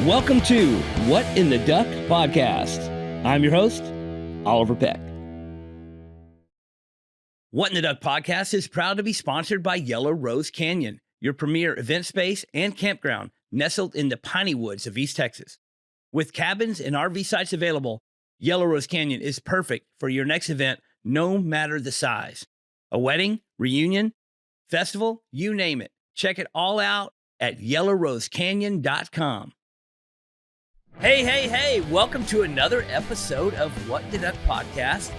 Welcome to What in the Duck podcast. I'm your host, Oliver Peck. What in the Duck podcast is proud to be sponsored by Yellow Rose Canyon, your premier event space and campground nestled in the piney woods of East Texas. With cabins and RV sites available, Yellow Rose Canyon is perfect for your next event, no matter the size. A wedding, reunion, festival, you name it. Check it all out at yellowrosecanyon.com. Hey, welcome to another episode of What in the Duck podcast.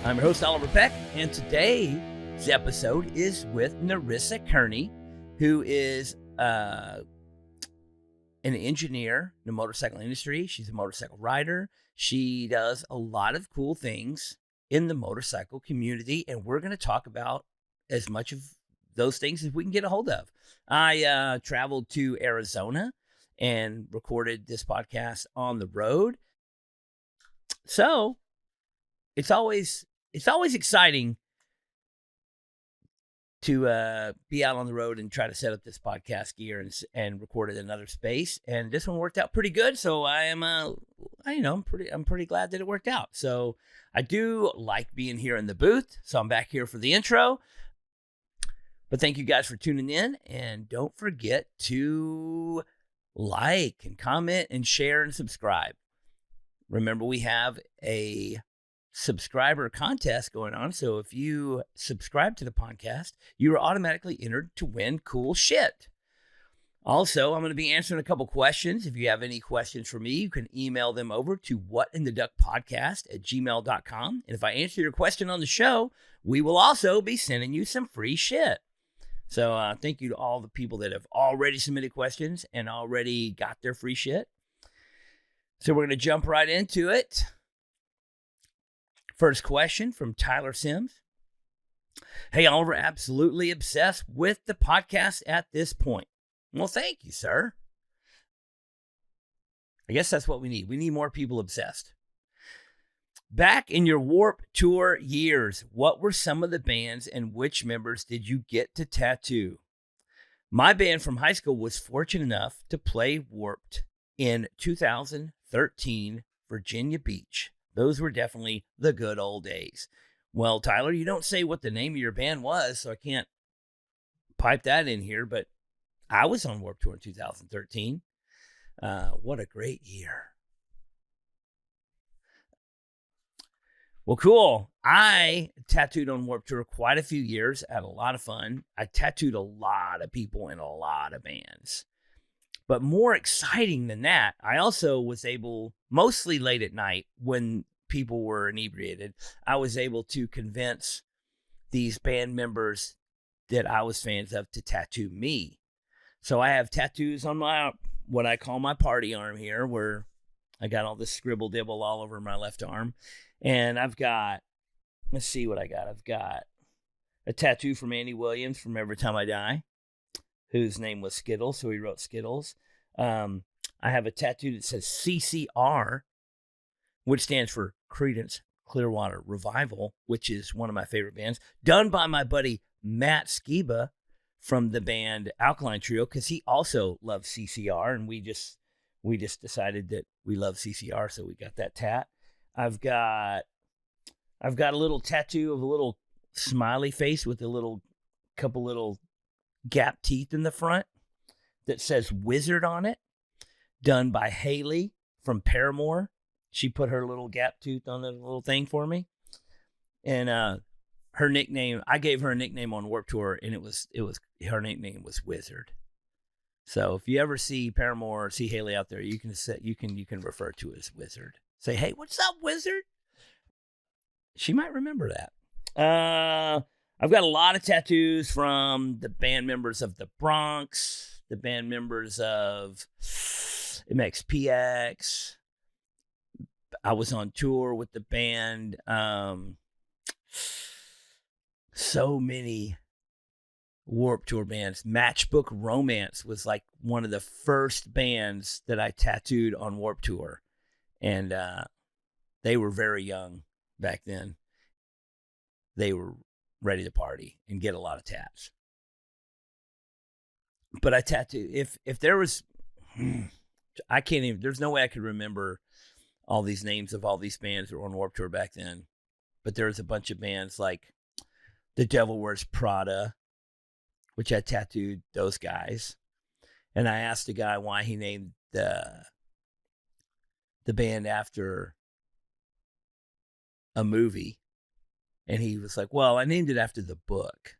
I'm your host, Oliver Peck, and today's episode is with Nerissa Cerny, who is an engineer in the motorcycle industry. She's a motorcycle rider. She does a lot of cool things in the motorcycle community, and we're going to talk about as much of those things as we can get a hold of. I traveled to Arizona and recorded this podcast on the road. So it's always exciting to be out on the road and try to set up this podcast gear and record it in another space. And this one worked out pretty good. So I'm pretty glad that it worked out. So I do like being here in the booth. So I'm back here for the intro. But thank you guys for tuning in, and don't forget to like and comment and share and subscribe. Remember, we have a subscriber contest going on. So if you subscribe to the podcast, you are automatically entered to win cool shit. Also, I'm going to be answering a couple questions. If you have any questions for me, you can email them over to whatintheduckpodcast@gmail.com. And if I answer your question on the show, we will also be sending you some free shit. So thank you to all the people that have already submitted questions and already got their free shit. So we're going to jump right into it. First question from Tyler Sims. Hey, Oliver, absolutely obsessed with the podcast at this point. Well, thank you, sir. I guess that's what we need. We need more people obsessed. Back in your Warp Tour years, what were some of the bands and which members did you get to tattoo? My band from high school was fortunate enough to play Warped in 2013, Virginia Beach. Those were definitely the good old days. Well, Tyler, you don't say what the name of your band was, so I can't pipe that in here, but I was on Warp Tour in 2013. What a great year. Well, cool. I tattooed on Warped Tour quite a few years. I had a lot of fun. I tattooed a lot of people in a lot of bands. But more exciting than that, I also was able, mostly late at night when people were inebriated, I was able to convince these band members that I was fans of to tattoo me. So I have tattoos on my, what I call my party arm here, where I got all this scribble dibble all over my left arm. And I've got, let's see what I got. I've got a tattoo from Andy Williams from Every Time I Die, whose name was Skittles, so he wrote Skittles. I have a tattoo that says CCR, which stands for Creedence Clearwater Revival, which is one of my favorite bands, done by my buddy Matt Skiba from the band Alkaline Trio, because he also loves CCR, and we just decided that we love CCR, so we got that tat. I've got a little tattoo of a little smiley face with a couple little gap teeth in the front that says Wizard on it, done by Haley from Paramore. She put her little gap tooth on the little thing for me. And her nickname, I gave her a nickname on Warped Tour, and her nickname was Wizard. So if you ever see Paramore or see Haley out there, you can refer to it as Wizard. Say, hey, what's up, Wizard? She might remember that. I've got a lot of tattoos from the band members of the Bronx, the band members of MXPX. I was on tour with the band. So many Warped Tour bands. Matchbook Romance was like one of the first bands that I tattooed on Warped Tour. And they were very young back then. They were ready to party and get a lot of tats. But I tattoo, if there was, I can't even, there's no way I could remember all these names of all these bands that were on Warped Tour back then. But there was a bunch of bands like The Devil Wears Prada, which I tattooed those guys. And I asked the guy why he named the band after a movie. And he was like, well, I named it after the book.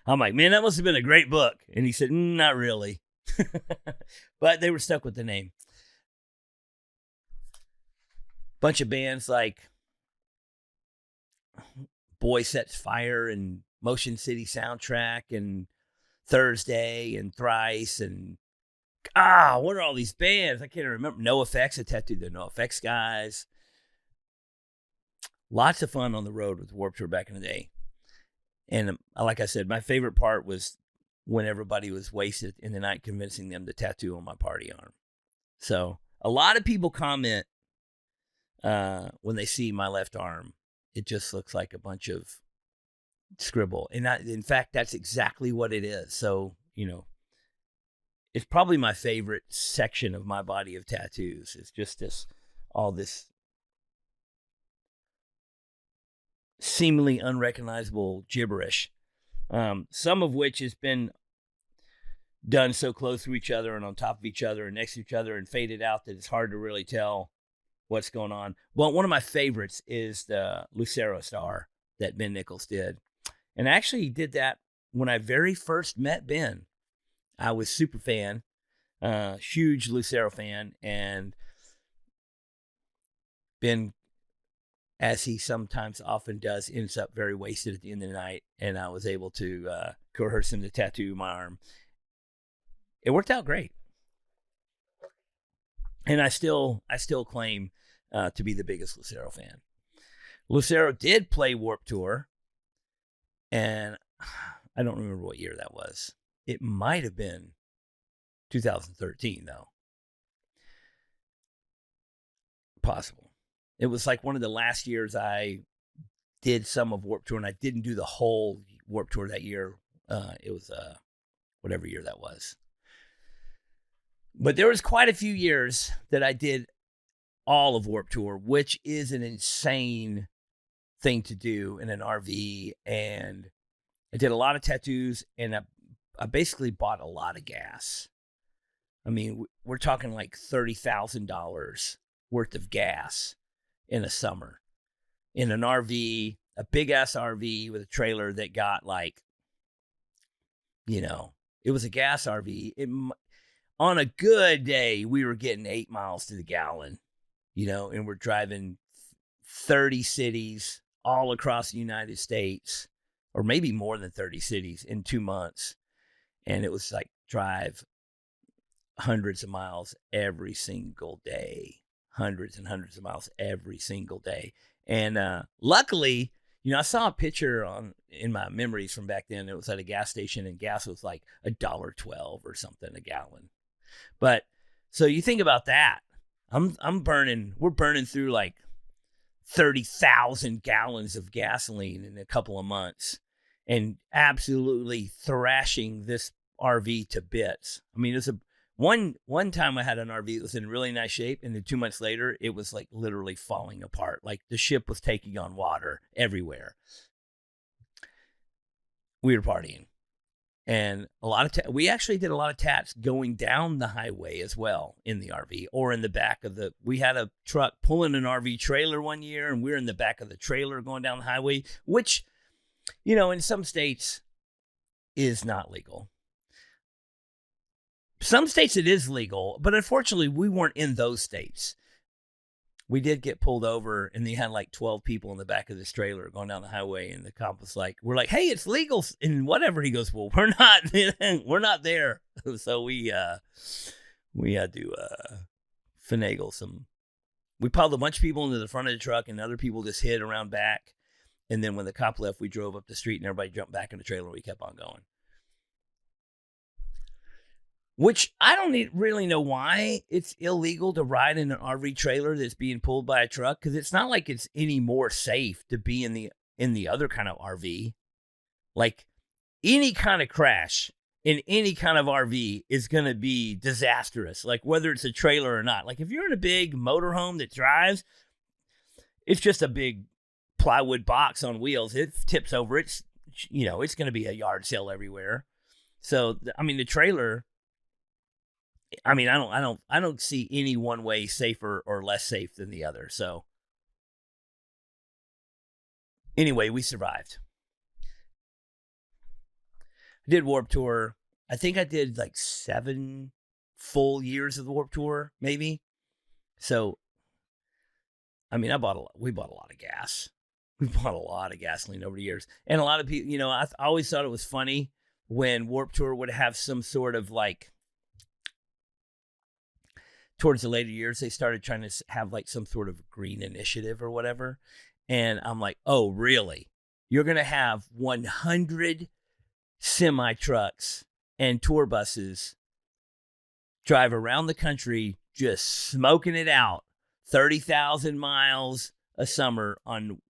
I'm like, man, that must have been a great book. And he said, not really. But they were stuck with the name. Bunch of bands like Boy Sets Fire and Motion City Soundtrack and Thursday and Thrice and what are all these bands? I can't remember. No Effects. I tattooed the No Effects guys. Lots of fun on the road with Warped Tour back in the day. And like I said, my favorite part was when everybody was wasted in the night convincing them to tattoo on my party arm. So a lot of people comment when they see my left arm. It just looks like a bunch of scribble. And in fact, that's exactly what it is. So, it's probably my favorite section of my body of tattoos. It's just all this seemingly unrecognizable gibberish, some of which has been done so close to each other and on top of each other and next to each other and faded out that it's hard to really tell what's going on. Well, one of my favorites is the Lucero Star that Ben Nichols did. And actually he did that when I very first met Ben. I was super fan, huge Lucero fan, and Ben, as he sometimes often does, ends up very wasted at the end of the night, and I was able to coerce him to tattoo my arm. It worked out great. And I still claim to be the biggest Lucero fan. Lucero did play Warped Tour, and I don't remember what year that was. It might have been 2013, though. Possible. It was like one of the last years I did some of Warped Tour, and I didn't do the whole Warped Tour that year. It was whatever year that was. But there was quite a few years that I did all of Warped Tour, which is an insane thing to do in an RV. And I did a lot of tattoos, and I basically bought a lot of gas. I mean, we're talking like $30,000 worth of gas in a summer in an RV, a big ass RV with a trailer that got like, it was a gas RV. On a good day, we were getting 8 miles to the gallon, and we're driving 30 cities all across the United States, or maybe more than 30 cities in 2 months. And it was like drive hundreds of miles every single day, hundreds and hundreds of miles every single day. And luckily, I saw a picture in my memories from back then. It was at a gas station, and gas was like $1.12 or something a gallon. But so you think about that. We're burning through like 30,000 gallons of gasoline in a couple of months and absolutely thrashing this RV to bits. I mean, it's one time I had an RV that was in really nice shape, and then 2 months later, it was like literally falling apart. Like the ship was taking on water everywhere. We were partying. And we actually did a lot of tats going down the highway as well in the RV, or in the back of we had a truck pulling an RV trailer one year, and we were in the back of the trailer going down the highway, which, in some states is not legal. Some states it is legal, but unfortunately we weren't in those states. We did get pulled over, and they had like 12 people in the back of this trailer going down the highway, and the cop was like, we're like, hey, it's legal and whatever. He goes, well, we're not there. So we had to finagle some. We piled a bunch of people into the front of the truck, and other people just hid around back. And then when the cop left, we drove up the street, and everybody jumped back in the trailer, and we kept on going. Which I don't really know why it's illegal to ride in an RV trailer that's being pulled by a truck, because it's not like it's any more safe to be in the other kind of RV. Like any kind of crash in any kind of RV is going to be disastrous, like whether it's a trailer or not. Like if you're in a big motorhome that drives, it's just a big plywood box on wheels. It tips over. It's going to be a yard sale everywhere. So, I mean, the trailer, I mean, I don't see any one way safer or less safe than the other. So anyway, we survived. I did Warped Tour. I think I did like 7 full years of the Warped Tour, maybe. So, I mean, we bought a lot of gas. We bought a lot of gasoline over the years. And a lot of people, I always thought it was funny when Warped Tour would have some sort of like, towards the later years, they started trying to have like some sort of green initiative or whatever. And I'm like, oh, really? You're going to have 100 semi trucks and tour buses drive around the country just smoking it out 30,000 miles a summer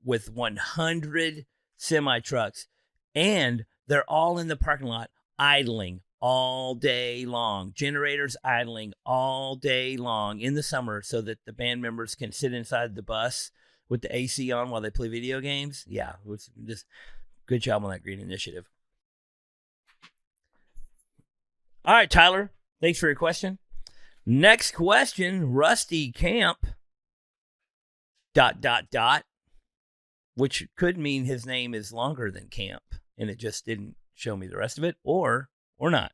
with 100 semi trucks, and they're all in the parking lot idling all day long, generators idling all day long in the summer so that the band members can sit inside the bus with the AC on while they play video games. Yeah, it was just good job on that green initiative. All right, Tyler, thanks for your question. Next question, Rusty Camp, ... which could mean his name is longer than Camp, and it just didn't show me the rest of it, or not.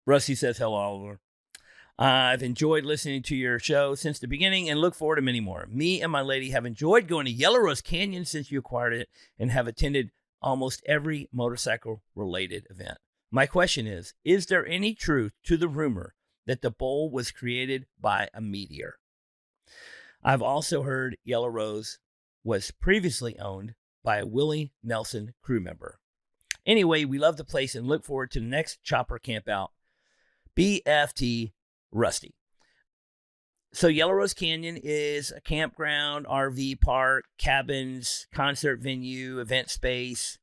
Rusty says, hello, Oliver. I've enjoyed listening to your show since the beginning and look forward to many more. Me and my lady have enjoyed going to Yellow Rose Canyon since you acquired it and have attended almost every motorcycle-related event. My question is there any truth to the rumor that the bowl was created by a meteor? I've also heard Yellow Rose was previously owned by a Willie Nelson crew member. Anyway, we love the place and look forward to the next chopper camp out. BFT Rusty. So Yellow Rose Canyon is a campground, RV park, cabins, concert venue, event space.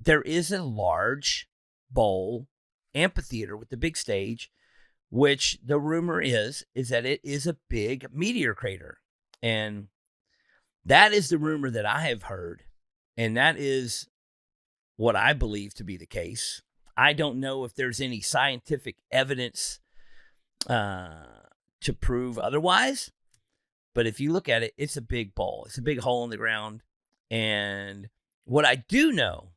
There is a large bowl amphitheater with the big stage, which the rumor is that it is a big meteor crater. And that is the rumor that I have heard. And that is what I believe to be the case. I don't know if there's any scientific evidence to prove otherwise. But if you look at it, it's a big bowl. It's a big hole in the ground. And what I do know,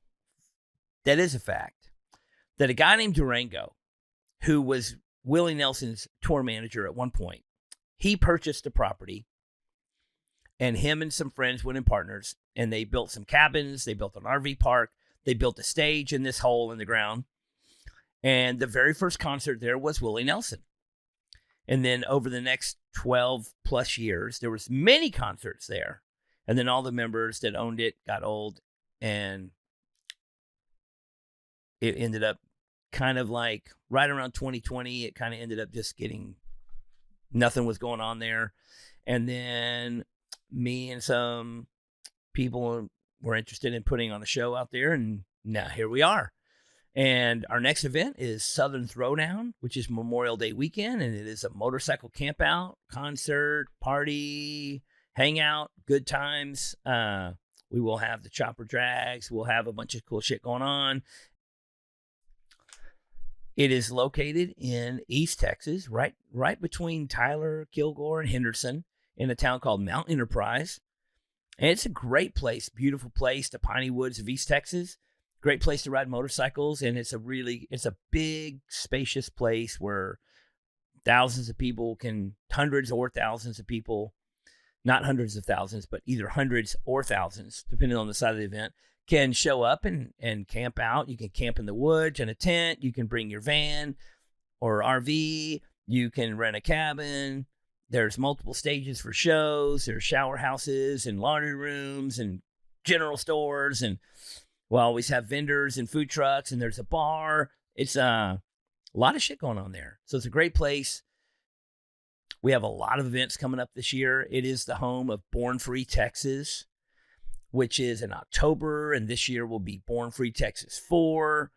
that is a fact, that a guy named Durango, who was Willie Nelson's tour manager at one point, he purchased the property, and him and some friends went in partners, and they built some cabins, they built an RV park, they built a stage in this hole in the ground, and the very first concert there was Willie Nelson. And then over the next 12 plus years, there was many concerts there, and then all the members that owned it got old, and it ended up kind of like right around 2020, it kind of ended up just nothing was going on there. And then me and some people were interested in putting on a show out there, and now here we are. And our next event is Southern Throwdown, which is Memorial Day weekend, and it is a motorcycle camp out, concert, party, hangout, good times. We will have the chopper drags. We'll have a bunch of cool shit going on. It is located in East Texas, right between Tyler, Kilgore, and Henderson, in a town called Mount Enterprise. And it's a great place, beautiful place, the piney woods of East Texas. Great place to ride motorcycles, and it's a big, spacious place where thousands of people hundreds or thousands of people, not hundreds of thousands, but either hundreds or thousands, depending on the side of the event, can show up and camp out. You can camp in the woods in a tent. You can bring your van or RV. You can rent a cabin. There's multiple stages for shows. There's shower houses and laundry rooms and general stores. And we'll always have vendors and food trucks. And there's a bar. It's a lot of shit going on there. So it's a great place. We have a lot of events coming up this year. It is the home of Born Free Texas, which is in October, and this year will be Born Free Texas 4.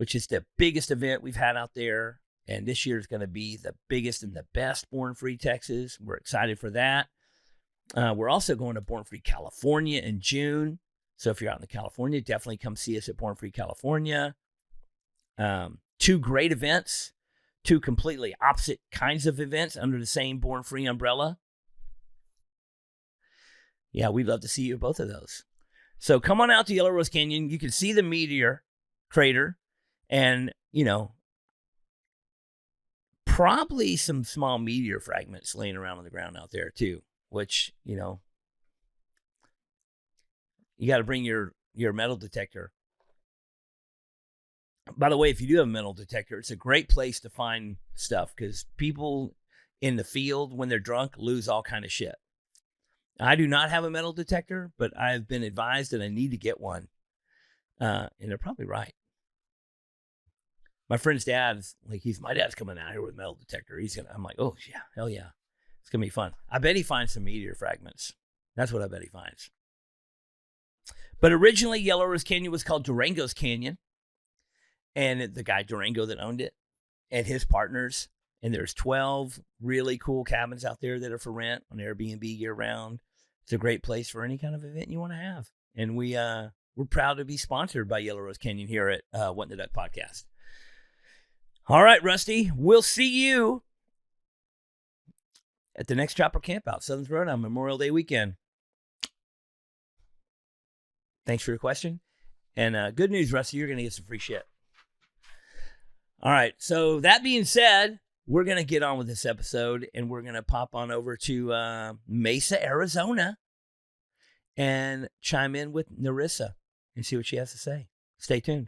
which is the biggest event we've had out there. And this year is going to be the biggest and the best Born Free Texas. We're excited for that. We're also going to Born Free California in June. So if you're out in California, definitely come see us at Born Free California. 2 great events, 2 completely opposite kinds of events under the same Born Free umbrella. Yeah, we'd love to see you at both of those. So come on out to Yellow Rose Canyon. You can see the meteor crater and, probably some small meteor fragments laying around on the ground out there too, which, you got to bring your metal detector. By the way, if you do have a metal detector, it's a great place to find stuff because people in the field, when they're drunk, lose all kind of shit. I do not have a metal detector, but I've been advised that I need to get one. And they're probably right. My friend's dad's my dad's coming out here with a metal detector. I'm like, oh yeah, hell yeah. It's going to be fun. I bet he finds some meteor fragments. That's what I bet he finds. But originally, Yellow Rose Canyon was called Durango's Canyon. And the guy Durango that owned it and his partners. And there's 12 really cool cabins out there that are for rent on Airbnb year round. It's a great place for any kind of event you want to have. And we're proud to be sponsored by Yellow Rose Canyon here at What in the Duck Podcast. All right, Rusty, we'll see you at the next Chopper Campout, Southern Throwdown, Memorial Day weekend. Thanks for your question. And good news, Rusty, you're going to get some free shit. All right, so that being said, we're going to get on with this episode, and we're going to pop on over to Mesa, Arizona, and chime in with Nerissa and see what she has to say. Stay tuned.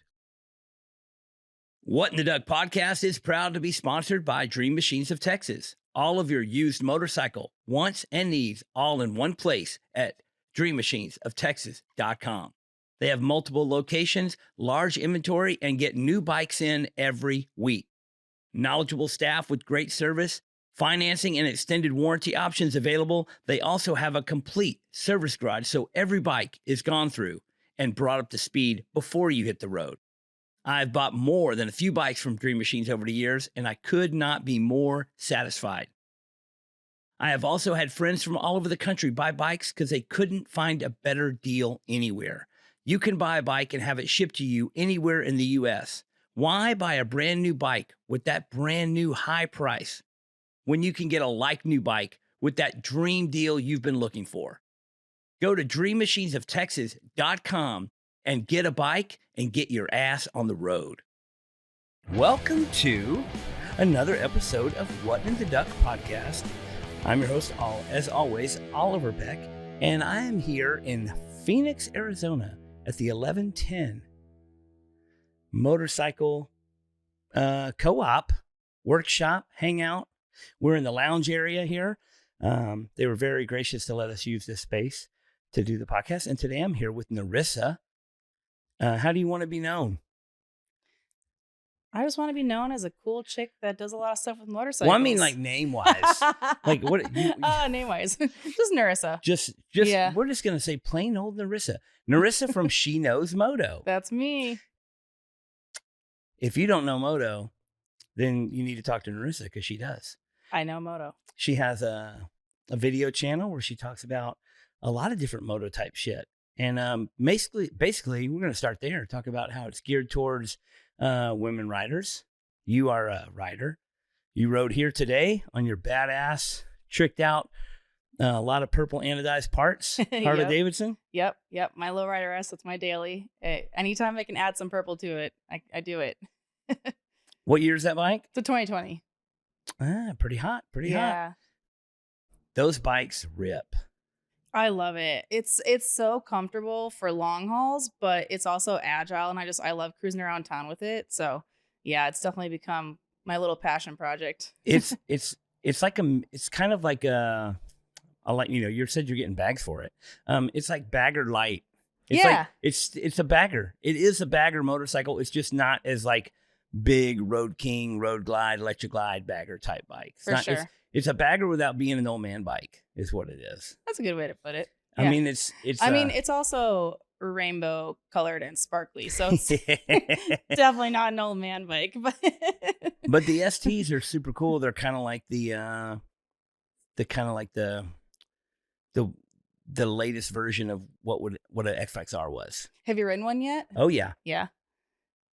What in the Duck Podcast is proud to be sponsored by Dream Machines of Texas. All of your used motorcycle wants and needs all in one place at dreammachinesoftexas.com. They have multiple locations, large inventory, and get new bikes in every week. Knowledgeable staff with great service, financing, and extended warranty options available. They also have a complete service garage, so every bike is gone through and brought up to speed before you hit the road. I've bought more than a few bikes from Dream Machines over the years, and I could not be more satisfied. I have also had friends from all over the country buy bikes because they couldn't find a better deal anywhere. You can buy a bike and have it shipped to you anywhere in the U.S. Why buy a brand new bike with that brand new high price when you can get a like new bike with that dream deal you've been looking for? Go to dreammachinesoftexas.com and get a bike and get your ass on the road. Welcome to another episode of What in the Duck Podcast. I'm your host, as always, Oliver Peck, and I am here in Phoenix, Arizona at the 1110 Motorcycle Co-op Workshop Hangout. We're in the lounge area here. They were very gracious to let us use this space to do the podcast, and today I'm here with Nerissa. How do you want to be known? I just want to be known as a cool chick that does a lot of stuff with motorcycles. Well, I mean, like name-wise. Like what? Name-wise, just Nerissa. Just yeah. We're just gonna say plain old Nerissa. Nerissa from She Knows Moto. That's me. If you don't know Moto, then you need to talk to Nerissa because she does. I know Moto. She has a video channel where she talks about a lot of different moto type shit. And basically, we're going to start there, talk about how it's geared towards women riders. You are a rider. You rode here today on your badass, tricked out, a lot of purple anodized parts, Harley Davidson. Yep. My Lowrider S, that's my daily. Anytime I can add some purple to it, I do it. What year is that bike? It's a 2020. Pretty hot. Hot. Those bikes rip. I love it. It's so comfortable for long hauls, but it's also agile, and I love cruising around town with it. So yeah, it's definitely become my little passion project. It's kind of like you said you're getting bags for it. It's like bagger light. It's a bagger. It is a bagger motorcycle. It's just not as like big Road King, Road Glide, Electric Glide bagger type bike. Sure. It's a bagger without being an old man bike is what it is. That's a good way to put it. Yeah. I mean, it's also rainbow colored and sparkly. So it's definitely not an old man bike, but But the STs are super cool. They're kind of like the the latest version of what an FXR was. Have you ridden one yet? Oh yeah. Yeah.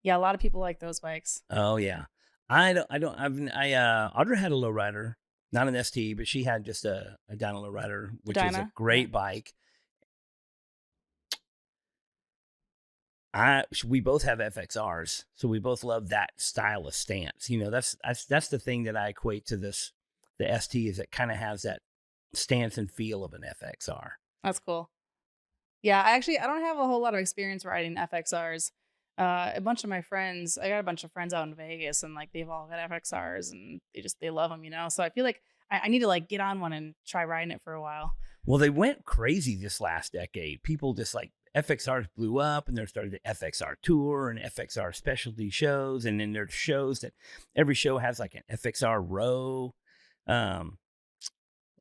Yeah, a lot of people like those bikes. Oh yeah. Audra had a lowrider, not an ST, but she had just a Dyna lowrider, which is a great bike. We both have FXRs, so we both love that style of stance. You know, that's the thing that I equate to the ST, is it kind of has that stance and feel of an FXR. That's cool. Yeah, I don't have a whole lot of experience riding FXRs. I got a bunch of friends out in Vegas, and like they've all got FXRs, and they love them, you know. So I feel like I need to like get on one and try riding it for a while. Well, they went crazy this last decade. People just like FXRs blew up, and there started the FXR Tour and FXR specialty shows, and then there's shows that every show has like an FXR row. I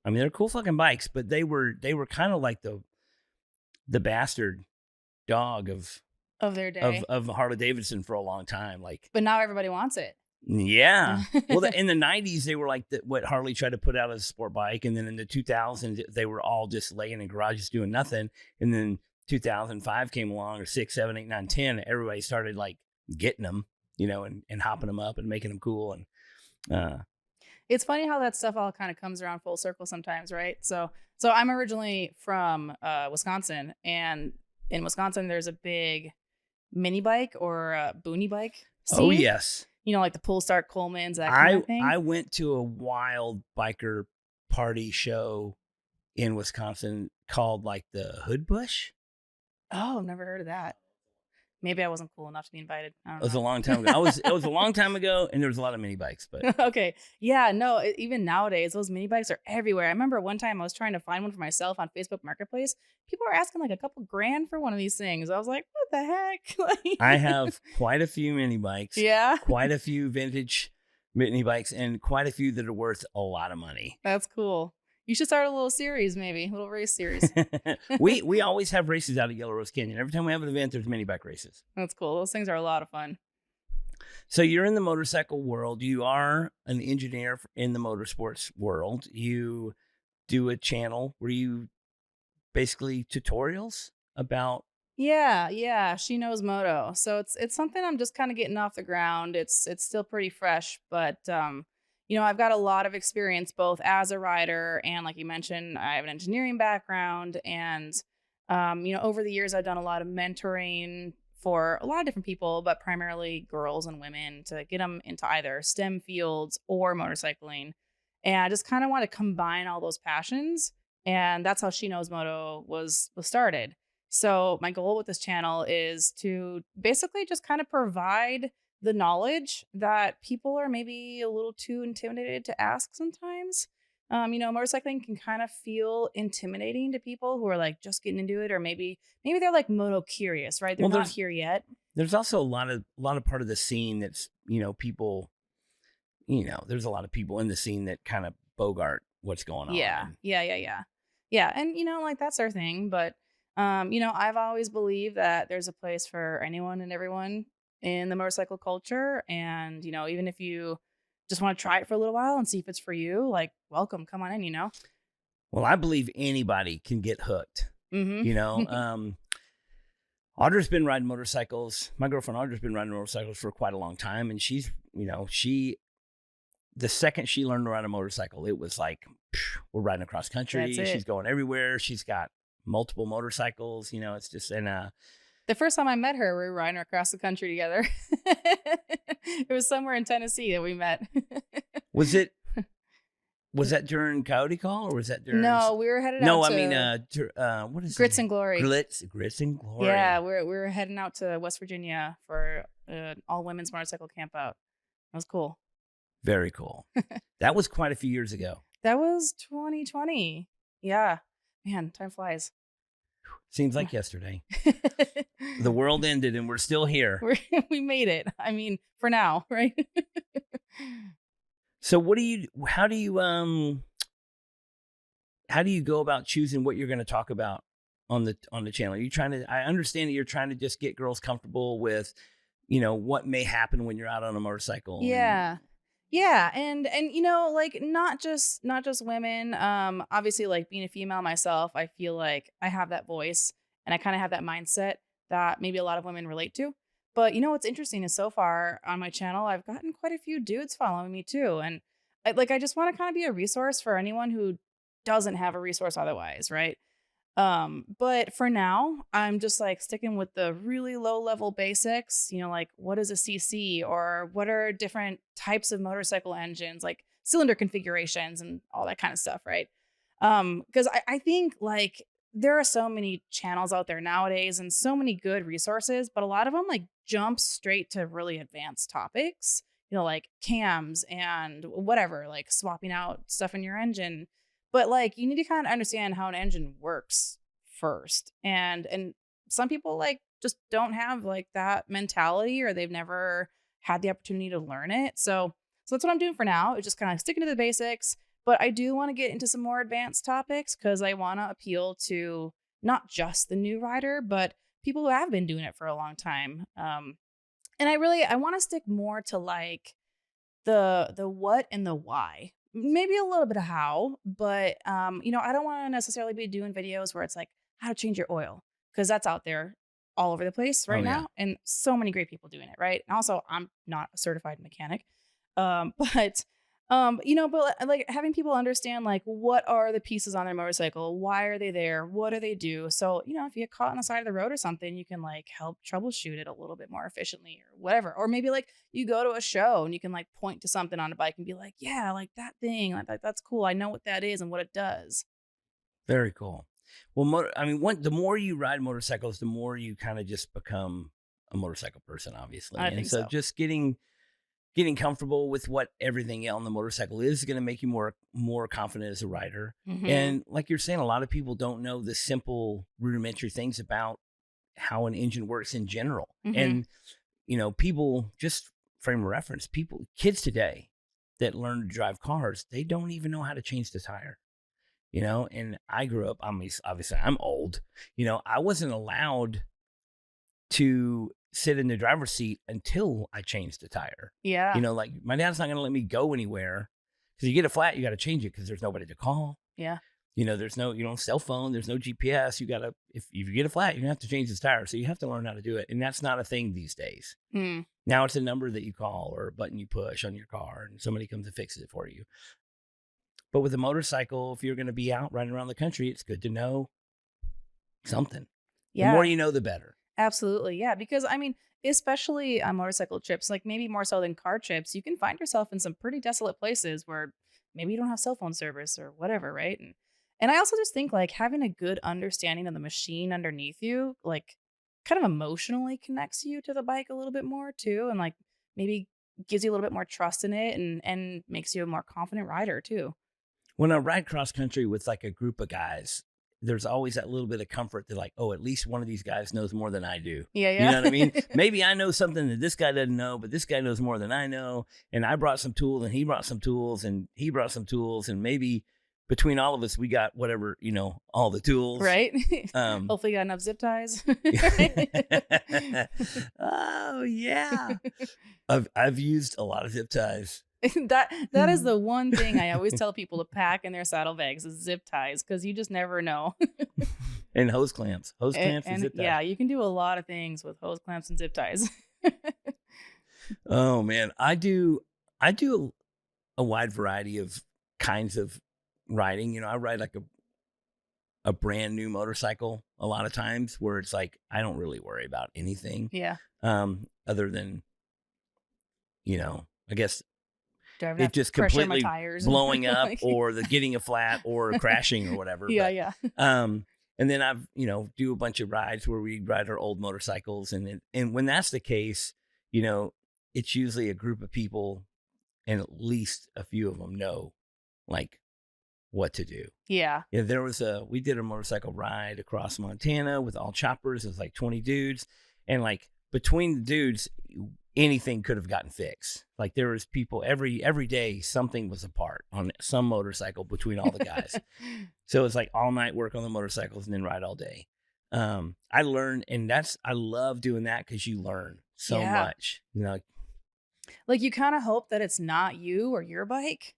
mean, they're cool fucking bikes, but they were kind of like the bastard dog of their day of Harley Davidson for a long time. Like, but now everybody wants it. Yeah. Well, in the 90s, they were like what Harley tried to put out as a sport bike. And then in the 2000s, they were all just laying in garages doing nothing. And then 2005 came along, or 6, 7, 8, 9, 10. Everybody started like getting them, you know, and hopping them up and making them cool. And it's funny how that stuff all kind of comes around full circle sometimes, right? So I'm originally from Wisconsin, and in Wisconsin, there's a big mini bike or boonie bike scene. Oh, yes. You know, like the Polestar Coleman's, that kind of thing. I went to a wild biker party show in Wisconsin called like the Hood Bush. Oh, I've never heard of that. Maybe I wasn't cool enough to be invited. I don't know. It was a long time ago. It was a long time ago, and there was a lot of mini bikes. But okay, yeah, no. Even nowadays, those mini bikes are everywhere. I remember one time I was trying to find one for myself on Facebook Marketplace. People were asking like a couple grand for one of these things. I was like, what the heck? I have quite a few mini bikes. Yeah, quite a few vintage mini bikes, and quite a few that are worth a lot of money. That's cool. You should start a little series, maybe a little race series. we always have races out at Yellow Rose Canyon. Every time we have an event, there's mini bike races. That's cool. Those things are a lot of fun. So you're in the motorcycle world. You are an engineer in the motorsports world. You do a channel where you basically tutorials about. Yeah. She knows Moto. So it's something I'm just kind of getting off the ground. It's still pretty fresh, but you know, I've got a lot of experience both as a rider and, like you mentioned, I have an engineering background. And, you know, over the years, I've done a lot of mentoring for a lot of different people, but primarily girls and women, to get them into either STEM fields or motorcycling. And I just kind of want to combine all those passions. And that's how She Knows Moto was started. So my goal with this channel is to basically just kind of provide the knowledge that people are maybe a little too intimidated to ask sometimes. You know, motorcycling can kind of feel intimidating to people who are like just getting into it, or maybe they're like moto curious, right? They're not here yet. There's also a lot of part of the scene that's, you know, people, you know, there's a lot of people in the scene that kind of bogart what's going on. Yeah. And you know, like that's our thing. But you know, I've always believed that there's a place for anyone and everyone in the motorcycle culture. And, you know, even if you just want to try it for a little while and see if it's for you, like, welcome, come on in, you know? Well, I believe anybody can get hooked, you know? Audra's been riding motorcycles. My girlfriend Audra's been riding motorcycles for quite a long time. And she's, you know, the second she learned to ride a motorcycle, it was like, we're riding across country. She's going everywhere. She's got multiple motorcycles, you know, it's just, and, the first time I met her, we were riding across the country together. It was somewhere in Tennessee that we met. Was that during Coyote Call, or was that during? No, we were headed out to... what is Grits and Glory. Grits and Glory. Yeah, we were heading out to West Virginia for an all-women's motorcycle camp out. That was cool. Very cool. That was quite a few years ago. That was 2020. Yeah. Man, time flies. Seems like yesterday. The world ended and we're still here. We made it. I mean, for now, right? So how do you go about choosing what you're going to talk about on the channel? I understand that you're trying to just get girls comfortable with, you know, what may happen when you're out on a motorcycle. Yeah. Yeah, and you know, like not just women. Obviously, like being a female myself, I feel like I have that voice and I kind of have that mindset that maybe a lot of women relate to. But you know what's interesting is so far on my channel, I've gotten quite a few dudes following me too, and I just want to kind of be a resource for anyone who doesn't have a resource otherwise, right? But for now, I'm just like sticking with the really low level basics, you know, like what is a CC or what are different types of motorcycle engines, like cylinder configurations and all that kind of stuff, right? Because I think like there are so many channels out there nowadays and so many good resources, but a lot of them like jump straight to really advanced topics, you know, like cams and whatever, like swapping out stuff in your engine. But like you need to kind of understand how an engine works first. And some people like just don't have like that mentality, or they've never had the opportunity to learn it. So that's what I'm doing for now. Is just kind of sticking to the basics. But I do want to get into some more advanced topics because I want to appeal to not just the new rider, but people who have been doing it for a long time. And I want to stick more to like the what and the why. Maybe a little bit of how, but you know, I don't want to necessarily be doing videos where it's like how to change your oil, because that's out there all over the place right now, and so many great people doing it, right? And also, I'm not a certified mechanic, but you know, but like having people understand like what are the pieces on their motorcycle, why are they there, what do they do? So you know, if you get caught on the side of the road or something, you can like help troubleshoot it a little bit more efficiently or whatever. Or maybe like you go to a show and you can like point to something on a bike and be like, yeah, like that thing, like that's cool. I know what that is and what it does. Very cool. Well, the more you ride motorcycles, the more you kind of just become a motorcycle person, obviously. I think so. Just getting comfortable with what everything on the motorcycle is going to make you more confident as a rider. Mm-hmm. And like you're saying, a lot of people don't know the simple rudimentary things about how an engine works in general. Mm-hmm. And, you know, people, just frame of reference, kids today that learn to drive cars, they don't even know how to change the tire. You know, and I grew up, obviously I'm old, you know, I wasn't allowed to sit in the driver's seat until I changed the tire. Yeah. You know, like my dad's not going to let me go anywhere because you get a flat, you got to change it because there's nobody to call. Yeah. You know, there's no, cell phone, there's no GPS. If you get a flat, you're going to have to change the tire. So you have to learn how to do it. And that's not a thing these days. Mm. Now it's a number that you call or a button you push on your car and somebody comes and fixes it for you. But with a motorcycle, if you're going to be out riding around the country, it's good to know something. Yeah. The more you know, the better. Absolutely. Yeah. Because I mean, especially on motorcycle trips, like maybe more so than car trips, you can find yourself in some pretty desolate places where maybe you don't have cell phone service or whatever. Right. And I also just think like having a good understanding of the machine underneath you, like kind of emotionally connects you to the bike a little bit more too. And like maybe gives you a little bit more trust in it and makes you a more confident rider too. When I ride cross country with like a group of guys, there's always that little bit of comfort that like, oh, at least one of these guys knows more than I do. Yeah. You know what I mean? Maybe I know something that this guy doesn't know, but this guy knows more than I know. And I brought some tools and he brought some tools and he brought some tools. And maybe between all of us, we got whatever, you know, all the tools. Right. Hopefully you got enough zip ties. Oh, yeah. I've used a lot of zip ties. That is the one thing I always tell people to pack in their saddlebags is zip ties, because you just never know. And hose clamps and zip ties. Yeah, you can do a lot of things with hose clamps and zip ties. Oh man, I do a wide variety of kinds of riding. You know, I ride like a brand new motorcycle a lot of times where it's like I don't really worry about anything. Yeah. Other than, you know, I guess Driving it just completely blowing up or the getting a flat or crashing or whatever. Yeah. And then I've, you know, do a bunch of rides where we ride our old motorcycles. And when that's the case, you know, it's usually a group of people and at least a few of them know like what to do. Yeah. Yeah. We did a motorcycle ride across Montana with all choppers. It was like 20 dudes. And like between the dudes, anything could have gotten fixed. Like there was people every day, something was apart on some motorcycle between all the guys. So it's like all night work on the motorcycles and then ride all day. I learn, and I love doing that because you learn so much. Like you kind of hope that it's not you or your bike,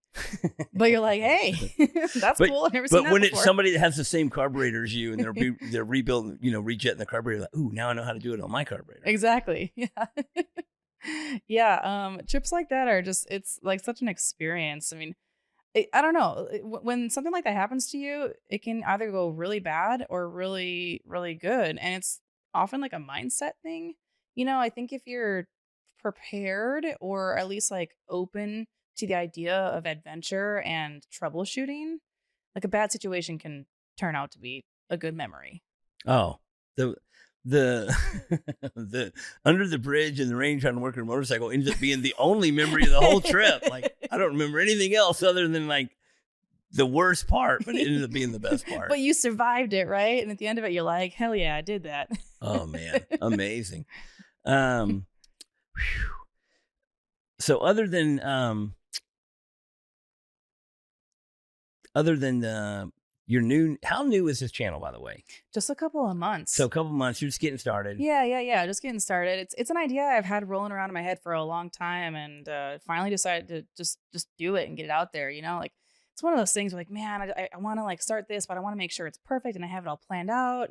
but you're like, hey, that's cool. I've never seen that But when before. it's somebody that has the same carburetor as you, and they're rebuilding, rejetting the carburetor, like, ooh, now I know how to do it on my carburetor. Exactly. Yeah. Yeah. Trips like that are it's like such an experience. I mean, I don't know. When something like that happens to you, it can either go really bad or really, really good. And it's often like a mindset thing. I think if you're prepared or at least like open to the idea of adventure and troubleshooting, like a bad situation can turn out to be a good memory. Oh, the the under the bridge in the rain trying to work on a motorcycle ends up being the only memory of the whole trip. Like, I don't remember anything else other than like the worst part, but it ended up being the best part. But you survived it, right? And at the end of it, you're like, hell yeah, I did that. Oh man, amazing. So other than your how new is this channel, by the way? Just a couple of months. So a couple of months, you're just getting started. Yeah. Just getting started. It's an idea I've had rolling around in my head for a long time, and finally decided to just do it and get it out there. Like it's one of those things where like, man, I want to like start this, but I want to make sure it's perfect and I have it all planned out.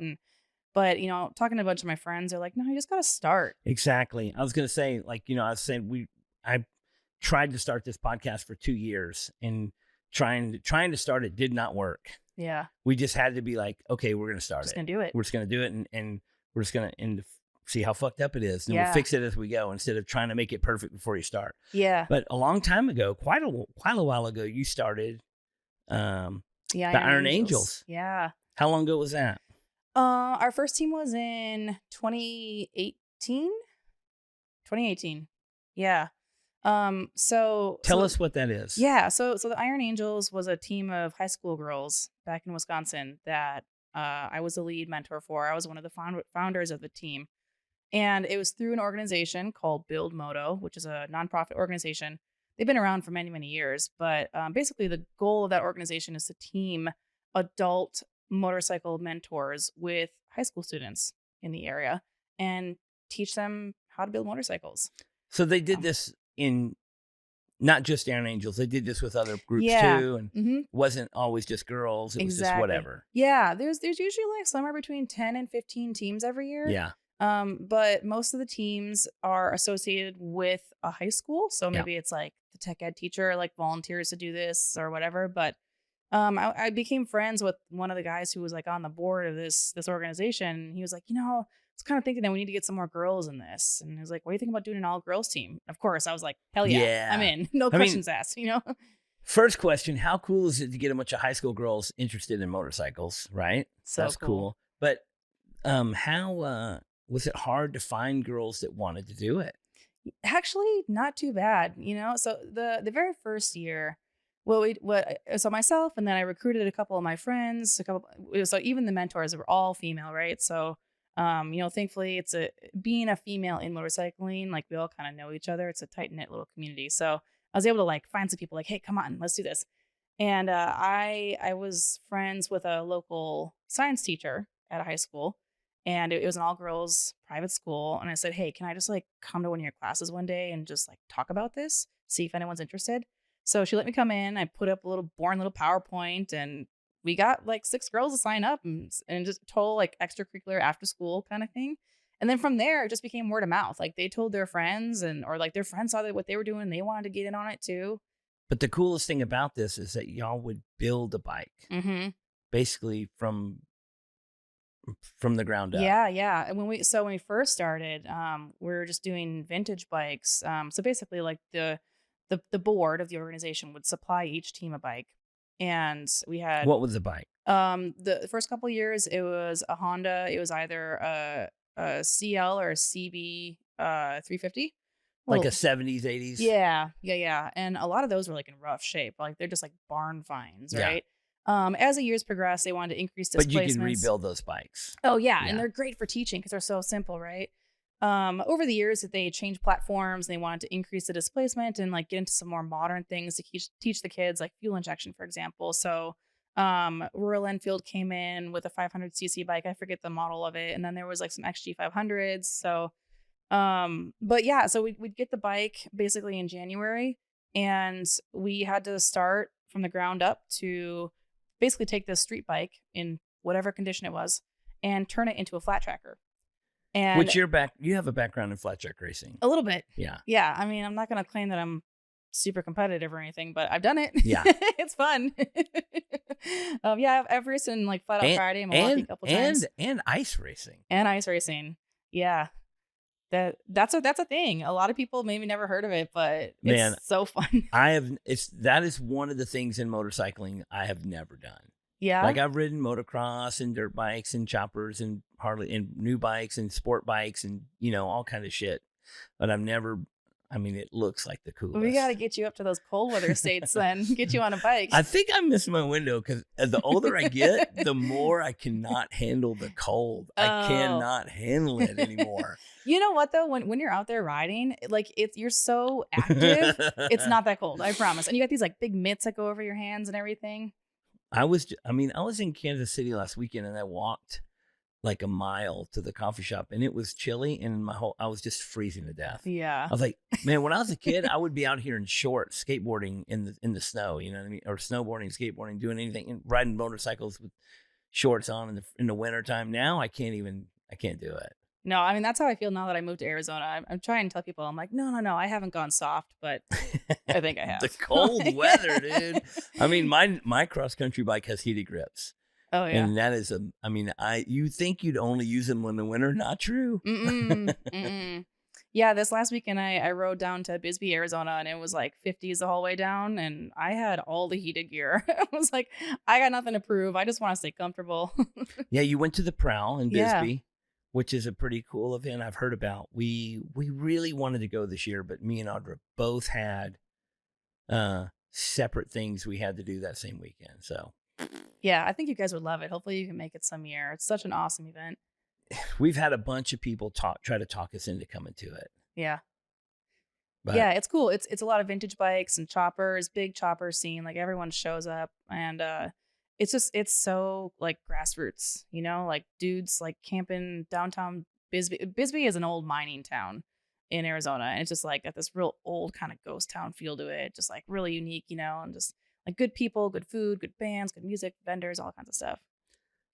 But talking to a bunch of my friends, they're like, no, you just got to start. Exactly. I was gonna say, like, I was saying I tried to start this podcast for 2 years, and trying to start it did not work. Yeah. We just had to be like, okay, we're going to start just gonna do it. We're just going to do it. And we're just going to see how fucked up it is. And we'll fix it as we go instead of trying to make it perfect before you start. Yeah. But a long time ago, quite a while ago, you started the Iron Angels. Yeah. How long ago was that? Our first team was in 2018. Yeah. So tell us what that is. Yeah. So the Iron Angels was a team of high school girls back in Wisconsin that I was the lead mentor for. I was one of the founders of the team. And it was through an organization called Build Moto, which is a nonprofit organization. They've been around for many, many years. But basically, the goal of that organization is to team adult motorcycle mentors with high school students in the area and teach them how to build motorcycles. So they did this in not just Iron Angels. They did this with other groups too. And it wasn't always just girls. It was just whatever. Yeah. There's usually like somewhere between 10 and 15 teams every year. Yeah. But most of the teams are associated with a high school. So maybe it's like the tech ed teacher like volunteers to do this or whatever. But I became friends with one of the guys who was like on the board of this organization. He was like, I was kind of thinking that we need to get some more girls in this. And he was like, what do you think about doing an all girls team? Of course, I was like, hell yeah. I'm in. No questions asked, First question, how cool is it to get a bunch of high school girls interested in motorcycles, right? So that's cool. But how was it hard to find girls that wanted to do it? Actually, not too bad, So the very first year, so myself, and then I recruited a couple of my friends, so even the mentors were all female, right? So thankfully being a female in motorcycling, like we all kind of know each other. It's a tight knit little community. So I was able to like find some people like, hey, come on, let's do this. And I was friends with a local science teacher at a high school, and it was an all girls private school. And I said, hey, can I just like come to one of your classes one day and just like talk about this, see if anyone's interested? So she let me come in. I put up a little PowerPoint, and we got like 6 girls to sign up and just total like extracurricular after school kind of thing. And then from there, it just became word of mouth. Like they told their friends or like their friends saw what they were doing. And they wanted to get in on it too. But the coolest thing about this is that y'all would build a bike basically from the ground up. Yeah. And when we first started, we were just doing vintage bikes. So basically like the board of the organization would supply each team a bike. And we had... What was the bike? The first couple of years, it was a Honda. It was either a CL or a CB 350. Like a 70s, 80s? Yeah. And a lot of those were like in rough shape. Like they're just like barn finds, right? As the years progressed, they wanted to increase displacements. But you can rebuild those bikes. Oh, yeah. And they're great for teaching because they're so simple, right? Over the years that they changed platforms, they wanted to increase the displacement and like get into some more modern things to teach the kids, like fuel injection, for example. So Royal Enfield came in with a 500cc bike. I forget the model of it. And then there was like some XG 500s. So, but yeah, so we'd get the bike basically in January, and we had to start from the ground up to basically take this street bike in whatever condition it was and turn it into a flat tracker. And Which you have a background in flat track racing. a little bit. Yeah. Yeah. I mean, I'm not going to claim that I'm super competitive or anything, but I've done it. Yeah. It's fun. Yeah, I've raced in like Flat Out Friday and Milwaukee a couple times. And ice racing. And ice racing. Yeah. That's a thing. A lot of people maybe never heard of it, but it's so fun. That is one of the things in motorcycling I have never done. Yeah. Like I've ridden motocross and dirt bikes and choppers and Harley and new bikes and sport bikes and, all kind of shit. But I've never, it looks like the coolest. We got to get you up to those cold weather states then. Get you on a bike. I think I missed my window because the older I get, the more I cannot handle the cold. I cannot handle it anymore. You know what though? When you're out there riding, like you're so active, it's not that cold. I promise. And you got these like big mitts that go over your hands and everything. I was in Kansas City last weekend and I walked like a mile to the coffee shop and it was chilly and I was just freezing to death. Yeah. I was like, man, when I was a kid, I would be out here in shorts, skateboarding in the snow, you know what I mean? Or snowboarding, skateboarding, doing anything, and riding motorcycles with shorts on in the winter time. Now I can't do it. No, I mean, that's how I feel now that I moved to Arizona. I'm trying to tell people, I'm like, no, I haven't gone soft, but I think I have. The cold weather, dude. I mean, my cross country bike has heated grips. Oh yeah. And that is you think you'd only use them in the winter? Not true. Yeah, this last weekend I rode down to Bisbee, Arizona, and it was like 50s the whole way down, and I had all the heated gear. I was like, I got nothing to prove. I just want to stay comfortable. Yeah, you went to the Prowl in Bisbee. Yeah. Which is a pretty cool event I've heard about. We really wanted to go this year, but me and Audra both had separate things we had to do that same weekend. So yeah, I think you guys would love it. Hopefully you can make it some year. It's such an awesome event. We've had a bunch of people try to talk us into coming to it. Yeah. But yeah, it's cool. It's a lot of vintage bikes and choppers, big chopper scene. Like everyone shows up, and it's so like grassroots, like dudes like camping downtown Bisbee. Bisbee is an old mining town in Arizona, and it's just like got this real old kind of ghost town feel to it, just like really unique, and just like good people, good food, good bands, good music, vendors, all kinds of stuff.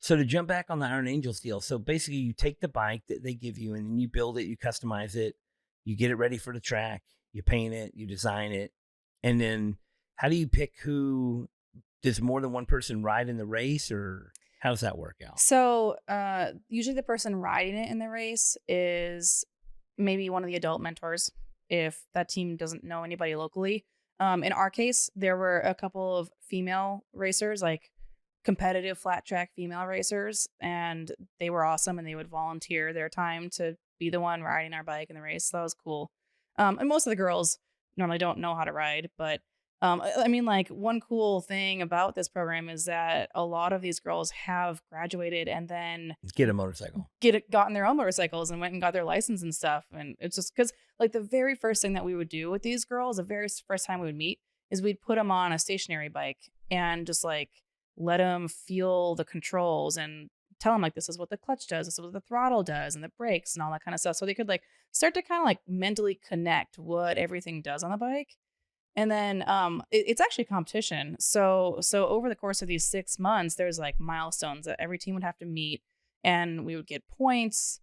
So to jump back on the Iron Angels deal, so basically you take the bike that they give you and then you build it, you customize it, you get it ready for the track, you paint it, you design it, and then how do you pick who? Does more than one person ride in the race, or how does that work out? So usually the person riding it in the race is maybe one of the adult mentors if that team doesn't know anybody locally. In our case, there were a couple of female racers, like competitive flat track female racers, and they were awesome, and they would volunteer their time to be the one riding our bike in the race. So that was cool. And most of the girls normally don't know how to ride, but like one cool thing about this program is that a lot of these girls have graduated and then get a motorcycle, gotten their own motorcycles and went and got their license and stuff. And it's just because like the very first thing that we would do with these girls, the very first time we would meet, is we'd put them on a stationary bike and just like let them feel the controls and tell them like, this is what the clutch does, this is what the throttle does, and the brakes and all that kind of stuff. So they could like start to kind of like mentally connect what everything does on the bike. And then it's actually competition. So over the course of these 6 months, there's like milestones that every team would have to meet, and we would get points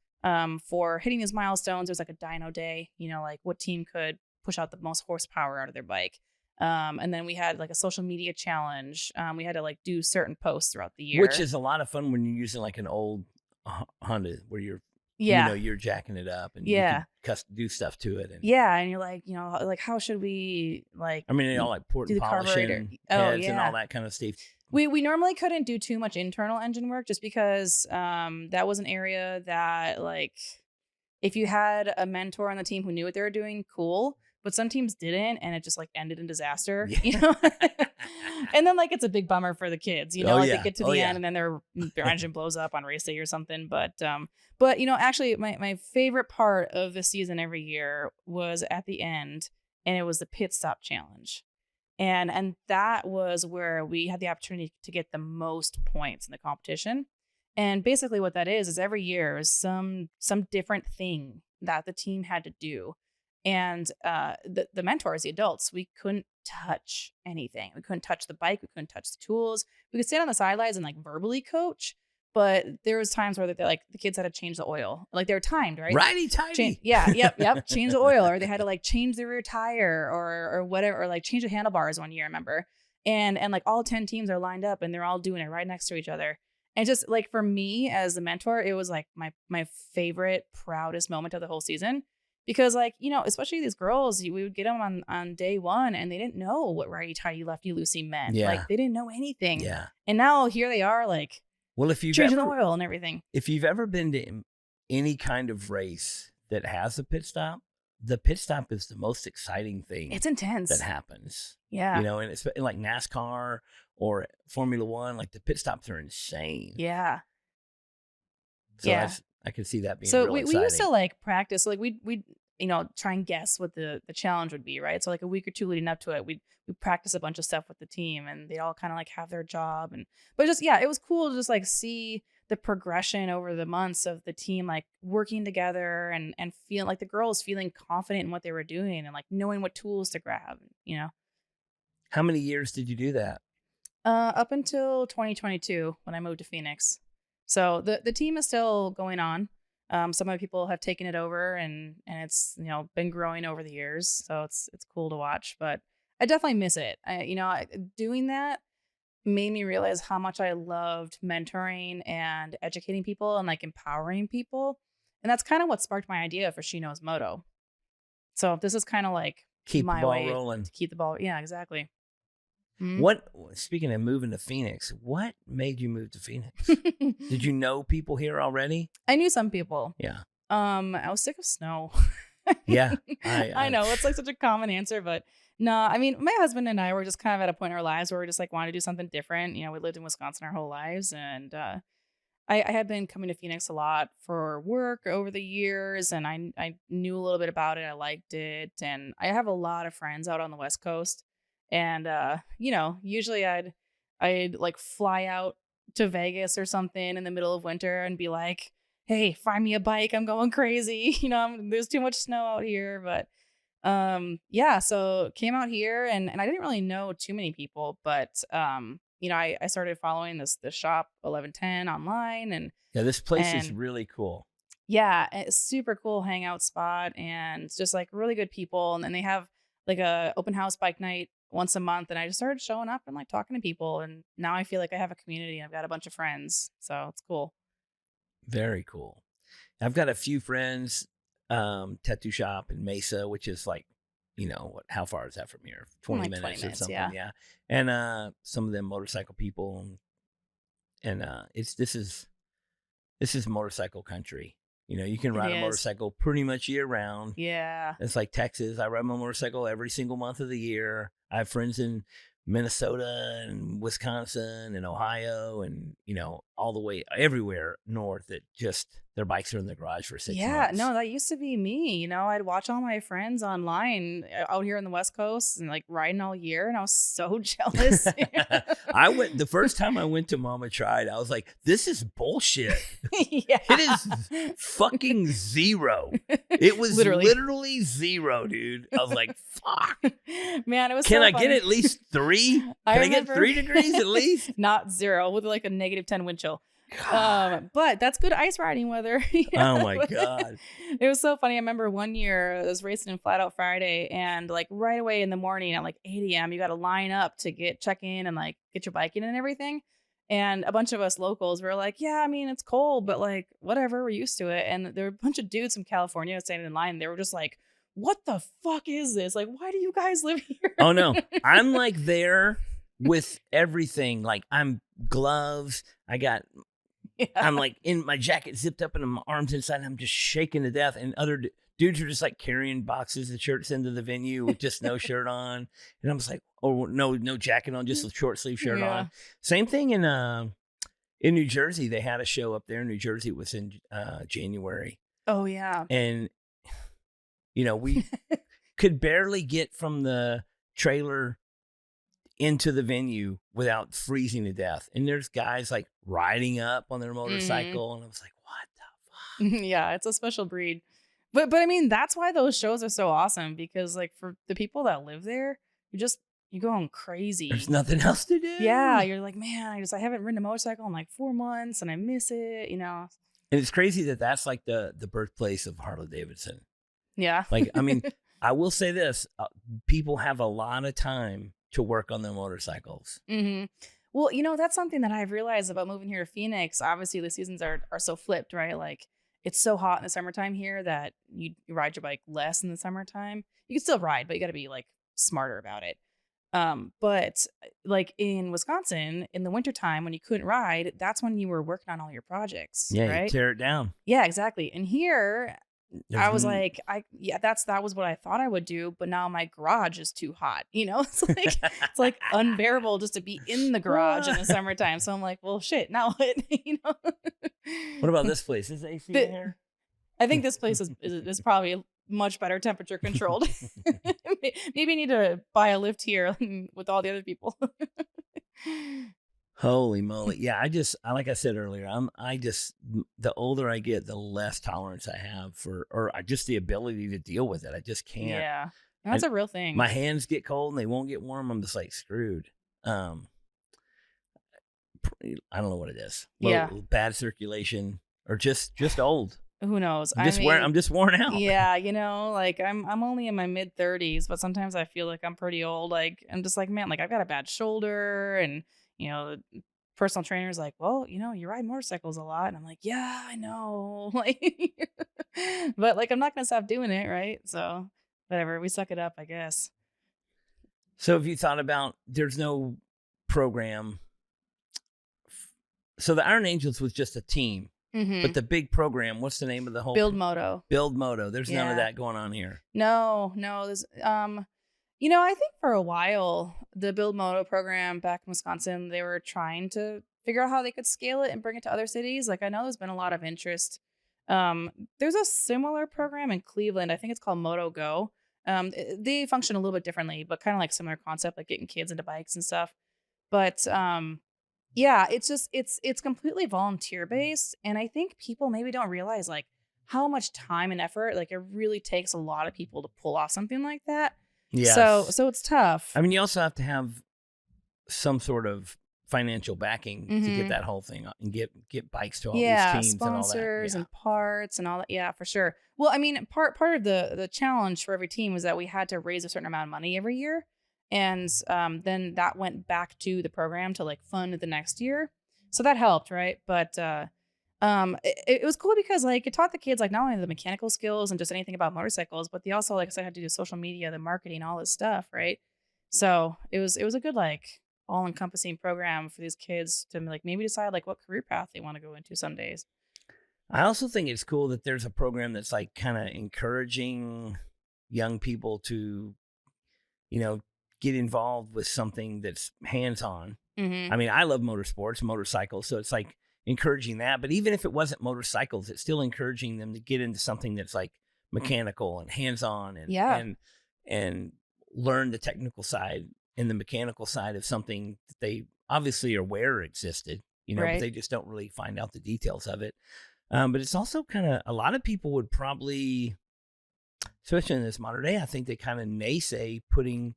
for hitting these milestones. There's like a dyno day, like what team could push out the most horsepower out of their bike. And then we had like a social media challenge. We had to like do certain posts throughout the year, which is a lot of fun when you're using like an old Honda where you're you're jacking it up and you can do stuff to it. And and you're like, like how should we like? I mean, like port and polishing heads and all that kind of stuff. We normally couldn't do too much internal engine work just because that was an area that like if you had a mentor on the team who knew what they were doing, cool. But some teams didn't, and it just like ended in disaster, And then like it's a big bummer for the kids, they get to the end and then their engine blows up on race day or something. But actually my favorite part of the season every year was at the end, and it was the pit stop challenge. And that was where we had the opportunity to get the most points in the competition. And basically what that is every year is some different thing that the team had to do. And the mentors, the adults, we couldn't touch anything. We couldn't touch the bike. We couldn't touch the tools. We could stand on the sidelines and like verbally coach. But there was times where the kids had to change the oil. Like they were timed, right? Righty-tighty. Yep. Change the oil, or they had to like change the rear tire or whatever, or like change the handlebars one year, I remember. And like all 10 teams are lined up and they're all doing it right next to each other. And just like for me as the mentor, it was like my favorite, proudest moment of the whole season. Because like, especially these girls, we would get them on day one and they didn't know what righty-tighty, lefty-loosey meant. Yeah. Like they didn't know anything. Yeah. And now here they are like, well, if you've changing the oil and everything. If you've ever been to any kind of race that has a pit stop, the pit stop is the most exciting thing. It's intense. That happens. Yeah. And it's like NASCAR or Formula One, like the pit stops are insane. Yeah. So yeah. I could see that being so real we exciting. used to like practice, like we'd try and guess what the challenge would be, right? So like a week or two leading up to it, we'd practice a bunch of stuff with the team and they all kind of like have their job. But just, it was cool to just like see the progression over the months of the team, like working together and feeling like the girls feeling confident in what they were doing and like knowing what tools to grab, How many years did you do that? Up until 2022 when I moved to Phoenix. So the team is still going on. Some other people have taken it over and it's, been growing over the years. So it's cool to watch, but I definitely miss it. Doing that made me realize how much I loved mentoring and educating people and like empowering people. And that's kind of what sparked my idea for She Knows Moto. So this is kind of like keep my the ball way rolling. to keep the ball. Yeah, exactly. Mm-hmm. Speaking of moving to Phoenix, what made you move to Phoenix? Did you know people here already? I knew some people. Yeah. I was sick of snow. Yeah. I know it's like such a common answer, but no, I mean, my husband and I were just kind of at a point in our lives where we just like wanted to do something different. We lived in Wisconsin our whole lives. And I had been coming to Phoenix a lot for work over the years. And I knew a little bit about it. I liked it. And I have a lot of friends out on the West Coast. And, usually I'd like fly out to Vegas or something in the middle of winter and be like, hey, find me a bike. I'm going crazy. There's too much snow out here. But so came out here and I didn't really know too many people, but, I started following this shop 1110 online and this place is really cool. Yeah. It's super cool hangout spot and it's just like really good people. And then they have like a open house bike night once a month. And I just started showing up and like talking to people. And now I feel like I have a community. I've got a bunch of friends. So it's cool. Very cool. I've got a few friends, tattoo shop in Mesa, which is like, how far is that from here? 20 minutes or something. Yeah. And some of them motorcycle people. And this is motorcycle country. You can ride a motorcycle pretty much year round. Yeah. It's like Texas. I ride my motorcycle every single month of the year. I have friends in Minnesota and Wisconsin and Ohio and, all the way everywhere north that just their bikes are in the garage for 6 months. Yeah, no, that used to be me. I'd watch all my friends online out here on the West Coast and like riding all year. And I was so jealous. The first time I went to Mama Tried, I was like, this is bullshit. Yeah. It is fucking zero. It was literally zero, dude. I was like, fuck. Man, it was Can so I funny. get at least 3? Can I get 3 degrees at least? Not 0 with like a -10 wind chill. But that's good ice riding weather. Oh my God. It was so funny. I remember one year I was racing in Flat Out Friday and like right away in the morning at like 8 a.m. you got to line up to check in and like get your bike in and everything. And a bunch of us locals were like, yeah, I mean, it's cold, but like whatever, we're used to it. And there were a bunch of dudes from California standing in line. They were just like, what the fuck is this? Like, why do you guys live here? Oh no. I'm like there with everything. Like I'm gloves. I'm like in my jacket zipped up and my arms inside and I'm just shaking to death. And other dudes are just like carrying boxes of shirts into the venue with just no shirt on. And I'm just like, oh, no jacket on, just a short sleeve shirt on. Same thing in New Jersey. They had a show up there in New Jersey. It was in January. Oh, yeah. And, we could barely get from the trailer into the venue without freezing to death. And there's guys like riding up on their Mm-hmm. motorcycle, and I was like, what the fuck? Yeah, it's a special breed. But I mean, that's why those shows are so awesome, because like for the people that live there, you're going crazy. There's nothing else to do. Yeah, you're like, man, I haven't ridden a motorcycle in like 4 months and I miss it, And it's crazy that that's like the birthplace of Harley Davidson. Yeah. Like, I mean, I will say this, people have a lot of time to work on their motorcycles. Mm-hmm. Well, that's something that I've realized about moving here to Phoenix. Obviously, the seasons are so flipped, right? Like, it's so hot in the summertime here that you ride your bike less in the summertime. You can still ride, but you got to be like smarter about it. But like in Wisconsin, in the wintertime when you couldn't ride, that's when you were working on all your projects. Yeah, right? you tear it down. Yeah, exactly. And here, I was like, that was what I thought I would do, but now my garage is too hot. It's like unbearable just to be in the garage in the summertime. So I'm like, well, shit, now what? What about this place? Is AC in here? I think this place is probably much better temperature controlled. Maybe I need to buy a lift here with all the other people. Holy moly. Yeah, like I said earlier, the older I get, the less tolerance I have or just the ability to deal with it. I just can't. Yeah. That's a real thing. My hands get cold and they won't get warm. I'm just like screwed. I don't know what it is. Bad circulation or just old. Who knows? I'm just worn out. Yeah, like I'm only in my mid 30s, but sometimes I feel like I'm pretty old. Like I'm just like, man, like I've got a bad shoulder, and the personal trainer's like, well, you ride motorcycles a lot, and I'm like, yeah, I know, like, but like I'm not gonna stop doing it, right? So whatever, we suck it up, I guess. So have you thought about? There's no program. So the Iron Angels was just a team. Mm-hmm. But the big program, what's the name of the whole? Build Moto. Build Moto. There's none of that going on here. No. There's, I think for a while, the Build Moto program back in Wisconsin, they were trying to figure out how they could scale it and bring it to other cities. Like, I know there's been a lot of interest. There's a similar program in Cleveland. I think it's called Moto Go. They function a little bit differently, but kind of like similar concept, like getting kids into bikes and stuff. But, yeah, it's completely volunteer based. And I think people maybe don't realize like how much time and effort, like it really takes a lot of people to pull off something like that. Yeah. So it's tough. I mean, you also have to have some sort of financial backing to get that whole thing and get bikes to all these teams and all that. Sponsors and parts and all that. Yeah, for sure. Well, I mean, part of the challenge for every team was that we had to raise a certain amount of money every year. And then that went back to the program to like fund the next year. So that helped, right? But it was cool because like it taught the kids like not only the mechanical skills and just anything about motorcycles, but they also, like I said, had to do social media, the marketing, all this stuff, right? So it was a good like all-encompassing program for these kids to like maybe decide like what career path they want to go into some days. I also think it's cool that there's a program that's like kind of encouraging young people to, get involved with something that's hands-on. Mm-hmm. I mean, I love motorsports, motorcycles, so it's like encouraging that. But even if it wasn't motorcycles, it's still encouraging them to get into something that's like mechanical and hands-on and learn the technical side and the mechanical side of something that they obviously are aware existed, right. But they just don't really find out the details of it. But it's also kind of, a lot of people would probably, especially in this modern day, I think they kind of naysay putting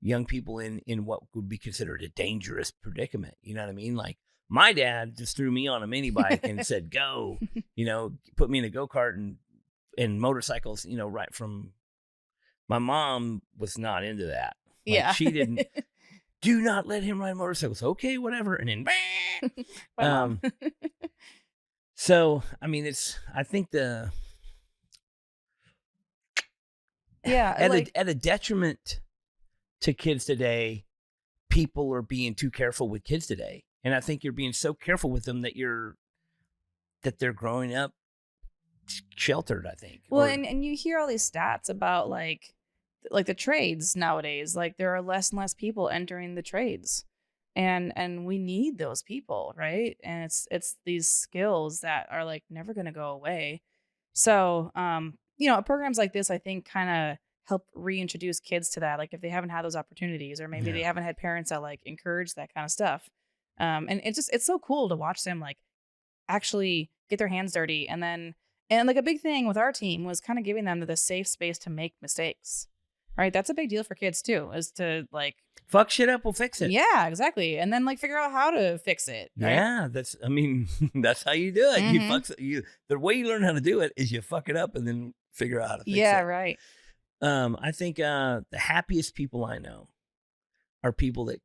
young people in what would be considered a dangerous predicament. You know what I mean? Like my dad just threw me on a mini bike and said, go, put me in a go-kart and motorcycles, right from, my mom was not into that. Like, she didn't, do not let him ride motorcycles. Okay, whatever. And then, so, I mean, I think at a detriment to kids today, people are being too careful with kids today. And I think you're being so careful with them that they're growing up sheltered, I think. Well, and you hear all these stats about like the trades nowadays, like there are less and less people entering the trades. And we need those people, right? And it's these skills that are like never going to go away. So, programs like this, I think, kind of help reintroduce kids to that. Like if they haven't had those opportunities, or maybe they haven't had parents that like encourage that kind of stuff. And it's so cool to watch them like actually get their hands dirty. And like a big thing with our team was kind of giving them the safe space to make mistakes. Right. That's a big deal for kids too, is to like fuck shit up, we'll fix it. Yeah, exactly. And then like figure out how to fix it. Right? Yeah. That's how you do it. The way you learn how to do it is you fuck it up and then figure out how to fix it. Yeah, right. I think the happiest people I know are people that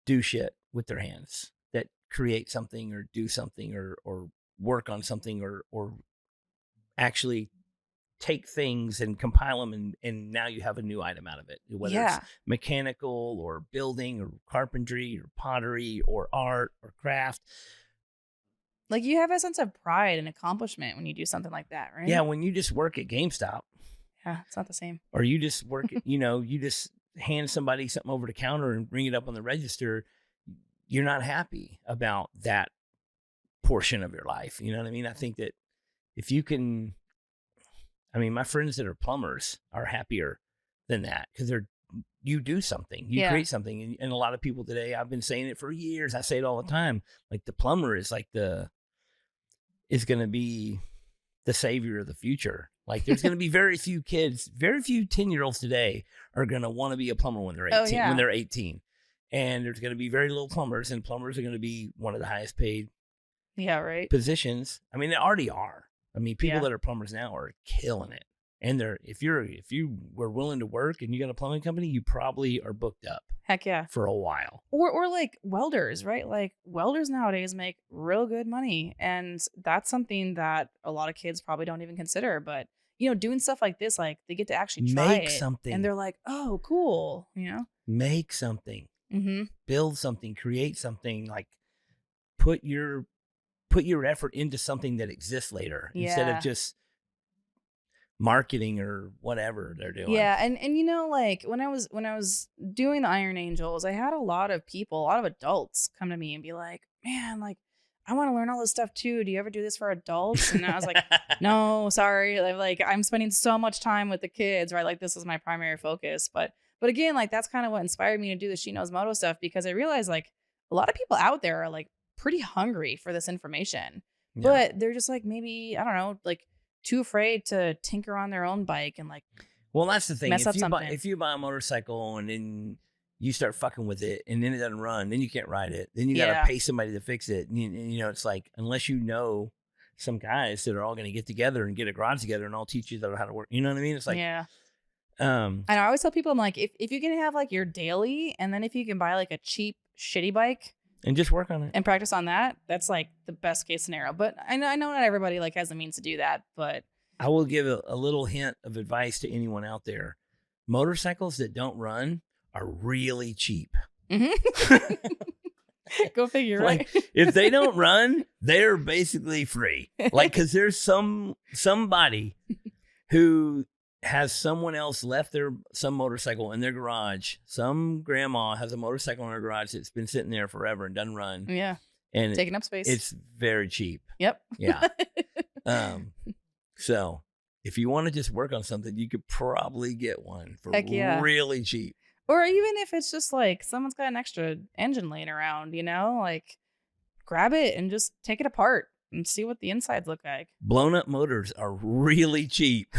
do shit with their hands, that create something or do something or work on something or actually take things and compile them and now you have a new item out of it, whether it's mechanical or building or carpentry or pottery or art or craft. Like you have a sense of pride and accomplishment when you do something like that, right? Yeah, when you just work at GameStop. Yeah, it's not the same. Or you just work, you just hand somebody something over the counter and bring it up on the register. You're not happy about that portion of your life. You know what I mean? I think that if you can, my friends that are plumbers are happier than that because you do something, you create something. And a lot of people today, I've been saying it for years. I say it all the time. Like the plumber is like is going to be the savior of the future. Like there's going to be very few 10-year-olds today are going to want to be a plumber when they're 18, when they're 18. And there's going to be very little plumbers, and plumbers are going to be one of the highest paid positions. They already are. People that are plumbers now are killing it. And if you were willing to work and you got a plumbing company, you probably are booked up. Heck yeah. For a while. Or like welders, right? Like welders nowadays make real good money. And that's something that a lot of kids probably don't even consider. But, doing stuff like this, like they get to actually try something. And they're like, oh, cool. Make something. Mm-hmm. Build something, create something, like put your effort into something that exists later instead of just marketing or whatever they're doing. Yeah. And like when I was doing the Iron Angels, I had a lot of adults come to me and be like, man, like I want to learn all this stuff too. Do you ever do this for adults? And I was like, no, sorry. Like I'm spending so much time with the kids, right? Like this is my primary focus. But again, like that's kind of what inspired me to do the She Knows Moto stuff, because I realized like a lot of people out there are like pretty hungry for this information, but they're just like, maybe, I don't know, like too afraid to tinker on their own bike and like, well, that's the thing. If you buy a motorcycle and then you start fucking with it and then it doesn't run, then you can't ride it. Then you got to pay somebody to fix it. And it's like, unless you know some guys that are all going to get together and get a garage together and all teach you how to work. You know what I mean? It's like, I know. I always tell people, I'm like, if you can have like your daily, and then if you can buy like a cheap shitty bike and just work on it and practice on that, that's like the best case scenario. But I know not everybody like has the means to do that, but I will give a little hint of advice to anyone out there. Motorcycles that don't run are really cheap. Mm-hmm. Go figure, right? Like, if they don't run, they're basically free. Like, because there's somebody who has someone else left some motorcycle in their garage. Some grandma has a motorcycle in her garage that's been sitting there forever and doesn't run. Yeah. And taking up space. It's very cheap. Yep. Yeah. So if you want to just work on something, you could probably get one for really cheap. Or even if it's just like someone's got an extra engine laying around, like grab it and just take it apart and see what the insides look like. Blown up motors are really cheap.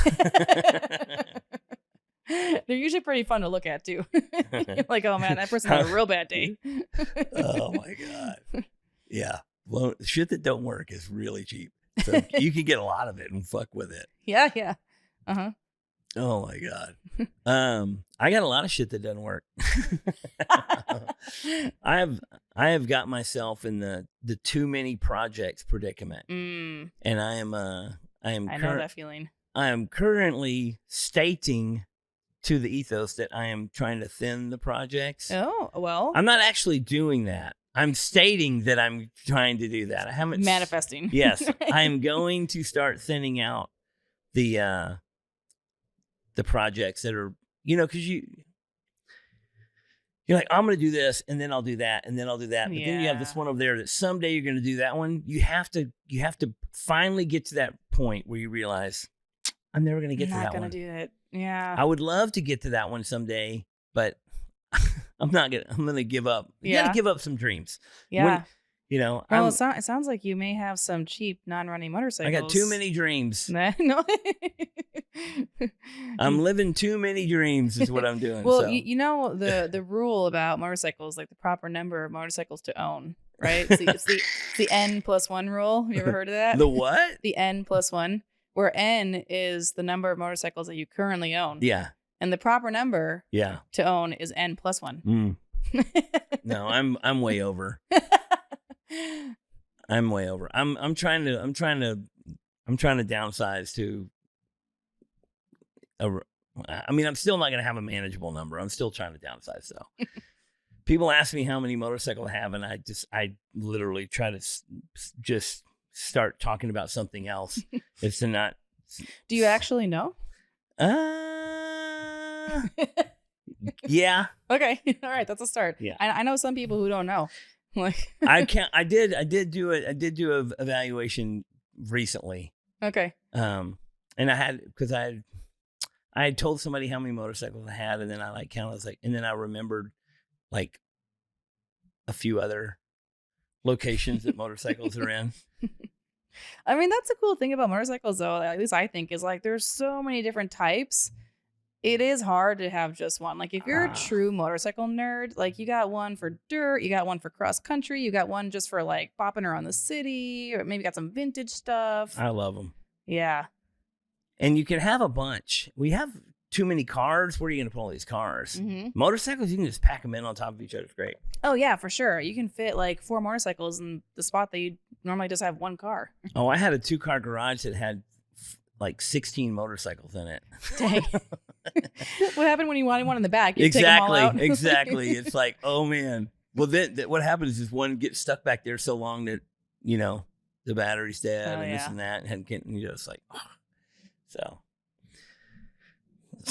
They're usually pretty fun to look at too. You're like, oh man, that person had a real bad day. Oh my God. Yeah. Shit that don't work is really cheap. So you can get a lot of it and fuck with it. Yeah. Yeah. Uh-huh. Oh my God. I got a lot of shit that doesn't work. I have got myself in the too many projects predicament. And I know that feeling. I am currently stating to the ethos that I am trying to thin the projects. Oh, well. I'm not actually doing that. I'm stating that I'm trying to do that. I haven't manifesting. Yes. I am going to start thinning out the projects that are, because you're like, I'm going to do this and then I'll do that and then I'll do that. But then you have this one over there that someday you're going to do that one. You have to finally get to that point where you realize I'm never going to get to that one. I'm not going to do it. Yeah. I would love to get to that one someday, but I'm gonna give up. You Yeah. gotta give up some dreams. Yeah. Well, it sounds like you may have some cheap non-running motorcycles. I got too many dreams. No. I'm living too many dreams is what I'm doing. Well, so. the rule about motorcycles, like the proper number of motorcycles to own, right? It's the N+1 rule. Have you ever heard of that? The what? The N+1, where N is the number of motorcycles that you currently own. Yeah. And the proper number to own is N+1. Mm. No, I'm way over. I'm way over. I'm trying to downsize to I'm still not going to have a manageable number. I'm still trying to downsize though. People ask me how many motorcycles I have, and I literally try to just start talking about something else. It's to not. Do you actually know? Yeah. Okay. All right. That's a start. Yeah. I know some people who don't know. Like I did do a evaluation recently. Okay. And I had because I had told somebody how many motorcycles I had, and then I counted. And then I remembered like a few other locations that motorcycles are in. I mean, that's a cool thing about motorcycles, though. At least I think is like there's so many different types. It is hard to have just one. Like if you're a true motorcycle nerd, like you got one for dirt, you got one for cross country, you got one just for like bopping around the city, or maybe got some vintage stuff. I love them. Yeah. And you can have a bunch. We have too many cars. Where are you going to put all these cars? Mm-hmm. Motorcycles, you can just pack them in on top of each other. It's great. Oh, yeah, for sure. You can fit like 4 motorcycles in the spot that you normally just have one car. Oh, I had a 2-car garage that had like 16 motorcycles in it. Dang. What happened when you wanted one in the back? You take them all out? Exactly. It's like, oh man. Well, then what happens is one gets stuck back there so long that the battery's dead this and that, and it's like, oh. So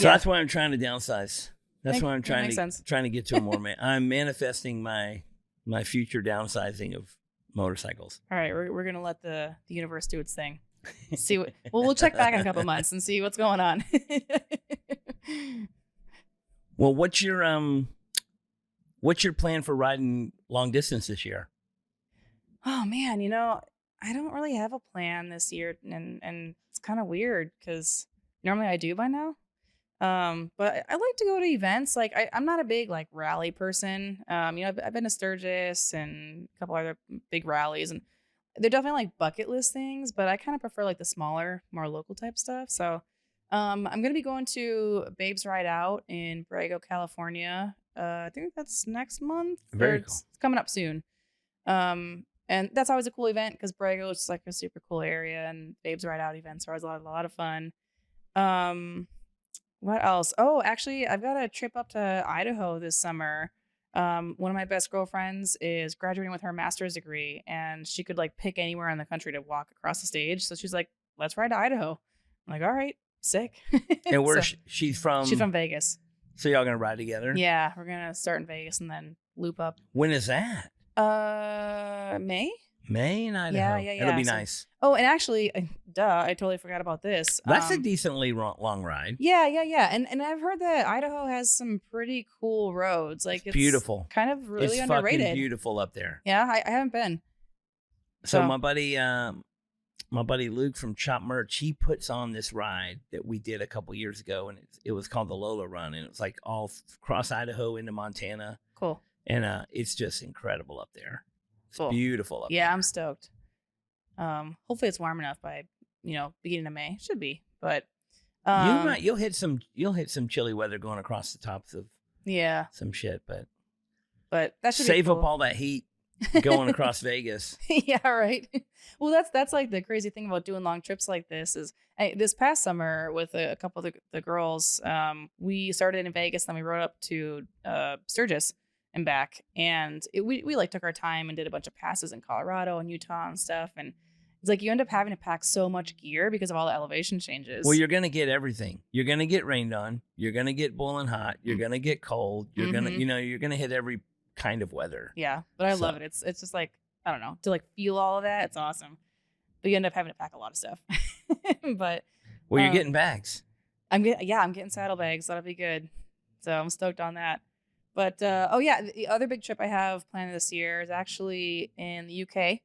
that's why I'm trying to downsize. That's why I'm trying to get to a more. I'm manifesting my future downsizing of motorcycles. All right, we're gonna let the universe do its thing. See what we'll check back in a couple months and see what's going on. Well, what's your plan for riding long distance this year? Oh man, I don't really have a plan this year, and it's kind of weird because normally I do by now. But I like to go to events. Like I'm not a big like rally person. I've been to Sturgis and a couple other big rallies, and they're definitely like bucket list things, but I kind of prefer like the smaller, more local type stuff. So I'm gonna be going to Babes Ride Out in Borrego, California. I think that's next month. Very cool. It's coming up soon. And that's always a cool event because Borrego is like a super cool area, and Babes Ride Out events are always a lot of fun. What else? Oh, actually, I've got a trip up to Idaho this summer. One of my best girlfriends is graduating with her master's degree, and she could like pick anywhere in the country to walk across the stage. So she's like, "Let's ride to Idaho." I'm like, "All right, sick." And where she's from? She's from Vegas. So y'all gonna ride together? Yeah, we're gonna start in Vegas and then loop up. When is that? May. May in Idaho. Yeah. It'll be nice. Oh, and actually, I totally forgot about this. That's a decently long ride. Yeah. And I've heard that Idaho has some pretty cool roads. Like it's beautiful. Kind of really it's underrated. Fucking beautiful up there. Yeah, I haven't been. So my buddy Luke from Chop Merch, he puts on this ride that we did a couple years ago, and it was called the Lola Run, and it was like all across Idaho into Montana. Cool. And it's just incredible up there. It's cool. Beautiful up there. Yeah, I'm stoked. Hopefully it's warm enough by beginning of May. Should be, but you'll hit some chilly weather going across the tops of some shit, but that should save be cool. up all that heat going across Vegas. Yeah, right. Well, that's like the crazy thing about doing long trips like this is this past summer with a couple of the girls, we started in Vegas, then we rode up to Sturgis and back, and we like took our time and did a bunch of passes in Colorado and Utah and stuff, and it's like you end up having to pack so much gear because of all the elevation changes. Well, you're gonna get everything. You're gonna get rained on. You're gonna get boiling hot. You're gonna get cold. You're gonna you're gonna hit every kind of weather. Yeah, but I love it. It's just like, I don't know, to like feel all of that. It's awesome. But you end up having to pack a lot of stuff. But you're getting bags. I'm getting saddlebags. That'll be good. So I'm stoked on that. But the other big trip I have planned this year is actually in the UK.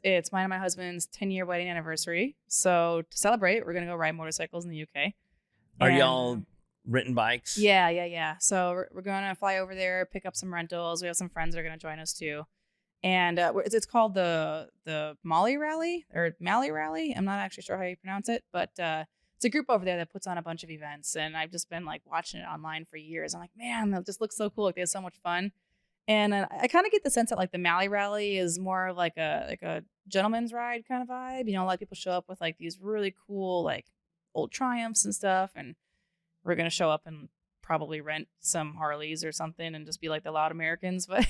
It's mine and my husband's 10-year wedding anniversary. So to celebrate, we're gonna go ride motorcycles in the UK. Are y'all renting bikes? Yeah. So we're gonna fly over there, pick up some rentals. We have some friends that are gonna join us too. And it's called the Mali Rally or Mali Rally. I'm not actually sure how you pronounce it, but it's a group over there that puts on a bunch of events. And I've just been like watching it online for years. I'm like, man, that just looks so cool. Like they have so much fun. And I kind of get the sense that like the Mali Rally is more like a gentleman's ride kind of vibe. You know, a lot of people show up with like these really cool like old Triumphs and stuff. And we're gonna show up and probably rent some Harleys or something and just be like the loud Americans, but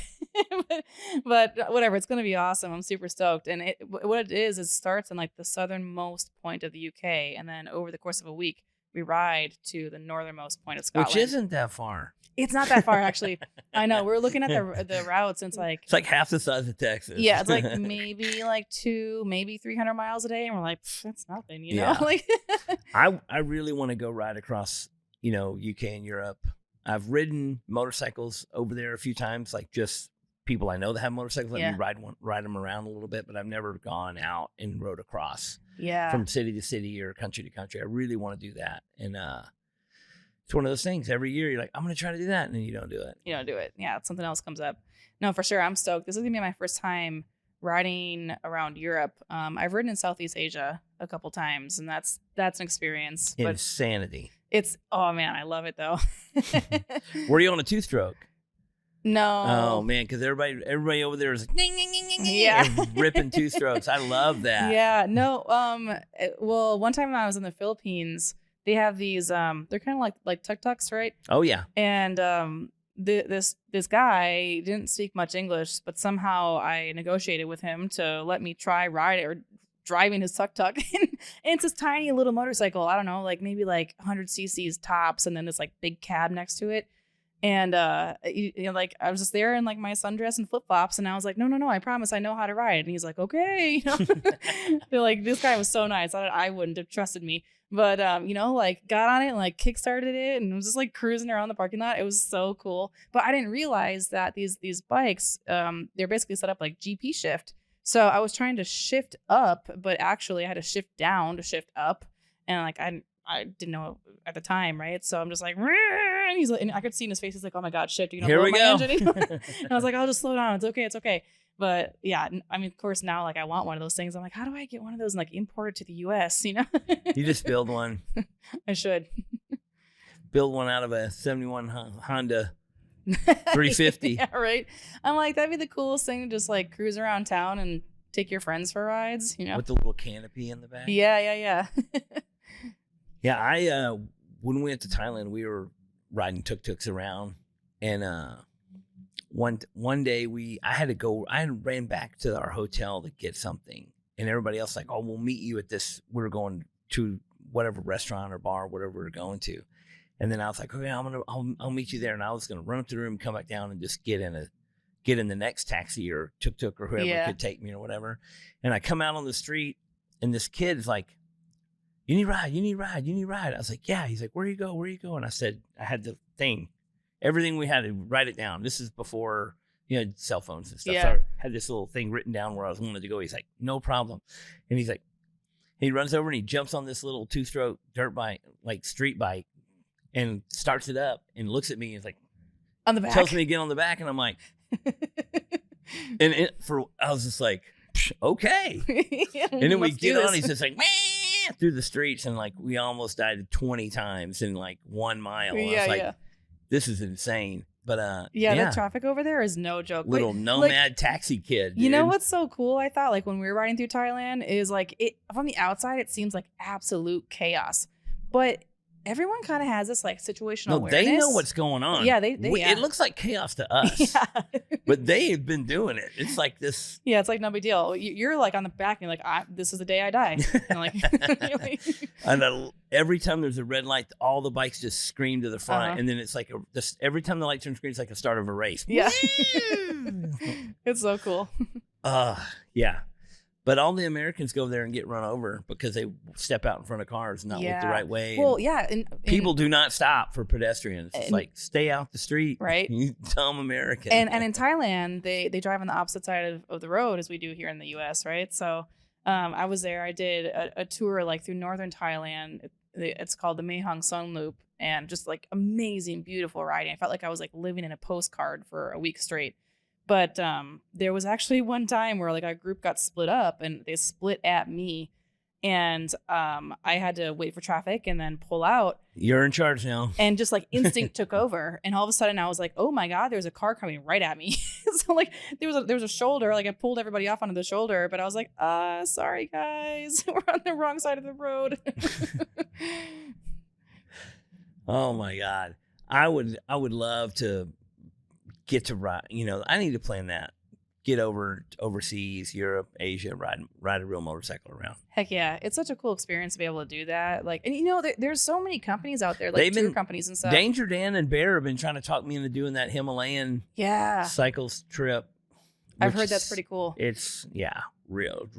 whatever, it's gonna be awesome. I'm super stoked. And what it is, it starts in like the southernmost point of the UK, and then over the course of a week we ride to the northernmost point of Scotland, which isn't that far. It's not that far actually. I know, we're looking at the routes, and it's like half the size of Texas. Yeah, it's like maybe like 300 miles a day, and we're like, that's nothing, you know. Like I really want to go ride across, you know, UK and Europe. I've ridden motorcycles over there a few times, like just people I know that have motorcycles. Let me ride them around a little bit, but I've never gone out and rode across from city to city or country to country. I really want to do that. And it's one of those things every year you're like, I'm going to try to do that. And then you don't do it. Yeah. Something else comes up. No, for sure. I'm stoked. This is going to be my first time riding around Europe. I've ridden in Southeast Asia a couple times, and that's an experience. Insanity. Oh man, I love it though. Were you on a 2-stroke? No. Oh man, because everybody over there is like, ding, ding, ding, ding, and ripping 2-strokes. I love that. Yeah. No. Well, one time when I was in the Philippines, they have these. They're kind of like tuk-tuks, right? Oh yeah. And this guy didn't speak much English, but somehow I negotiated with him to let me try driving his tuk-tuk. And it's this tiny little motorcycle. I don't know, like maybe like 100 cc's tops, and then this like big cab next to it. And like I was just there in like my sundress and flip-flops, and I was like, no, I promise I know how to ride. And he's like, okay. You know? They're like, this guy was so nice. I wouldn't have trusted me. But like got on it and like kickstarted it and was just like cruising around the parking lot. It was so cool. But I didn't realize that these bikes, they're basically set up like GP shift. So I was trying to shift up, but actually I had to shift down to shift up. And like I didn't know at the time, right? So I'm just like, and he's like, and I could see in his face, he's like, oh my God, shift. Here we go. And I was like, I'll just slow down. It's okay. But yeah, I mean, of course, now like I want one of those things. I'm like, how do I get one of those and like import it to the US? You know? You just build one. I should build one out of a 71 Honda 350. Yeah, right. I'm like, that'd be the coolest thing to just like cruise around town and take your friends for rides, you know, with the little canopy in the back. Yeah. Yeah, I when we went to Thailand, we were riding tuk-tuks around, and one day I had ran back to our hotel to get something, and everybody else like, oh, we'll meet you at this. We're going to whatever restaurant or bar, whatever we're going to, and then I was like, okay, I'll meet you there, and I was gonna run up to the room, come back down, and just get in the next taxi or tuk-tuk or whoever could take me or whatever, and I come out on the street, and this kid is like, you need a ride. I was like, yeah. He's like, where you go? And I said, I had the thing, everything we had to write it down. This is before, cell phones and stuff. Yeah. So I had this little thing written down where I was wanted to go. He's like, no problem. And he's like, he runs over and he jumps on this little 2-stroke dirt bike, like street bike, and starts it up and looks at me and is like, on the back, tells me to get on the back. And I'm like, I was just like, okay. And then we get on, he's just like, man, through the streets, and like we almost died 20 times in like 1 mile. And I was like, this is insane. But the traffic over there is no joke. Little nomad taxi kid, dude. You know what's so cool? I thought like when we were riding through Thailand is like it from the outside it seems like absolute chaos, but everyone kind of has this like situational awareness. They know what's going on. Yeah, it looks like chaos to us. Yeah. But they've been doing it. It's like this. Yeah, it's like no big deal. You're like on the back and you're like, this is the day I die. And like, and every time there's a red light, all the bikes just scream to the front, and then it's like every time the light turns green, it's like the start of a race. Yeah. It's so cool. Yeah. But all the Americans go there and get run over because they step out in front of cars, not look the right way. Well, and yeah. people do not stop for pedestrians. It's like, stay out the street. Right. You dumb American. And in Thailand, they drive on the opposite side of the road as we do here in the U.S., right? So I was there. I did a tour like through northern Thailand. It's called the Mae Hong Son Loop, and just like amazing, beautiful riding. I felt like I was like living in a postcard for a week straight. But there was actually one time where like our group got split up and they split at me, and I had to wait for traffic and then pull out. You're in charge now. And just like instinct took over, and all of a sudden I was like, oh my God, there's a car coming right at me. So like there was a shoulder, like I pulled everybody off onto the shoulder, but I was like, sorry guys, we're on the wrong side of the road. Oh my God. I would love to get to ride, I need to plan that. Get overseas, Europe, Asia, ride a real motorcycle around. Heck yeah. It's such a cool experience to be able to do that. Like, and there's so many companies out there, like tour companies and stuff. Danger Dan and Bear have been trying to talk me into doing that Himalayan cycles trip. I've heard that's pretty cool. It's real.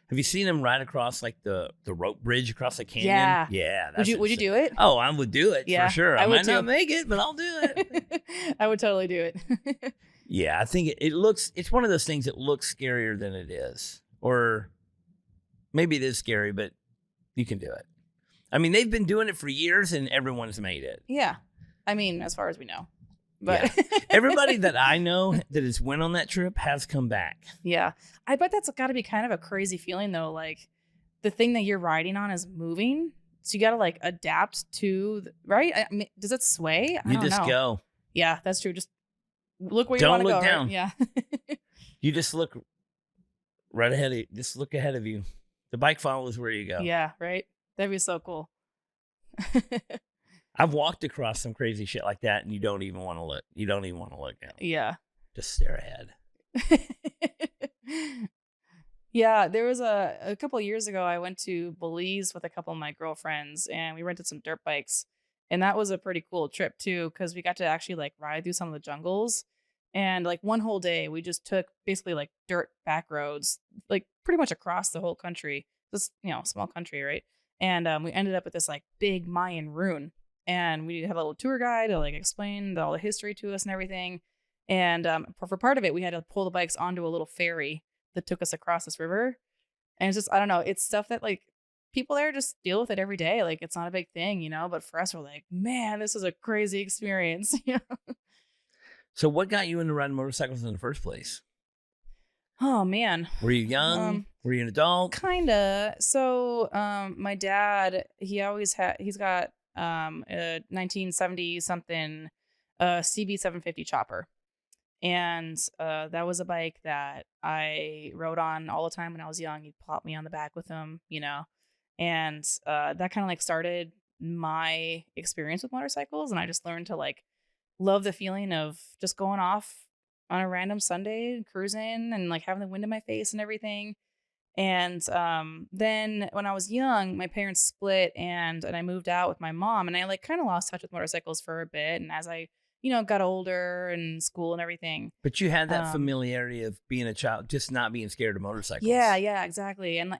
Have you seen them ride across like the rope bridge across the canyon? Yeah. Would you do it? Oh, I would do it for sure. I might not make it, but I'll do it. I would totally do it. Yeah, I think it's one of those things that looks scarier than it is. Or maybe it is scary, but you can do it. I mean, they've been doing it for years and everyone's made it. Yeah. I mean, as far as we know. But everybody that I know that has went on that trip has come back. Yeah. I bet that's got to be kind of a crazy feeling though. Like the thing that you're riding on is moving. So you got to like adapt to, right? I mean, does it sway? I don't know. Go. Yeah, that's true. Just look where you want to go. Don't look down. Right? Yeah. You just look right ahead of you. Just look ahead of you. The bike follows where you go. Yeah, right? That'd be so cool. I've walked across some crazy shit like that, and you don't even want to look. You don't even want to look down. Yeah. Just stare ahead. Yeah, there was a couple of years ago, I went to Belize with a couple of my girlfriends, and we rented some dirt bikes. And that was a pretty cool trip, too, because we got to actually like ride through some of the jungles. And like one whole day, we just took basically like dirt back roads, like pretty much across the whole country. This, small country, right? And we ended up at this like big Mayan ruin. And we had a little tour guide to like explain all the history to us and everything. And for part of it, we had to pull the bikes onto a little ferry that took us across this river. And it's just, I don't know, it's stuff that like people there just deal with it every day. Like it's not a big thing, But for us, we're like, man, this is a crazy experience. So what got you into riding motorcycles in the first place? Oh, man. Were you young? Were you an adult? Kinda. So my dad, he's got a 1970 something CB 750 chopper, and that was a bike that I rode on all the time when I was young. He'd plop me on the back with him, and that kind of like started my experience with motorcycles, and I just learned to like love the feeling of just going off on a random Sunday, cruising and like having the wind in my face and everything. And then when I was young, my parents split and I moved out with my mom, and I like kind of lost touch with motorcycles for a bit. And as I, got older and school and everything. But you had that familiarity of being a child, just not being scared of motorcycles. Yeah, exactly. And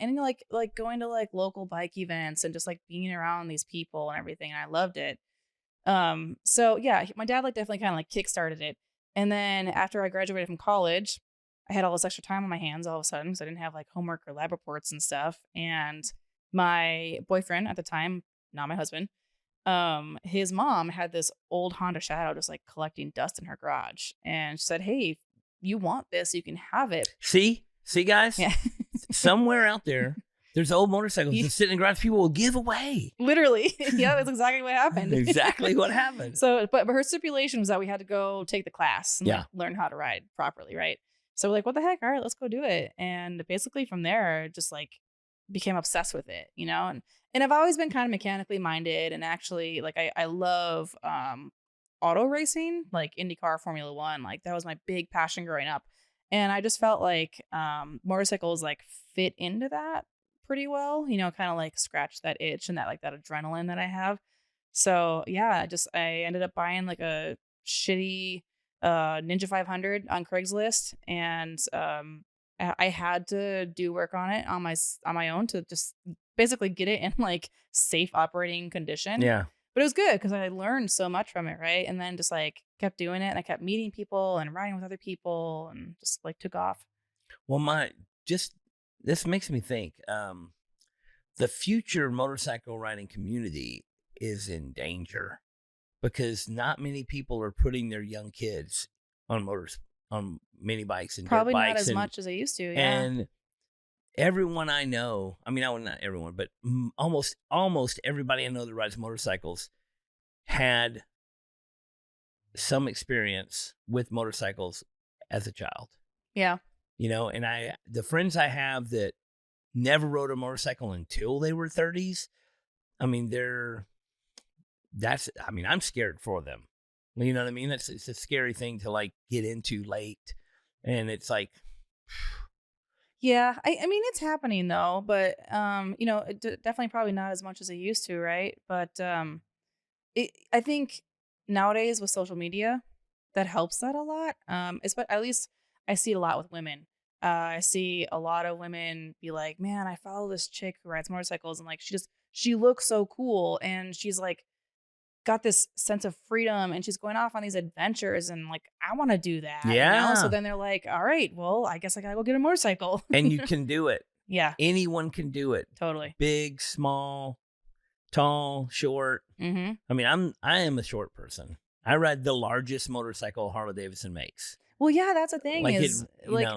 like going to like local bike events and just like being around these people and everything. And I loved it. So yeah, my dad like definitely kind of like kickstarted it. And then after I graduated from college, I had all this extra time on my hands all of a sudden because I didn't have like homework or lab reports and stuff. And my boyfriend at the time, not my husband, his mom had this old Honda Shadow just like collecting dust in her garage. And she said, hey, if you want this, you can have it. See guys? Yeah. Somewhere out there, there's old motorcycles just sitting in garage people will give away. Literally. Yeah, that's exactly what happened. Exactly what happened. So, but her stipulation was that we had to go take the class and like, learn how to ride properly, right? So we're like, what the heck? All right, let's go do it. And basically from there, just like became obsessed with it, And I've always been kind of mechanically minded. And actually, like I love auto racing, like IndyCar, Formula One. Like that was my big passion growing up. And I just felt like motorcycles like fit into that pretty well, kind of like scratch that itch and that like that adrenaline that I have. So yeah, I ended up buying like a shitty Ninja 500 on Craigslist, and I had to do work on it on my own to just basically get it in like safe operating condition. Yeah. But it was good because I learned so much from it, right? And then just like kept doing it, and I kept meeting people and riding with other people, and just like took off. Well, this makes me think. The future motorcycle riding community is in danger because not many people are putting their young kids on mini bikes and Probably dirt not bikes as much as I used to. Yeah. and everyone I know, I mean, not everyone, but almost everybody I know that rides motorcycles had some experience with motorcycles as a child. Yeah. And the friends I have that never rode a motorcycle until they were 30s, I mean, I'm scared for them. You know what I mean? It's a scary thing to like get into late. And it's like, Yeah. I mean, it's happening though, but, definitely probably not as much as it used to. Right. But, I think nowadays with social media, that helps that a lot. At least I see it a lot with women. I see a lot of women be like, "Man, I follow this chick who rides motorcycles, and like she looks so cool, and she's like got this sense of freedom, and she's going off on these adventures, and like I want to do that." yeah. So then they're like, "All right, well, I guess I gotta go get a motorcycle." And you can do it. Yeah, Anyone can do it. totally. Big, small, tall, short. Mm-hmm. I mean, I am a short person. I ride the largest motorcycle Harley Davidson makes. Well, yeah, that's the thing Like is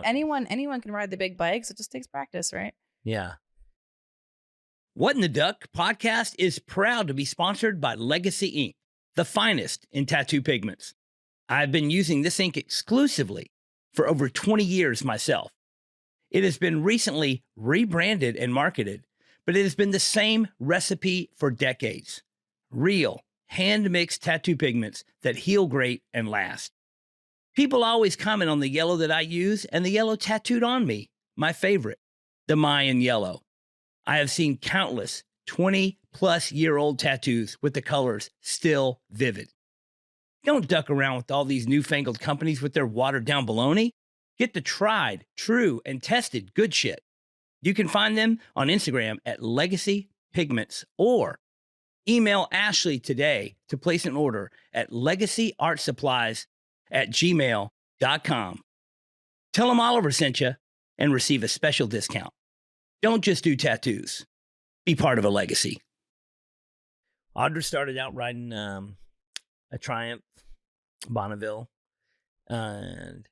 anyone can ride the big bikes. It just takes practice, right? Yeah. What in the Duck podcast is proud to be sponsored by Legacy Ink, the finest in tattoo pigments. I've been using this ink exclusively for over 20 years myself. It has been recently rebranded and marketed, but it has been the same recipe for decades. Real, hand-mixed tattoo pigments that heal great and last. People always comment on the yellow that I use and the yellow tattooed on me, my favorite, the Mayan yellow. I have seen countless 20-plus-year-old tattoos with the colors still vivid. Don't duck around with all these newfangled companies with their watered-down baloney. Get the tried, true, and tested good shit. You can find them on Instagram at Legacy Pigments or email Ashley today to place an order at legacyartsupplies@gmail.com. Tell them Oliver sent you and receive a special discount. Don't just do tattoos. Be part of a legacy. Audra started out riding a Triumph Bonneville and,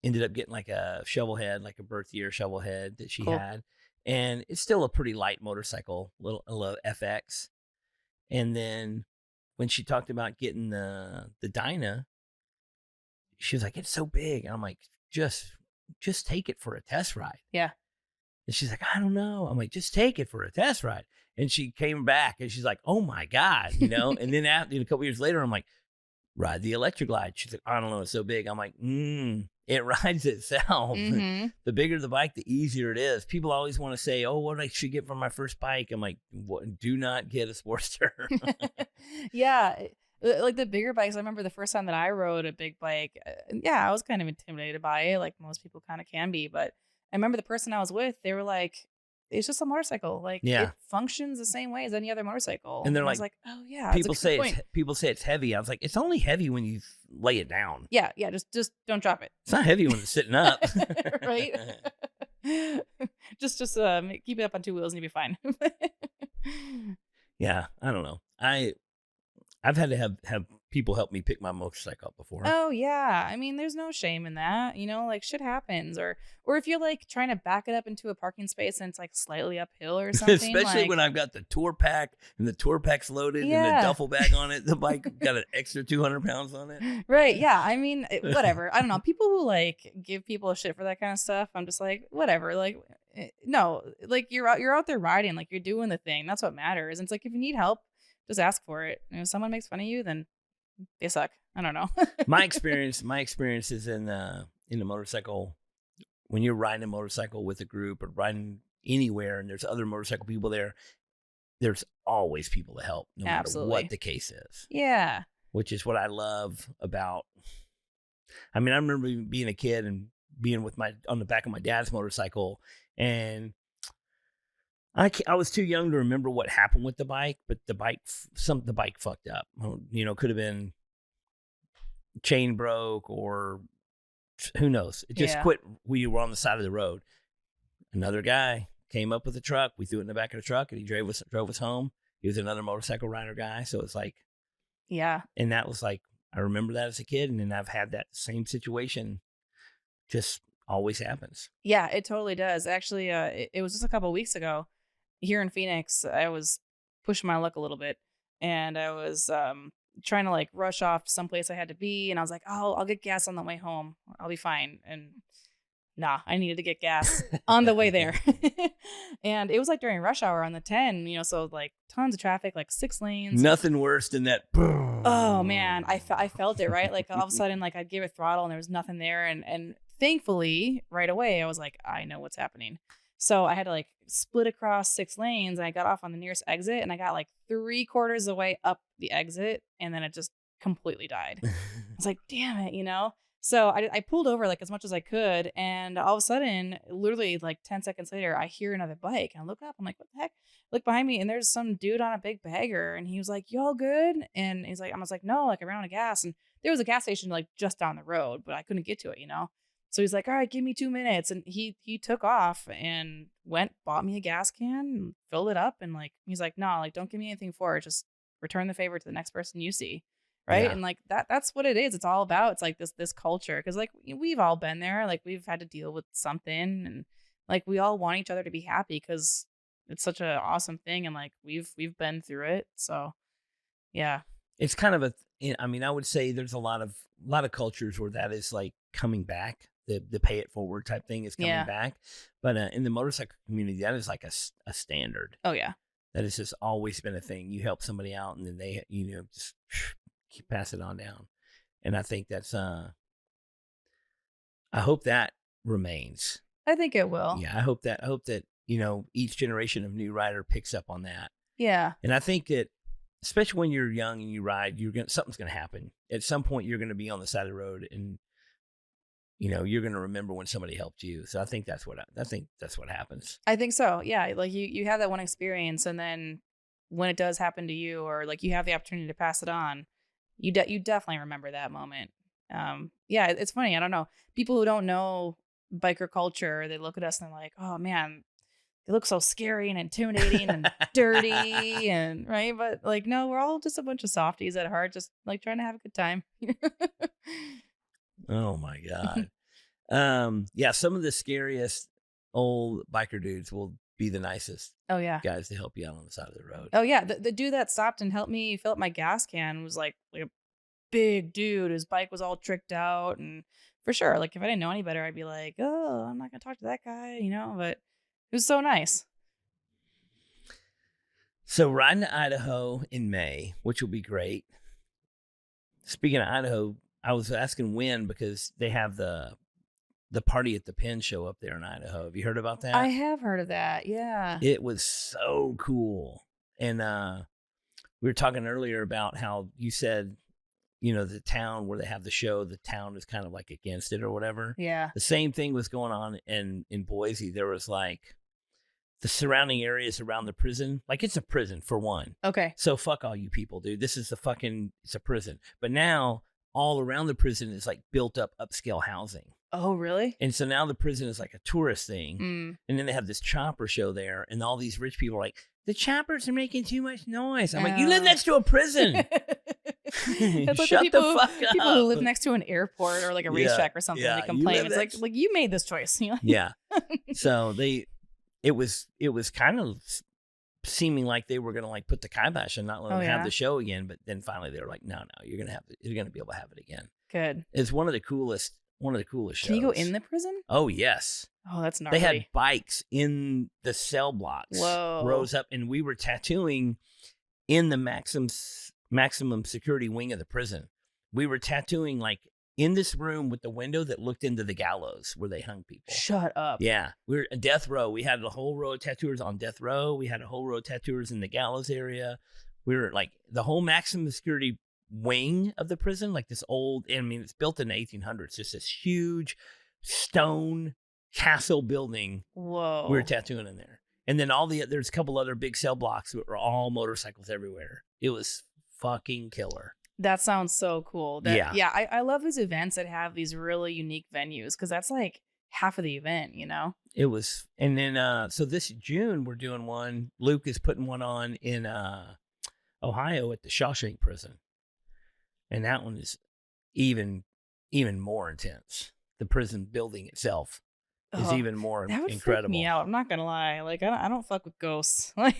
ended up getting like a shovel head, like a birth year shovel head that she Cool. had. And it's still a pretty light motorcycle, a little FX. And then when she talked about getting the Dyna, she was like, "It's so big." And I'm like, just take it for a test ride. Yeah. And she's like, "I don't know." I'm like, "Just take it for a test ride." And she came back and she's like, "Oh my God," And then after a couple years later, I'm like, "Ride the Electric Glide." She's like, "I don't know, it's so big." I'm like, it rides itself. Mm-hmm. The bigger the bike, the easier it is. People always want to say, "Oh, what I should get for my first bike?" I'm like, do not get a Sportster. Yeah. Like the bigger bikes, I remember the first time that I rode a big bike. I was kind of intimidated by it, like most people kind of can be. But I remember the person I was with, they were like, "It's just a motorcycle. Like Yeah. it functions the same way as any other motorcycle." And they're I was like, "Oh yeah." people say it's heavy. I was like, it's only heavy when you lay it down. Yeah. Just don't drop it. It's not heavy when it's sitting up. Right. just keep it up on two wheels and you'll be fine. Yeah, I don't know. I've had to have people help me pick my motorcycle up before. Oh yeah. I mean, there's no shame in that. Like shit happens. Or if you're like trying to back it up into a parking space and it's like slightly uphill or something. Especially when I've got the tour pack and the tour pack's loaded and Yeah. the duffel bag on it. The bike got an extra 200 pounds on it. Right. Yeah. I mean, whatever. I don't know. People who like give people a shit for that kind of stuff, I'm just like, whatever. Like, no, like you're out there riding, like you're doing the thing. That's what matters. And it's like, if you need help, just ask for it. And if someone makes fun of you, then they suck. I don't know. My experience is in the motorcycle. When you're riding a motorcycle with a group or riding anywhere and there's other motorcycle people there, there's always people to help, no Absolutely. matter what the case is. Yeah. Which is what I love about I mean, I remember being a kid and being on the back of my dad's motorcycle, and I was too young to remember what happened with the bike, but the bike fucked up. Could have been chain broke or who knows. It just quit. We were on the side of the road. Another guy came up with a truck. We threw it in the back of the truck, and he drove us home. He was another motorcycle rider guy, so it's like, yeah. And that was like, I remember that as a kid, and then I've had that same situation. Just always happens. Yeah, it totally does. Actually, it was just a couple of weeks ago here in Phoenix. I was pushing my luck a little bit, and I was trying to like rush off to someplace I had to be, and I was like, oh, I'll get gas on the way home. I'll be fine. And nah, I needed to get gas on the way there. And it was like during rush hour on the 10, so like tons of traffic, like 6 lanes. Nothing worse than that. Oh man, I felt it, right? Like all of a sudden, like I'd give it throttle and there was nothing there. And thankfully right away, I was like, I know what's happening. So I had to like split across 6 lanes, and I got off on the nearest exit, and I got like 3/4 of the way up the exit, and then it just completely died. I was like, damn it, So I pulled over like as much as I could, and all of a sudden, literally like 10 seconds later, I hear another bike, and I look up. I'm like, what the heck? Look behind me, and there's some dude on a big bagger, and he was like, "Y'all good?" And he's like, I was like, "No, like I ran out of gas," and there was a gas station like just down the road, but I couldn't get to it, So he's like, "All right, give me 2 minutes," and he took off and bought me a gas can, and filled it up, and like he's like, "No, like don't give me anything for it, just return the favor to the next person you see." Right. Yeah. And like that's what it is. It's all about, it's like this culture. Cause like we've all been there. Like we've had to deal with something, and like we all want each other to be happy because it's such an awesome thing. And like we've been through it. So yeah. It's kind of I would say there's a lot of cultures where that is like coming back. The pay it forward type thing is coming back. But in the motorcycle community, that is like a standard. Oh yeah. That has just always been a thing. You help somebody out, and then they, just pass it on down. And I think that's I hope that remains. I think it will. Yeah, I hope that each generation of new rider picks up on that. Yeah. And I think that especially when you're young and you ride, something's going to happen. At some point you're going to be on the side of the road, and you're going to remember when somebody helped you. So I think that's what happens. I think so. Yeah, like you have that one experience, and then when it does happen to you, or like you have the opportunity to pass it on, you definitely remember that moment. Yeah, it's funny. I don't know. People who don't know biker culture, they look at us and they're like, "Oh man, they look so scary and intimidating and dirty," and right. But like, no, we're all just a bunch of softies at heart, just like trying to have a good time. Oh my God. Yeah, some of the scariest old biker dudes will be the nicest. Oh yeah, guys to help you out on the side of the road. Oh yeah, the dude that stopped and helped me fill up my gas can was like a big dude. His bike was all tricked out, and for sure, like if I didn't know any better, I'd be like, "Oh, I'm not gonna talk to that guy," But it was so nice. So riding to Idaho in May, which will be great. Speaking of Idaho, I was asking when, because they have the Party at the Pen show up there in Idaho. Have you heard about that? I have heard of that. Yeah. It was so cool. And we were talking earlier about how you said, the town where they have the show, the town is kind of like against it or whatever. Yeah. The same thing was going on in Boise. There was like the surrounding areas around the prison. Like it's a prison for one. Okay. So fuck all you people, dude. This is it's a prison. But now all around the prison is like built up upscale housing. Oh, really? And so now the prison is like a tourist thing. Mm. And then they have this chopper show there, and all these rich people are like, the choppers are making too much noise. I'm like, you live next to a prison. It's like Shut the fuck up. People who live next to an airport or like a racetrack or something, they complain. It's like you made this choice. Yeah. So it was kind of seeming like they were going to like put the kibosh and not let them have the show again. But then finally they were like, no, you're going to be able to have it again. Good. It's one of the coolest shows. Can you go in the prison? Oh, yes. Oh, that's gnarly. They had bikes in the cell blocks. Whoa. Rose up, and we were tattooing in the maximum security wing of the prison. We were tattooing like in this room with the window that looked into the gallows where they hung people. Shut up. Yeah. We were death row. We had a whole row of tattooers on death row. We had a whole row of tattooers in the gallows area. We were like the whole maximum security wing of the prison, like this old, I mean, it's built in the 1800s, just this huge stone castle building. Whoa. We were tattooing in there. And then there's a couple other big cell blocks that were all motorcycles everywhere. It was fucking killer. That sounds so cool. Yeah. I love these events that have these really unique venues because that's like half of the event, you know? It was. And then, so this June, we're doing one. Luke is putting one on in Ohio at the Shawshank prison. And that one is even more intense. The prison building itself is even more that would incredible. Freak me out. I'm not gonna lie. Like I don't fuck with ghosts. Like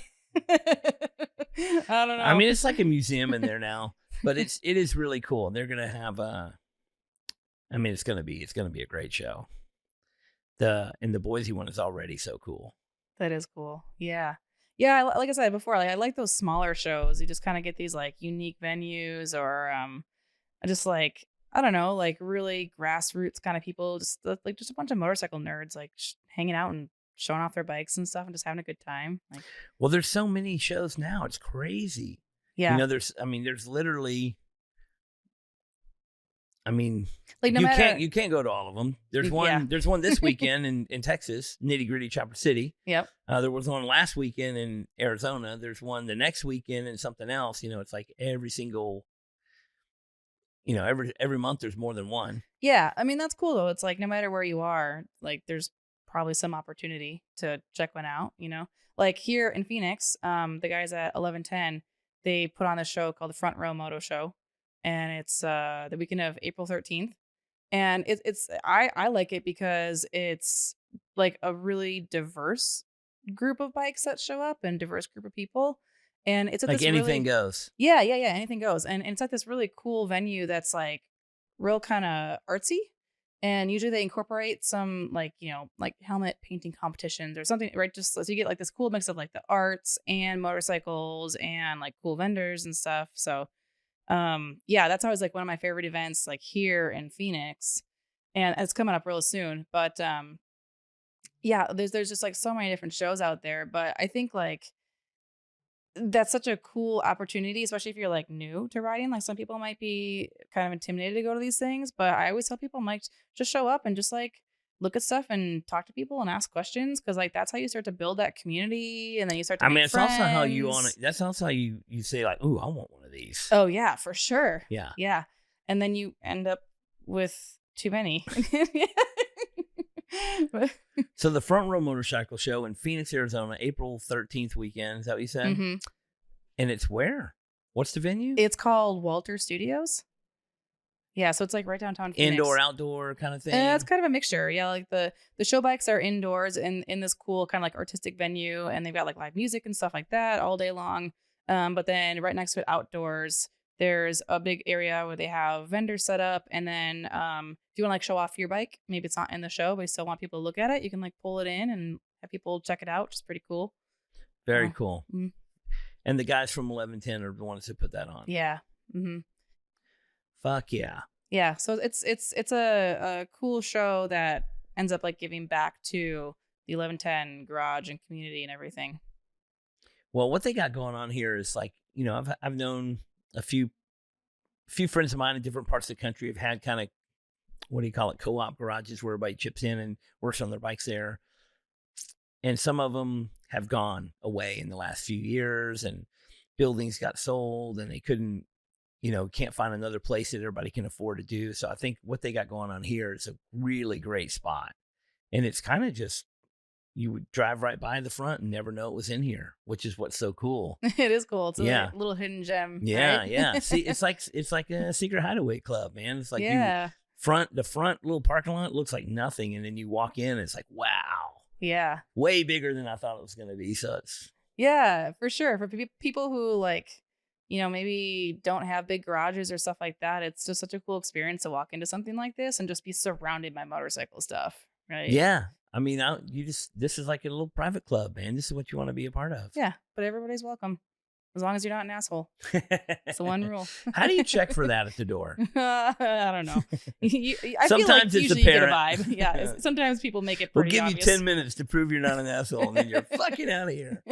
I don't know. I mean, it's like a museum in there now, but it is really cool. They're gonna have I mean, it's gonna be a great show. And the Boise one is already so cool. That is cool. Yeah. Yeah, like I said before, like I like those smaller shows. You just kind of get these like unique venues, or just like I don't know, like really grassroots kind of people, just like just a bunch of motorcycle nerds, like hanging out and showing off their bikes and stuff, and just having a good time. Like, well, there's so many shows now; it's crazy. Yeah, you know, there's literally. I mean, like you can't go to all of them. There's one. Yeah. There's one this weekend in Texas, Nitty Gritty Chopper City. Yep. There was one last weekend in Arizona. There's one the next weekend in something else. You know, it's like every single. You know, every month there's more than one. Yeah, I mean that's cool though. It's like no matter where you are, like there's probably some opportunity to check one out. You know, like here in Phoenix, the guys at 1110, they put on a show called the Front Row Moto Show. And it's the weekend of April 13th. And I like it because it's like a really diverse group of bikes that show up and diverse group of people. And it's at like this anything goes. Yeah, anything goes. And it's at this really cool venue that's like real kind of artsy. And usually they incorporate some like, you know, like helmet painting competitions or something, right? Just so you get like this cool mix of like the arts and motorcycles and like cool vendors and stuff. So yeah, that's always like one of my favorite events, like here in Phoenix, and it's coming up real soon. But yeah, there's just like so many different shows out there. But I think like that's such a cool opportunity, especially if you're like new to riding. Like some people might be kind of intimidated to go to these things, but I always tell people, like, just show up and just like look at stuff and talk to people and ask questions, because like that's how you start to build that community, and then you start to make it's friends. also how you want it. That's also how you say like, "Ooh, I want one of these." Oh yeah, for sure. Yeah, and then you end up with too many. So the Front Row Motorcycle Show in Phoenix, Arizona, April 13th weekend. Is that what you said? Mm-hmm. And it's where? What's the venue? It's called Walter Studios. Yeah, so it's like right downtown Phoenix. Indoor, outdoor kind of thing. It's kind of a mixture. Yeah, like the show bikes are indoors in this cool kind of like artistic venue, and they've got like live music and stuff like that all day long. But then right next to it, outdoors, there's a big area where they have vendors set up, and then if you want to like show off your bike, maybe it's not in the show, but you still want people to look at it, you can like pull it in and have people check it out, which is pretty cool. Very cool. Mm-hmm. And the guys from 1110 are the ones who put that on. Yeah. Mm-hmm. Fuck yeah. Yeah. So it's a cool show that ends up like giving back to the 1110 garage and community and everything. Well, what they got going on here is like, you know, I've known a few friends of mine in different parts of the country have had kind of, what do you call it, co-op garages where everybody chips in and works on their bikes there. And some of them have gone away in the last few years, and buildings got sold and they couldn't, you know, can't find another place that everybody can afford to do. So I think what they got going on here is a really great spot. And it's kind of just, you would drive right by the front and never know it was in here, which is what's so cool. It is cool. It's a little hidden gem. Yeah, right? yeah. See, it's like a secret hideaway club, man. It's like the front little parking lot looks like nothing, and then you walk in and it's like, wow. Yeah. Way bigger than I thought it was going to be. So it's for sure. For people who like, you know, maybe don't have big garages or stuff like that, it's just such a cool experience to walk into something like this and just be surrounded by motorcycle stuff, right? Yeah. I mean, this is like a little private club, man. This is what you want to be a part of. Yeah, but everybody's welcome, as long as you're not an asshole. It's the one rule. How do you check for that at the door? I don't know. I sometimes feel like it's usually a parent. You get a vibe. Yeah, sometimes people make it We'll pretty give obvious. you 10 minutes to prove you're not an asshole, and then you're fucking out of here.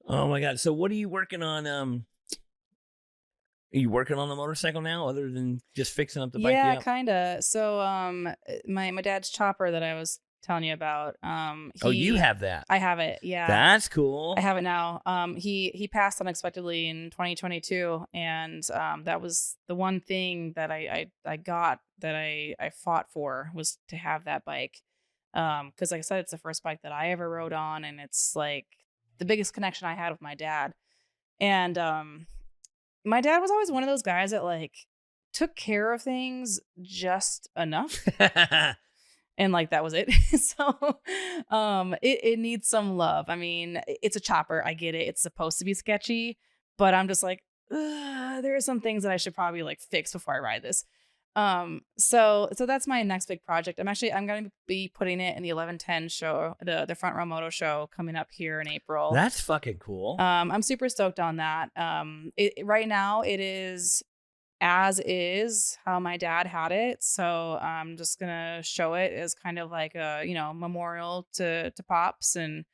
Oh my God. So what are you working on Are you working on a motorcycle now other than just fixing up the bike? Yeah, kind of. So my dad's chopper that I was telling you about, you have that. I have it. Yeah. That's cool. I have it now. He passed unexpectedly in 2022, and that was the one thing that I got that I fought for, was to have that bike. Because like I said, it's the first bike that I ever rode on, and it's like the biggest connection I had with my dad. And my dad was always one of those guys that like took care of things just enough. And like that was it. So it needs some love. I mean, it's a chopper. I get it. It's supposed to be sketchy, but I'm just like, there are some things that I should probably like fix before I ride this. So that's my next big project. I'm going to be putting it in the 1110 show, the Front Row Moto show coming up here in April. That's fucking cool. I'm super stoked on that. Right now it is as is how my dad had it. So I'm just going to show it as kind of like a, memorial to Pops, and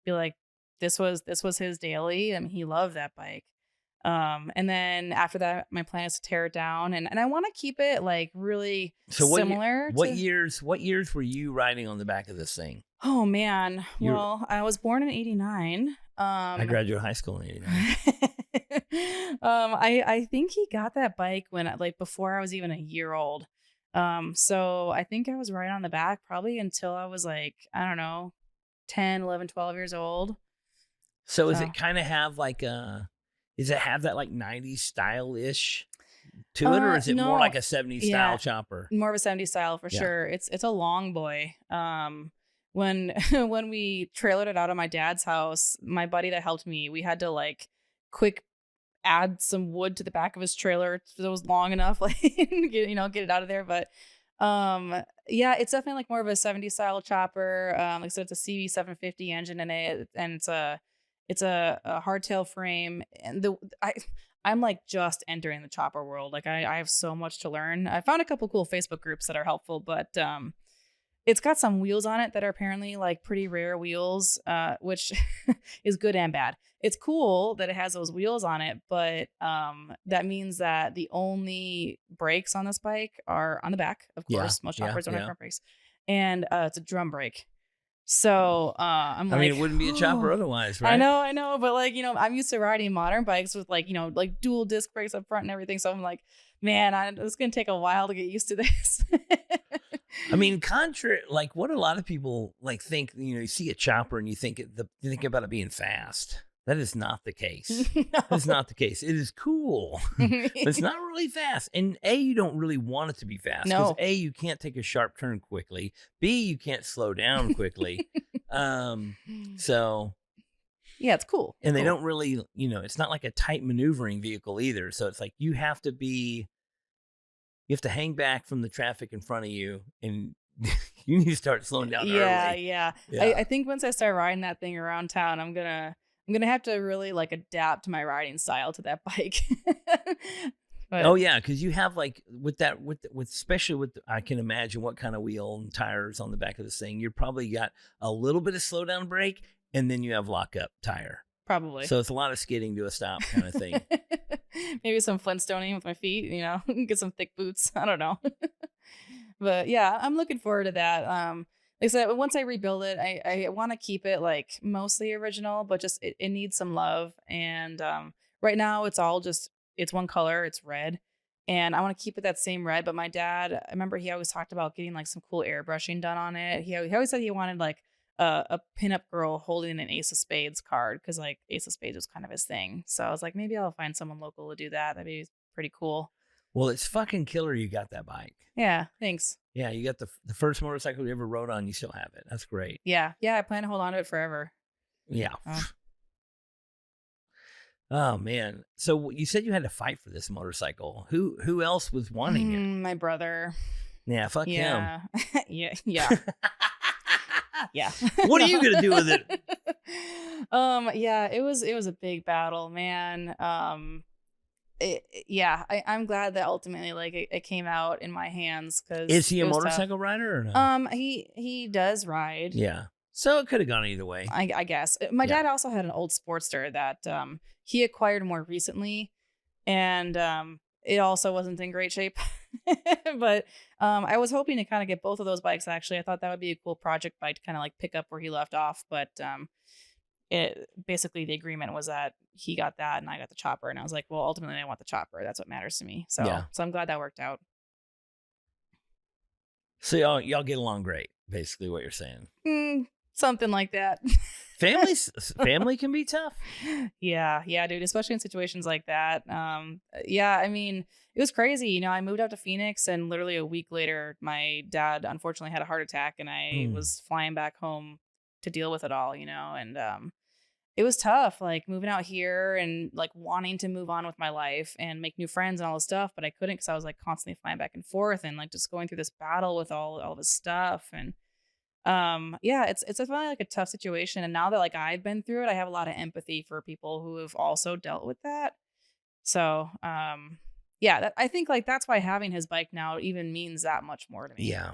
be like, this was his daily. I mean, he loved that bike. And then after that, my plan is to tear it down, and I want to keep it like really similar. What years were you riding on the back of this thing? Oh man. Well, I was born in 89. I graduated high school in 89. I think he got that bike when before I was even a year old. So I think I was right on the back probably until I was like, I don't know, 10, 11, 12 years old. So is it kind of have like does it have that like 90s style-ish to it, or is it more like a 70s style chopper? More of a 70s style for sure. It's a long boy. When we trailered it out of my dad's house, my buddy that helped me, we had to like quick add some wood to the back of his trailer so it was long enough, like get it out of there. But it's definitely like more of a 70s style chopper. Like I said, it's a CV750 engine in it, and it's a hardtail frame. And I'm like just entering the chopper world. Like I have so much to learn. I found a couple cool Facebook groups that are helpful, but it's got some wheels on it that are apparently like pretty rare wheels, which is good and bad. It's cool that it has those wheels on it, but that means that the only brakes on this bike are on the back, of course. Most choppers don't have front brakes. And it's a drum brake. So I'm like, it wouldn't be a chopper otherwise, right? I know, but like, I'm used to riding modern bikes with like, like dual disc brakes up front and everything. So I'm like, man, it's going to take a while to get used to this. I mean, contrary, like what a lot of people like think, you see a chopper and you think about it being fast. That is not the case. No. That's not the case. It is cool, but it's not really fast. And A, you don't really want it to be fast. No. A, you can't take a sharp turn quickly. B, you can't slow down quickly. So yeah, it's cool. And they don't really, it's not like a tight maneuvering vehicle either. So it's like you have to hang back from the traffic in front of you, and you need to start slowing down early. Yeah. I think once I start riding that thing around town, I'm gonna have to really like adapt my riding style to that bike. But, oh yeah, because you have like especially with I can imagine what kind of wheel and tires on the back of this thing. You're probably got a little bit of slowdown brake, and then you have lockup tire. Probably. So it's a lot of skidding to a stop kind of thing. Maybe some Flintstoning with my feet, get some thick boots. I don't know. But yeah, I'm looking forward to that. Like I said, once I rebuild it, I want to keep it like mostly original, but just it needs some love. And right now it's one color, it's red. And I want to keep it that same red. But my dad, I remember he always talked about getting like some cool airbrushing done on it. He always said he wanted like a pinup girl holding an Ace of Spades card, because like Ace of Spades was kind of his thing. So I was like, maybe I'll find someone local to do that. That'd be pretty cool. Well, it's fucking killer you got that bike. Yeah, thanks. Yeah, you got the first motorcycle you ever rode on, you still have it. That's great. Yeah, I plan to hold on to it forever. Yeah. Oh man. So you said you had to fight for this motorcycle. Who else was wanting it? My brother. Yeah, fuck him. Yeah. Yeah. What are you gonna do with it? Yeah, it was a big battle, man. I'm glad that ultimately like it came out in my hands. Because is he a motorcycle rider or no? He does ride. Yeah. So it could have gone either way. I guess. My dad also had an old Sportster that he acquired more recently. and it also wasn't in great shape. But I was hoping to kind of get both of those bikes. Actually, I thought that would be a cool project bike to kind of like pick up where he left off. But it basically the agreement was that he got that and I got the chopper, and I was like, well, ultimately I want the chopper. That's what matters to me. So Yeah. so I'm glad that worked out. So y'all get along great, basically what you're saying. Something like that. Family can be tough. Yeah, dude, especially in situations like that. Yeah, I mean, it was crazy. You know, I moved out to Phoenix, and literally a week later, my dad unfortunately had a heart attack, and I was flying back home to deal with it all. You know, and it was tough, like moving out here and like wanting to move on with my life and make new friends and all this stuff, but I couldn't because I was like constantly flying back and forth and like just going through this battle with all of his stuff. And yeah, it's definitely like a tough situation. And now that like I've been through it, I have a lot of empathy for people who have also dealt with that. So yeah, I think like that's why having his bike now even means that much more to me. Yeah.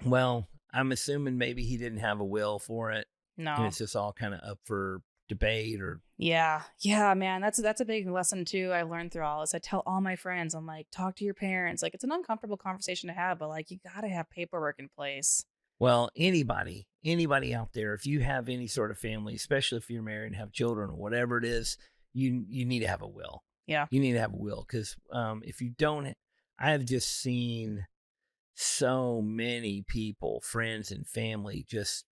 Well, I'm assuming maybe he didn't have a will for it. No. And it's just all kind of up for debate or. Yeah, man. That's a big lesson too. I learned through all this. I tell all my friends, I'm like, talk to your parents. Like, it's an uncomfortable conversation to have, but like, you got to have paperwork in place. Well, anybody out there, if you have any sort of family, especially if you're married and have children or whatever it is, you need to have a will. Yeah. You need to have a will because if you don't, I have just seen so many people, friends and family, just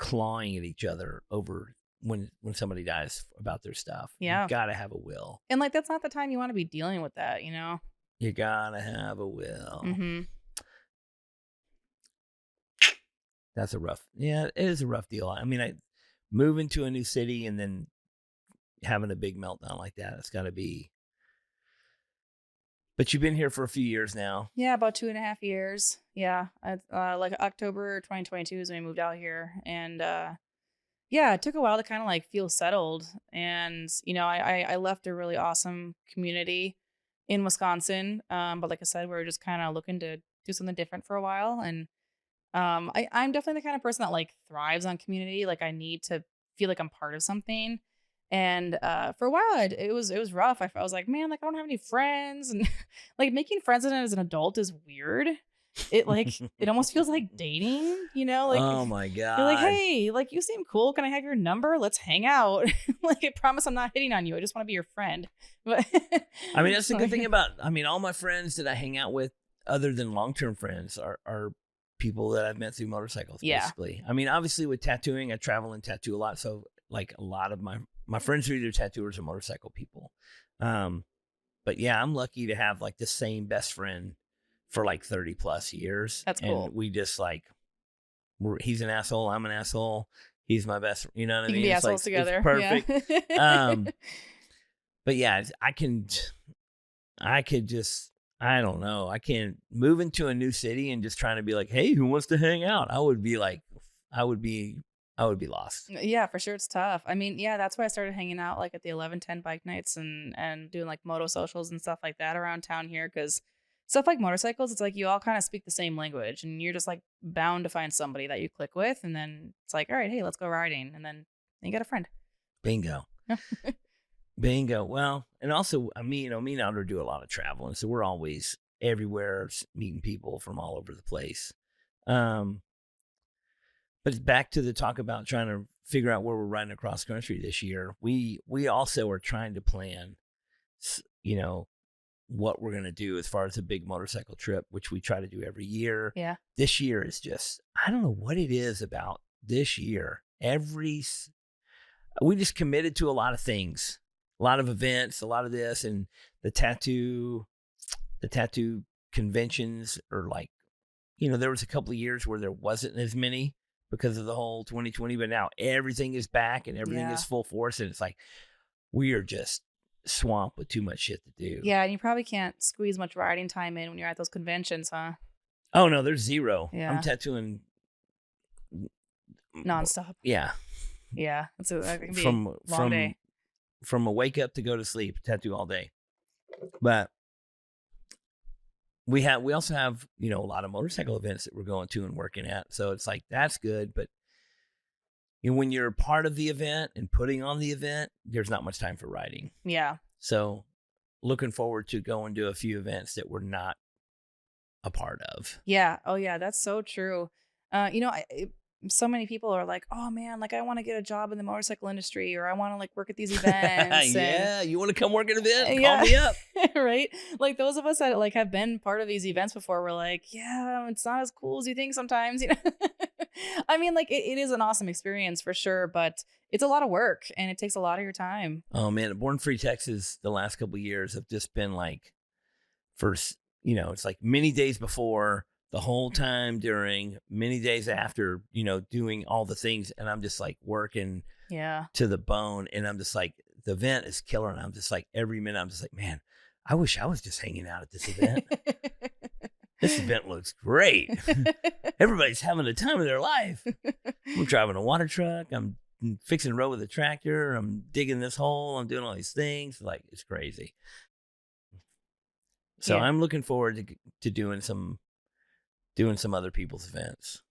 clawing at each other over when somebody dies about their stuff. Yeah. You gotta have a will. And like, that's not the time you want to be dealing with that, you know? You gotta have a will. Mm-hmm. That's it is a rough deal. I mean, moving to a new city and then having a big meltdown like that, it's gotta be. But you've been here for a few years now. Yeah, about 2.5 years. Yeah. Like October 2022 is when we moved out here. And yeah, it took a while to kind of like feel settled. And, you know, I left a really awesome community in Wisconsin. But like I said, we were just kind of looking to do something different for a while. And I'm definitely the kind of person that like thrives on community. Like I need to feel like I'm part of something. And for a while it was rough. I was like, man, like I don't have any friends, and like making friends as an adult is weird. It like it almost feels like dating, you know? Like, oh my god, you're like, hey, like you seem cool. Can I have your number? Let's hang out. Like, I promise I'm not hitting on you. I just want to be your friend. But I mean, that's the good thing about. I mean, all my friends that I hang out with, other than long-term friends, are people that I've met through motorcycles. Yeah. Basically, I mean, obviously with tattooing, I travel and tattoo a lot, so like a lot of my friends are either tattooers or motorcycle people. But yeah, I'm lucky to have like the same best friend for like 30 plus years. That's cool. And we just like, he's an asshole. I'm an asshole. He's my best, you know what I mean? You can be assholes together. It's perfect. Yeah. But yeah, I don't know. I can't move into a new city and just trying to be like, hey, who wants to hang out? I would be lost. Yeah, for sure. It's tough. I mean, yeah, that's why I started hanging out like at the 11:10 bike nights and doing like moto socials and stuff like that around town here. Cause stuff like motorcycles, it's like you all kind of speak the same language and you're just like bound to find somebody that you click with. And then it's like, all right, hey, let's go riding. And then you got a friend. Bingo. Bingo. Well, and also, me and Audra do a lot of traveling. So we're always everywhere meeting people from all over the place. But it's back to the talk about trying to figure out where we're riding across country this year. We also are trying to plan, you know, what we're going to do as far as a big motorcycle trip, which we try to do every year. Yeah. This year is just, I don't know what it is about this year. We just committed to a lot of things, a lot of events, a lot of this, and the tattoo conventions are like, you know, there was a couple of years where there wasn't as many because of the whole 2020, but now everything is back and everything is full force. And it's like, we are just swamped with too much shit to do. Yeah. And you probably can't squeeze much riding time in when you're at those conventions, huh? Oh no, there's zero. Yeah. I'm tattooing nonstop. Yeah. Yeah. It's a long day. From a wake up to go to sleep, tattoo all day. But we also have, you know, a lot of motorcycle events that we're going to and working at. So it's like, that's good. But you know, when you're part of the event and putting on the event, there's not much time for riding. Yeah. So looking forward to going to a few events that we're not a part of. Yeah. Oh, yeah. That's so true. So many people are like, oh man, like I want to get a job in the motorcycle industry, or I want to like work at these events. Yeah, you want to come work at an event? Yeah. Call me up. Right. Like those of us that like have been part of these events before, we're like, yeah, it's not as cool as you think sometimes. I mean, like it is an awesome experience for sure, but it's a lot of work and it takes a lot of your time. Oh man, Born Free Texas the last couple of years have just been like, first, it's like many days before, the whole time during, many days after, doing all the things. And I'm just like working to the bone. And I'm just like, the event is killer. And I'm just like, every minute, I'm just like, man, I wish I was just hanging out at this event. This event looks great. Everybody's having the time of their life. I'm driving a water truck. I'm fixing a road with a tractor. I'm digging this hole. I'm doing all these things. Like, it's crazy. So I'm looking forward to doing some other people's events.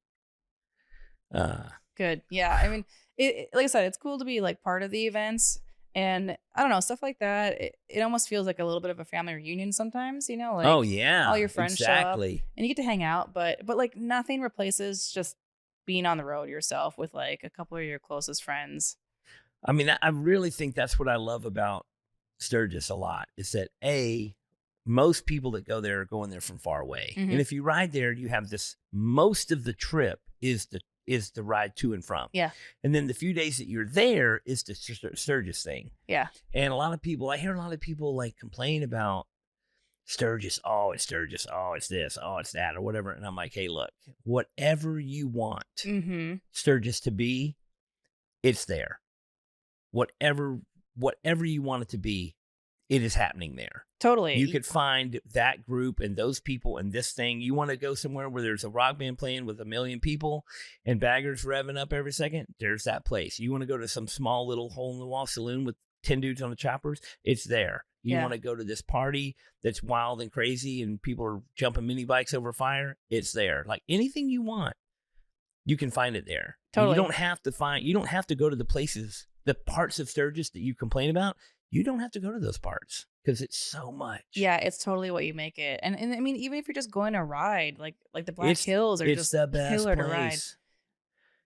Good. Yeah. I mean, like I said, it's cool to be like part of the events, and I don't know, stuff like that. It almost feels like a little bit of a family reunion sometimes, like, oh yeah, all your friends show up and you get to hang out, but like nothing replaces just being on the road yourself with like a couple of your closest friends. I mean, I really think that's what I love about Sturgis a lot, is that most people that go there are going there from far away. Mm-hmm. And if you ride there, you have most of the trip is the ride to and from. Yeah. And then the few days that you're there is the Sturgis thing. Yeah. And I hear a lot of people like complain about Sturgis. Oh, it's Sturgis. Oh, it's this. Oh, it's that, or whatever. And I'm like, hey, look, whatever you want Sturgis to be, it's there. Whatever you want it to be, it is happening there. Totally. You could find that group and those people and this thing. You want to go somewhere where there's a rock band playing with 1 million people and baggers revving up every second? There's that place. You want to go to some small little hole-in-the-wall saloon with 10 dudes on the choppers? It's there. You want to go to this party that's wild and crazy and people are jumping mini bikes over fire? It's there. Like anything you want, you can find it there. Totally. You don't have to go to the parts of Sturgis that you complain about. You don't have to go to those parts because it's so much. Yeah, it's totally what you make it. And I mean, even if you're just going to ride, like the Black Hills are just the best killer place to ride.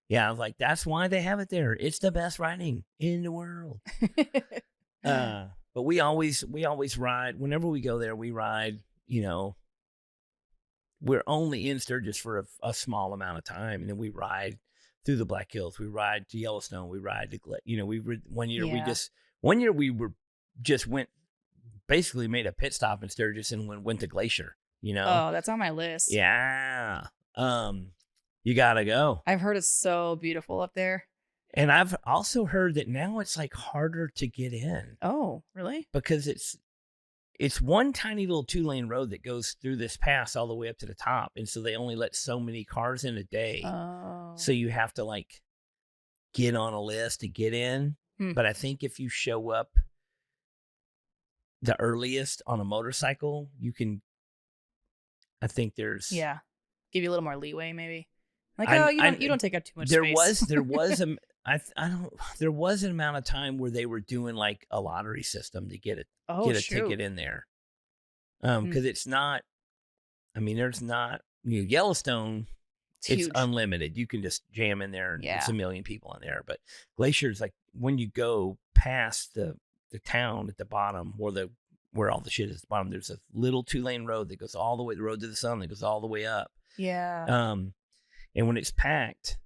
Yeah, I was like, that's why they have it there. It's the best riding in the world. But we always ride. Whenever we go there, we ride. We're only in Sturgis for a small amount of time, and then we ride through the Black Hills. We ride to Yellowstone. We ride to one year we basically made a pit stop in Sturgis and went to Glacier. Oh, that's on my list. Yeah. You gotta go. I've heard it's so beautiful up there. And I've also heard that now it's like harder to get in. Oh, really? Because it's one tiny little 2-lane road that goes through this pass all the way up to the top. And so they only let so many cars in a day. Oh. So you have to like get on a list to get in. But I think if you show up the earliest on a motorcycle, you can, I think there's. Yeah. Give you a little more leeway maybe. Like, you don't take up too much space. There was an amount of time where they were doing like a lottery system to get a ticket in there. Because it's not, I mean, there's not, Yellowstone, it's unlimited. You can just jam in there and it's 1 million people in there. But Glacier's like when you go past the town at the bottom where all the shit is at the bottom, there's a little 2-lane road that goes all the way, the road to the sun that goes all the way up. Yeah. And when it's packed,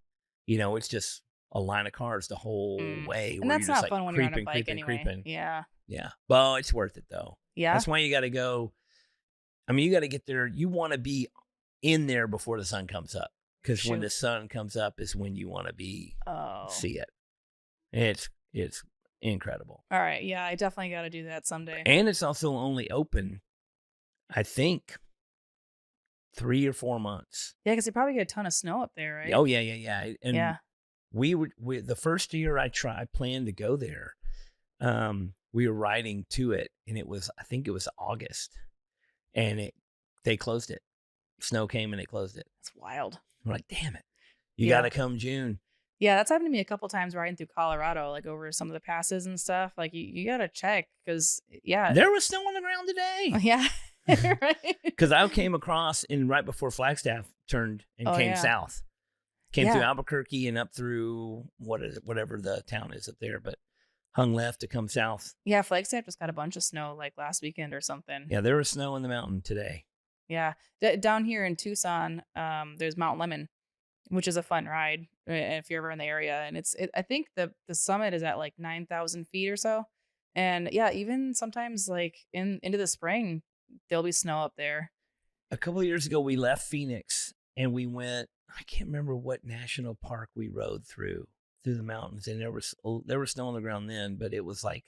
it's just a line of cars the whole way. And that's not fun when you're on a bike anyway. Yeah. Yeah. Well, it's worth it though. Yeah. That's why you got to go. I mean, you got to get there. You want to be in there before the sun comes up. Because when the sun comes up is when you want to see it. It's incredible. All right. Yeah, I definitely got to do that someday. And it's also only open, I think, 3 or 4 months. Yeah, because they probably get a ton of snow up there, right? Oh, yeah. And we the first year I planned to go there, we were riding to it, and I think it was August, and they closed it. Snow came and they closed it. That's wild. We're like, damn it. You got to come June. Yeah, that's happened to me a couple times riding through Colorado, like over some of the passes and stuff. Like you gotta check because There was snow on the ground today. yeah, right. Because I came across and right before Flagstaff turned and came south. Came through Albuquerque and up through whatever the town is up there, but hung left to come south. Yeah, Flagstaff just got a bunch of snow like last weekend or something. Yeah, there was snow in the mountain today. Yeah, down here in Tucson, there's Mount Lemmon, which is a fun ride if you're ever in the area. And I think the summit is at like 9,000 feet or so. And yeah, even sometimes like into the spring, there'll be snow up there. A couple of years ago, we left Phoenix and we went, I can't remember what national park we rode through the mountains. And there was snow on the ground then, but it was like,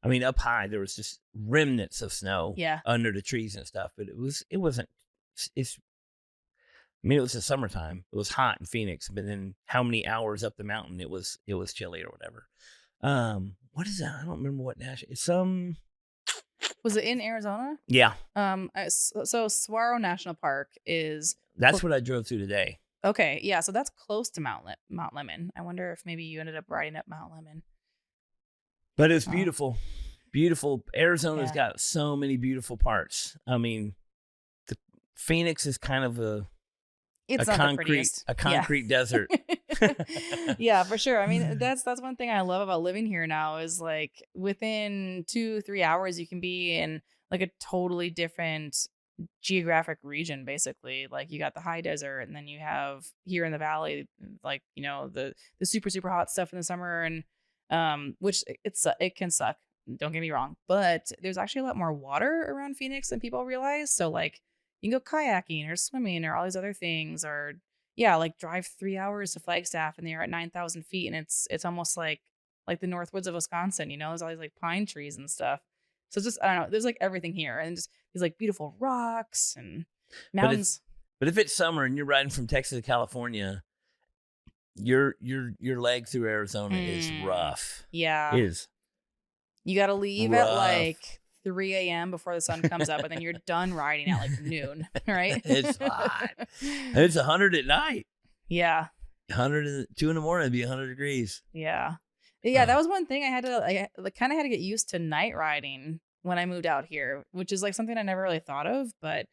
I mean, up high, there was just remnants of snow under the trees and stuff. But it wasn't, I mean, it was the summertime. It was hot in Phoenix, but then how many hours up the mountain it was chilly or whatever. What is that? I don't remember what national. It's Was it in Arizona? Yeah. So Saguaro National Park is. That's what I drove through today. Okay, yeah. So that's close to Mount Lemmon. I wonder if maybe you ended up riding up Mount Lemmon. But it's beautiful, beautiful. Arizona's got so many beautiful parts. I mean, Phoenix is kind of a concrete desert. Yeah, for sure. I mean, that's one thing I love about living here now is like within 2-3 hours you can be in like a totally different geographic region. Basically, like you got the high desert, and then you have here in the valley, like the super super hot stuff in the summer, and which it can suck. Don't get me wrong, but there's actually a lot more water around Phoenix than people realize. So like. You can go kayaking or swimming or all these other things, or like drive 3 hours to Flagstaff and they're at 9,000 feet, and it's almost like the North Woods of Wisconsin. There's all these like pine trees and stuff. So it's just I don't know. There's like everything here, and just these like beautiful rocks and mountains. But if it's summer and you're riding from Texas to California, your leg through Arizona is rough. Yeah, it is. You got to leave at like 3 a.m. before the sun comes up, and then you're done riding at like noon, right? It's hot. It's 100 at night. Yeah. 2 in the morning, it'd be 100 degrees. Yeah. Yeah, that was one thing I kind of had to get used to night riding when I moved out here, which is like something I never really thought of. But,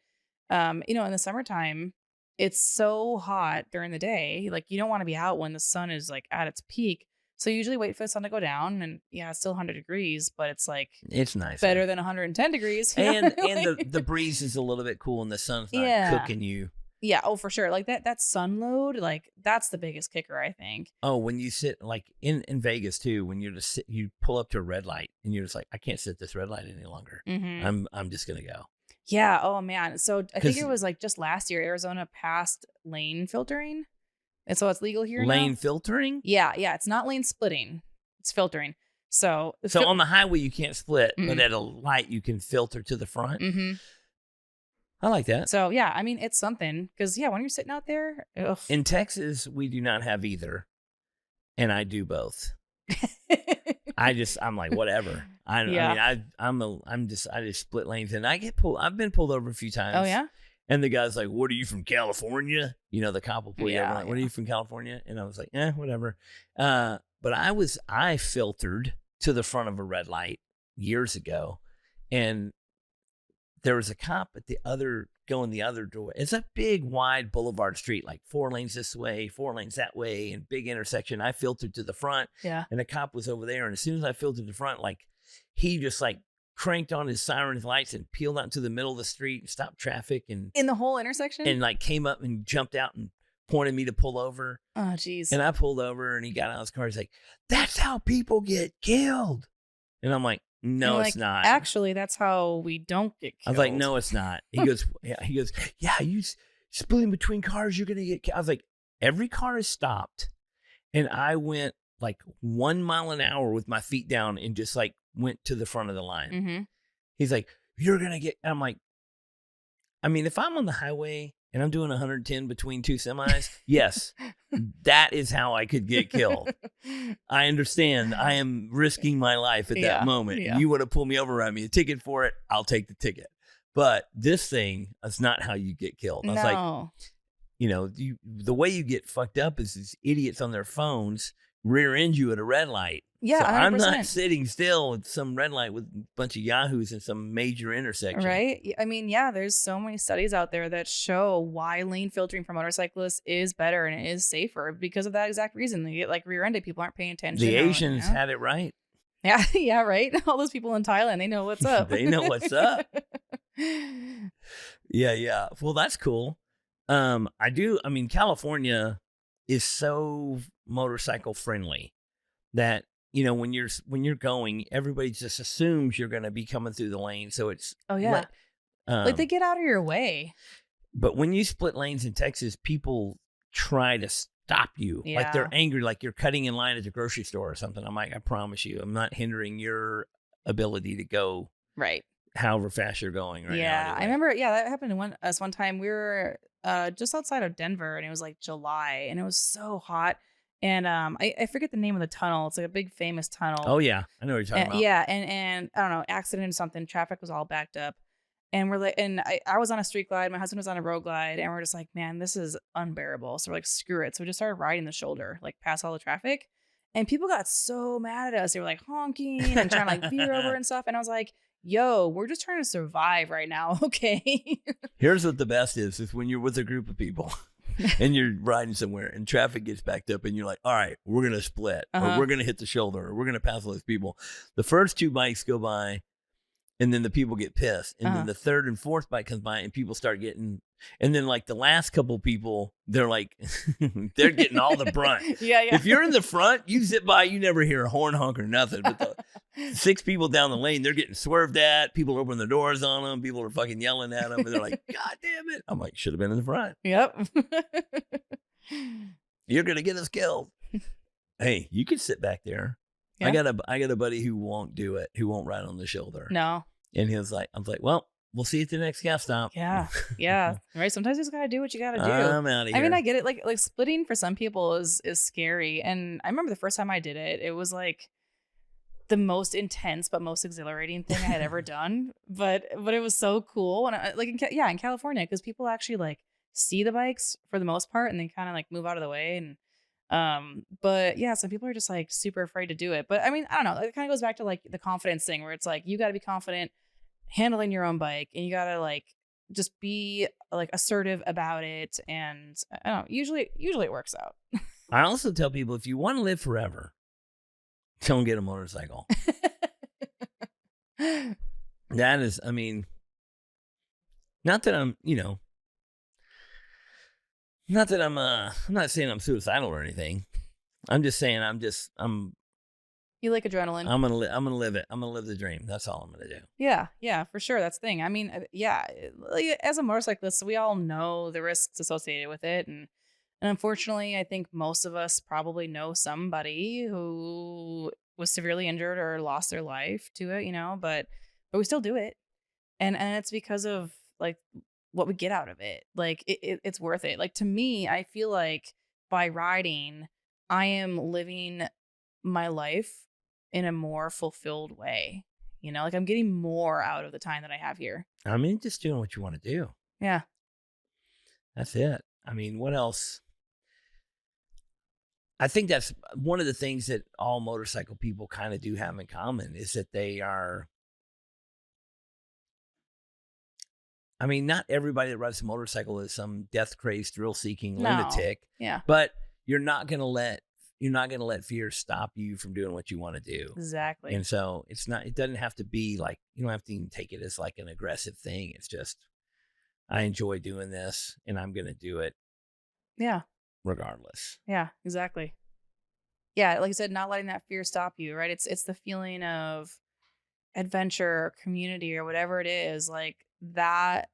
in the summertime, it's so hot during the day. Like you don't want to be out when the sun is like at its peak. So you usually wait for the sun to go down, and it's still 100 degrees, but it's like it's nice, better than 110 degrees. And the breeze is a little bit cool, and the sun's not cooking you. Yeah, oh for sure. Like that sun load, like that's the biggest kicker, I think. Oh, when you sit like in Vegas too, when you pull up to a red light, and you're just like, I can't sit at this red light any longer. Mm-hmm. I'm just gonna go. Yeah. Oh man. So I think it was like just last year, Arizona passed lane filtering. And so it's legal here now? Lane filtering? Yeah. It's not lane splitting. It's filtering. So on the highway, you can't split, but at a light, you can filter to the front. Mm-hmm. I like that. So, yeah, I mean, it's something. Because, when you're sitting out there. Ugh. In Texas, we do not have either. And I do both. I'm like, whatever. I just split lanes. And I get pulled. I've been pulled over a few times. Oh, yeah? And the guy's like, what are you from California? The cop will pull you over. Like, what are you from California? And I was like, whatever. But I filtered to the front of a red light years ago. And there was a cop going the other door. It's a big, wide boulevard street, like 4 lanes this way, 4 lanes that way, and big intersection. I filtered to the front. Yeah. And the cop was over there. And as soon as I filtered to the front, like he just like cranked on his siren lights and peeled out into the middle of the street and stopped traffic and in the whole intersection and like came up and jumped out and pointed me to pull over. Oh geez. And I pulled over and he got out of his car. He's like, that's how people get killed. And I'm like, no, it's not. Actually, that's how we don't get killed. I was like, no, it's not. He goes, you splitting between cars, you're gonna get killed. I was like, every car is stopped. And I went like 1 mile an hour with my feet down and just like went to the front of the line. Mm-hmm. He's like, you're going to get, I'm like, I mean, if I'm on the highway and I'm doing 110 between 2 semis, yes, that is how I could get killed. I understand. I am risking my life at that moment. Yeah. You want to pull me over, write me a ticket for it, I'll take the ticket. But this thing is not how you get killed. I was like, the way you get fucked up is these idiots on their phones rear end you at a red light. Yeah, so 100%. I'm not sitting still at some red light with a bunch of yahoos in some major intersection. Right. I mean, yeah, there's so many studies out there that show why lane filtering for motorcyclists is better and it is safer because of that exact reason. They get like rear-ended. People aren't paying attention. The Asians had it right. Yeah, yeah, right. All those people in Thailand, they know what's up. They know what's up. Yeah. Well, that's cool. I mean, California is so motorcycle friendly that, when you're going, everybody just assumes you're going to be coming through the lane. So it's, oh yeah. Like they get out of your way. But when you split lanes in Texas, people try to stop you. Yeah. Like they're angry, like you're cutting in line at the grocery store or something. I'm like, I promise you, I'm not hindering your ability to go right however fast you're going right now. Yeah, anyway. I remember. Yeah, that happened to us one time. We were just outside of Denver, and it was like July, and it was so hot. And I forget the name of the tunnel. It's like a big famous tunnel. Oh yeah, I know what you're talking about. Yeah, and I don't know, accident or something. Traffic was all backed up, and we're like, and I was on a street glide. My husband was on a road glide, and we're just like, man, this is unbearable. So we're like, screw it. So we just started riding the shoulder, like past all the traffic, and people got so mad at us. They were like honking and trying to like veer over and stuff. And I was like, yo, we're just trying to survive right now, okay? Here's what the best is when you're with a group of people and you're riding somewhere and traffic gets backed up and you're like, all right, we're going to split or we're going to hit the shoulder or we're going to pass all those people. The first two bikes go by and then the people get pissed. And then the third and fourth bike comes by and people start getting, and then like the last couple people, they're like, they're getting all the brunt. Yeah. If you're in the front, you zip by, you never hear a horn honk or nothing. But the 6 people down the lane, they're getting swerved at. People open the doors on them. People are fucking yelling at them. And they're like, God damn it. I'm like, should have been in the front. Yep. You're going to get us killed. Hey, you can sit back there. Yeah. I got a buddy who won't do it, who won't ride on the shoulder. No. And he was like, I was like, well, we'll see you at the next gas stop. Yeah. Right. Sometimes you just gotta do what you gotta do. I'm out of here. I mean, I get it. Like splitting for some people is scary. And I remember the first time I did it, it was like the most intense but most exhilarating thing I had ever done. But it was so cool. And in California, because people actually like see the bikes for the most part, and they kind of like move out of the way. And but yeah, some people are just like super afraid to do it. But I mean, I don't know. It kind of goes back to like the confidence thing, where it's like you got to be confident handling your own bike, and you got to like just be like assertive about it. And I don't know, usually it works out. I also tell people, if you want to live forever, don't get a motorcycle. That is, I mean, not that I'm, not that I'm not saying I'm suicidal or anything. I'm just saying you like adrenaline. I'm going to live it. I'm going to live the dream. That's all I'm going to do. Yeah, for sure. That's the thing. I mean, yeah, as a motorcyclist, we all know the risks associated with it. And unfortunately, I think most of us probably know somebody who was severely injured or lost their life to it, but we still do it. And it's because of like what we get out of it. Like it's worth it. Like to me, I feel like by riding, I am living my life in a more fulfilled way. Like I'm getting more out of the time that I have here. I mean, just doing what you want to do. Yeah. That's it. I mean, what else? I think that's one of the things that all motorcycle people kind of do have in common is that they are, I mean, not everybody that rides a motorcycle is some death-crazed, thrill-seeking lunatic. Yeah. But you're not going to let fear stop you from doing what you want to do. Exactly. And so it doesn't have to be like, you don't have to even take it as like an aggressive thing. It's just, I enjoy doing this and I'm going to do it. Yeah. Regardless. Yeah, exactly. Yeah. Like I said, not letting that fear stop you, right? It's the feeling of adventure or community or whatever it is. Like that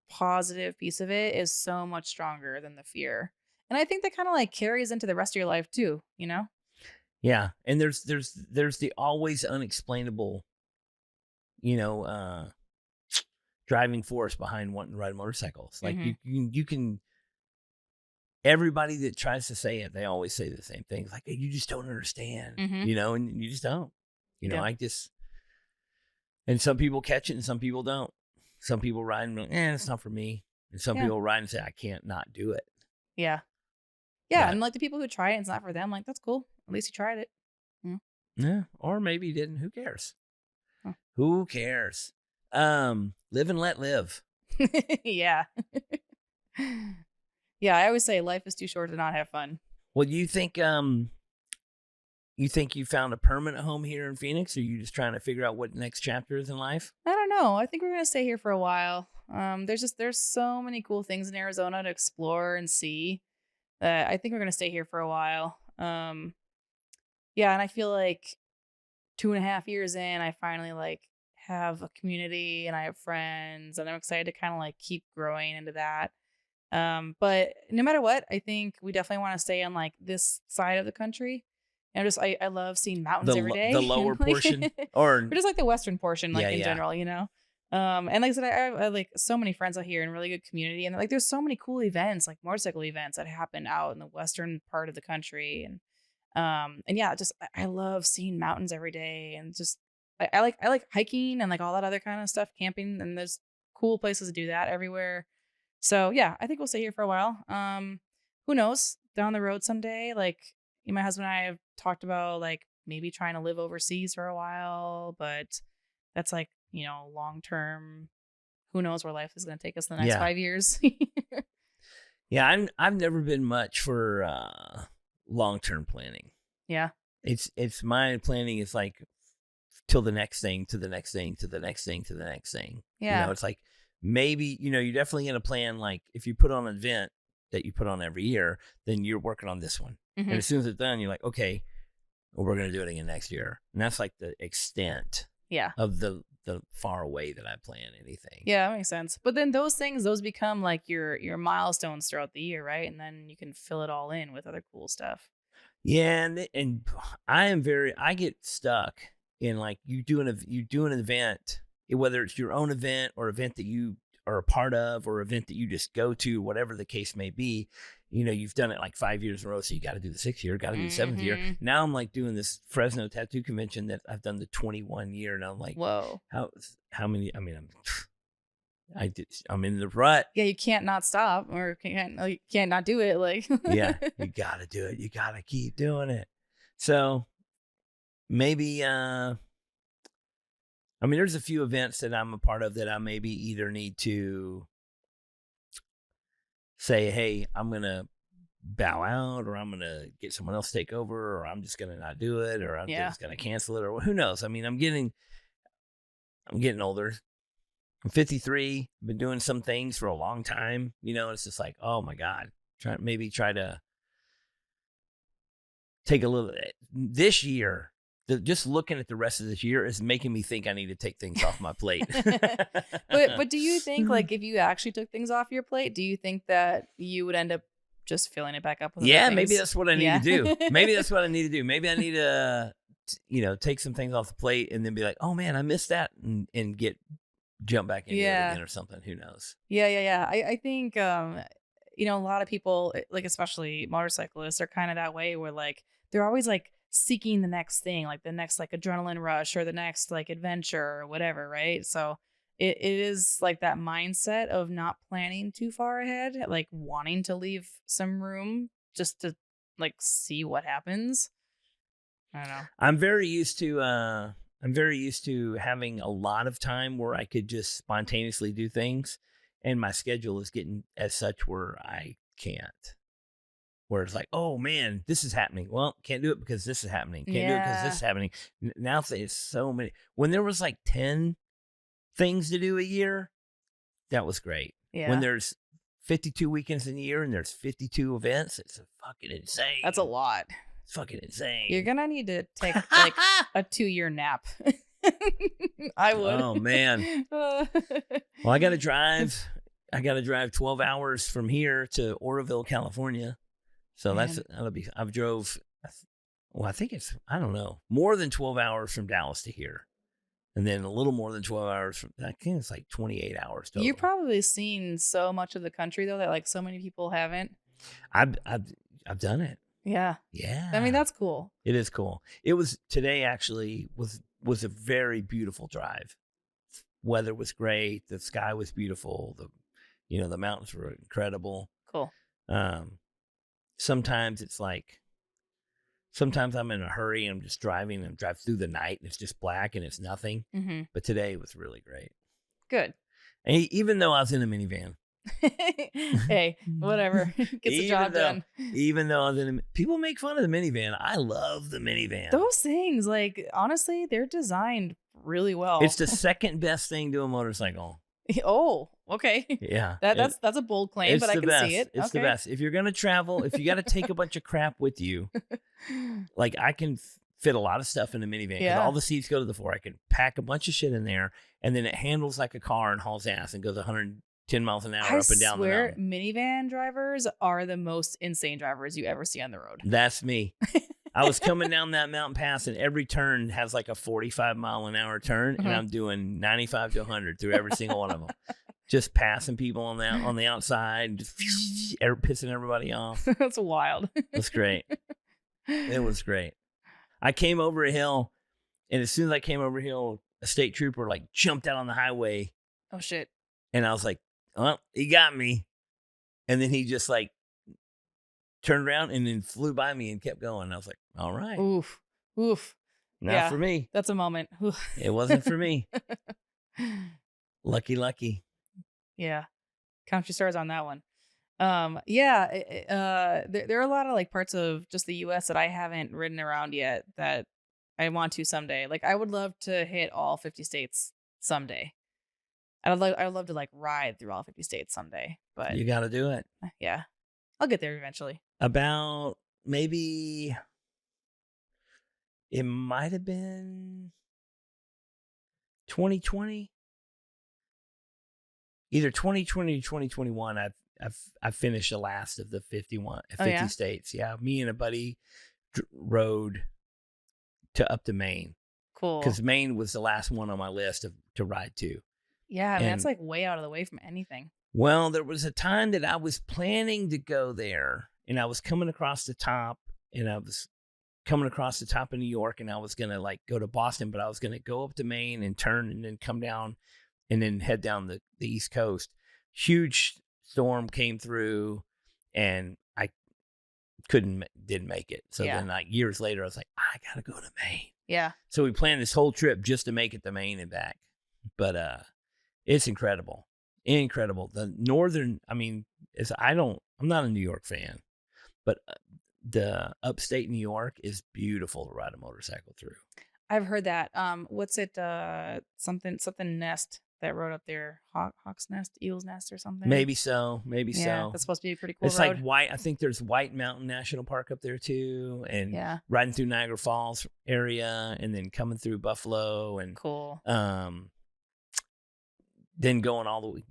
positive piece of it is so much stronger than the fear. And I think that kind of like carries into the rest of your life too, Yeah. And there's the always unexplainable, driving force behind wanting to ride motorcycles. Like you can, everybody that tries to say it, they always say the same things. Like, you just don't understand, and you just don't, and some people catch it and some people don't. Some people ride and it's not for me. And some people ride and say, I can't not do it. Yeah. Yeah. But, And like the people who try it, it's not for them. Like, that's cool. At least you tried it. yeah, or maybe you didn't. Who cares? Huh. Who cares? Live and let live. Yeah. Yeah. I always say life is too short to not have fun. Well, you think you found a permanent home here in Phoenix, or are you just trying to figure out what next chapter is in life? I don't know. I think we're gonna stay here for a while. There's so many cool things in Arizona to explore and see that I think we're gonna stay here for a while. Yeah, and I feel like 2.5 years in, I finally like have a community and I have friends, and I'm excited to kind of like keep growing into that. But no matter what, I think we definitely want to stay on like this side of the country. And I love seeing mountains every day. The lower and, like, portion, or just like the western portion, like Yeah, in yeah. general, you know. And like I said, I like so many friends out here and really good community, and like there's so many cool events, like motorcycle events that happen out in the western part of the country, and yeah, just I love seeing mountains every day, and just I like hiking and like all that other kind of stuff, camping, and there's cool places to do that everywhere. So yeah, I think we'll stay here for a while. Who knows? Down the road someday, like my husband and I have talked about like maybe trying to live overseas for a while, but that's like, long term. Who knows where life is going to take us in the next 5 years? Yeah, I've never been much for long term planning. Yeah. It's my planning is like till the next thing, to the next thing, to the next thing, to the next thing. Yeah. It's like maybe, you're definitely going to plan, like if you put on an event that you put on every year, then you're working on this one. Mhm. And as soon as it's done, you're like, okay, well, we're going to do it again next year. And that's like the extent of the far away that I plan anything. Yeah, that makes sense. But then those become like your milestones throughout the year, right? And then you can fill it all in with other cool stuff. Yeah, and I get stuck in like you do an event, whether it's your own event or event that you are a part of or event that you just go to, whatever the case may be. You've done it like 5 years in a row, so you got to do the 6th year, got to do the 7th year. Now I'm like doing this Fresno tattoo convention that I've done the 21 year, and I'm like, whoa, how many? I mean, I'm in the rut. Yeah, you can't not stop, or you can't not do it. Like, yeah, you got to do it. You got to keep doing it. So maybe, there's a few events that I'm a part of that I maybe either need to say, hey, I'm going to bow out, or I'm going to get someone else to take over, or I'm just going to not do it, or I'm just going to cancel it, or who knows? I'm getting older. I'm 53. I've been doing some things for a long time. It's just like, oh my God, try to take a little. This year, just looking at the rest of this year is making me think I need to take things off my plate. But do you think, like, if you actually took things off your plate, do you think that you would end up just filling it back up with other things? Maybe that's what I need to do. Maybe that's what I need to do. Maybe I need to, take some things off the plate and then be like, oh man, I missed that, and jump back into it again or something. Who knows? Yeah. I think, a lot of people, like especially motorcyclists, are kind of that way where like they're always like seeking the next thing, like the next like adrenaline rush or the next like adventure or whatever, right? So it is like that mindset of not planning too far ahead, like wanting to leave some room just to like see what happens. I don't know. I'm very used to having a lot of time where I could just spontaneously do things, and my schedule is getting as such where I can't. Where it's like, oh man, this is happening. Well, can't do it because this is happening. Can't do it because this is happening. Now there's so many. When there was like 10 things to do a year, that was great. Yeah. When there's 52 weekends in a year and there's 52 events, it's fucking insane. That's a lot. It's fucking insane. You're gonna need to take like a 2-year nap. I would. Oh man. Well, I gotta drive 12 hours from here to Oroville, California. So that'll be, I think it's, I don't know, more than 12 hours from Dallas to here. And then a little more than 12 hours from, I think it's like 28 hours total. You've probably seen so much of the country though that like so many people haven't. I've done it. Yeah. Yeah. I mean, that's cool. It is cool. It was, today actually was a very beautiful drive. Weather was great. The sky was beautiful. The mountains were incredible. Cool. sometimes it's like, sometimes I'm in a hurry and I'm just driving and drive through the night and it's just black and it's nothing. Mm-hmm. But today was really great. Good. And even though I was in a minivan. Hey, whatever. Gets the job done. Even though I was in people make fun of the minivan. I love the minivan. Those things, like, honestly, they're designed really well. It's the second best thing to a motorcycle. Oh, okay. Yeah. That's a bold claim, but I can see it. It's the best. If you're going to travel, if you got to take a bunch of crap with you, like I can fit a lot of stuff in a minivan because all the seats go to the floor. I can pack a bunch of shit in there, and then it handles like a car and hauls ass and goes 110 miles an hour up and down the mountain. Minivan drivers are the most insane drivers you ever see on the road. That's me. I was coming down that mountain pass, and every turn has like a 45-mile-an-hour turn, and I'm doing 95 to 100 through every single one of them. Just passing people on the outside, just pissing everybody off. That's wild. It was great. It was great. I came over a hill, and as soon as I came over a hill, a state trooper like jumped out on the highway. Oh, shit. And I was like, well, he got me. And then he just like turned around and then flew by me and kept going. I was like, all right. Oof. Not for me. That's a moment. It wasn't for me. Lucky. Yeah. Country stars on that one. There are a lot of like parts of just the US that I haven't ridden around yet that I want to someday. Like I would love to hit all 50 states someday. I would love to like ride through all 50 states someday, but you got to do it. Yeah. I'll get there eventually. About maybe it might have been 2020. Either 2020 or 2021, I've finished the last of the 50 states. Yeah, me and a buddy rode up to Maine. Cool. Because Maine was the last one on my list to ride to. Yeah, man, that's like way out of the way from anything. Well, there was a time that I was planning to go there, and I was coming across the top, and I was coming across the top of New York, and I was gonna like go to Boston, but I was gonna go up to Maine and turn and then come down. And then head down the East Coast. Huge storm came through, and I didn't make it. So then, like years later, I was like, I gotta go to Maine. Yeah. So we planned this whole trip just to make it to Maine and back. But it's incredible, The northern, I'm not a New York fan, but the upstate New York is beautiful to ride a motorcycle through. I've heard that. What's it? Something Nest. That road up there, Hawk's Nest, Eel's Nest, or something. Maybe so. That's supposed to be a pretty cool It's road. like I think there's White Mountain National Park up there too, and riding through Niagara Falls area, and then coming through Buffalo, and cool. Then going all the way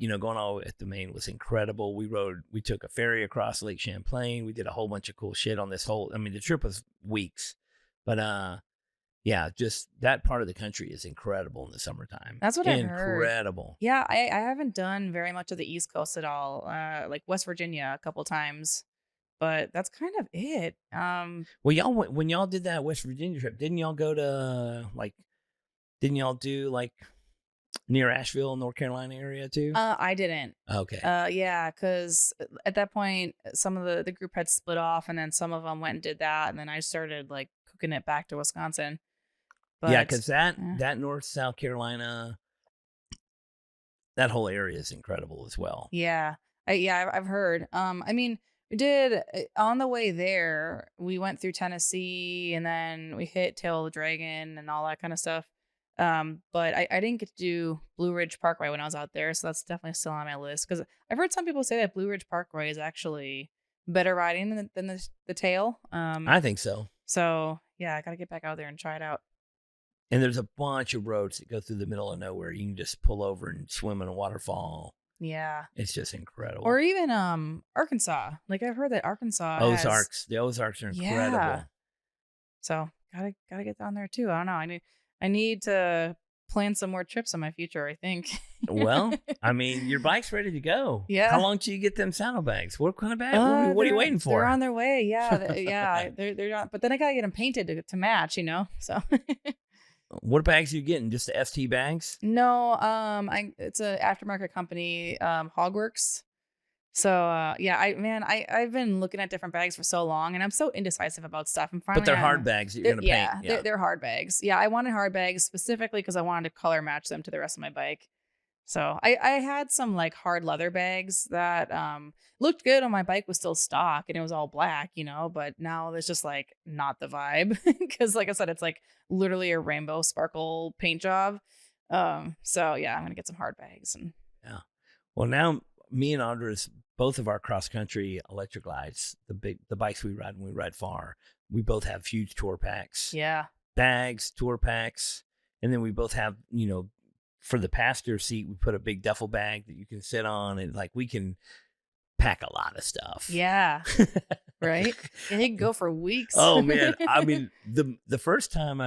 up to Maine was incredible. We took a ferry across Lake Champlain. We did a whole bunch of cool shit on this the trip was weeks, but yeah, just that part of the country is incredible in the summertime. That's what I've heard. Incredible. Yeah, I haven't done very much of the East Coast at all. Like West Virginia a couple times, but that's kind of it. Well, when y'all did that West Virginia trip, didn't y'all go to do near Asheville, North Carolina area too? I didn't. Okay. Yeah, because at that point, some of the group had split off, and then some of them went and did that, and then I started like cooking it back to Wisconsin. But, yeah, because that North South Carolina, that whole area is incredible as well. Yeah, I've heard. We did on the way there. We went through Tennessee, and then we hit Tail of the Dragon and all that kind of stuff. But I didn't get to do Blue Ridge Parkway when I was out there, so that's definitely still on my list. Because I've heard some people say that Blue Ridge Parkway is actually better riding than the Tail. I think so. So yeah, I gotta get back out there and try it out. And there's a bunch of roads that go through the middle of nowhere. You can just pull over and swim in a waterfall. Yeah. It's just incredible. Or even Arkansas. Like I've heard that Arkansas the Ozarks are incredible. Yeah. So gotta get down there too. I don't know. I need to plan some more trips in my future, I think. Well, your bike's ready to go. Yeah. How long till you get them saddlebags? What kind of bag? What are you waiting for? They're on their way. Yeah. Yeah. They're not, but then I gotta get them painted to match, so. What bags are you getting? Just the ST bags? No, it's an aftermarket company, Hogworks. So yeah, I've been looking at different bags for so long, and I'm so indecisive about stuff. I'm finally But they're at hard bags that you're going to paint. Yeah, they're hard bags. Yeah, I wanted hard bags specifically because I wanted to color match them to the rest of my bike. So I had some like hard leather bags that looked good on my bike, was still stock, and it was all black, but now it's just like not the vibe because like I said, it's like literally a rainbow sparkle paint job. So yeah, I'm gonna get some hard bags. And Yeah. Well, now me and Audra's, both of our cross country electric glides, the bikes we ride when we ride far, we both have huge tour packs. yeah. Bags, tour packs, and then we both have, for the passenger seat, we put a big duffel bag that you can sit on, and like we can pack a lot of stuff. Yeah. Right. And you can go for weeks. Oh man. I mean, the first time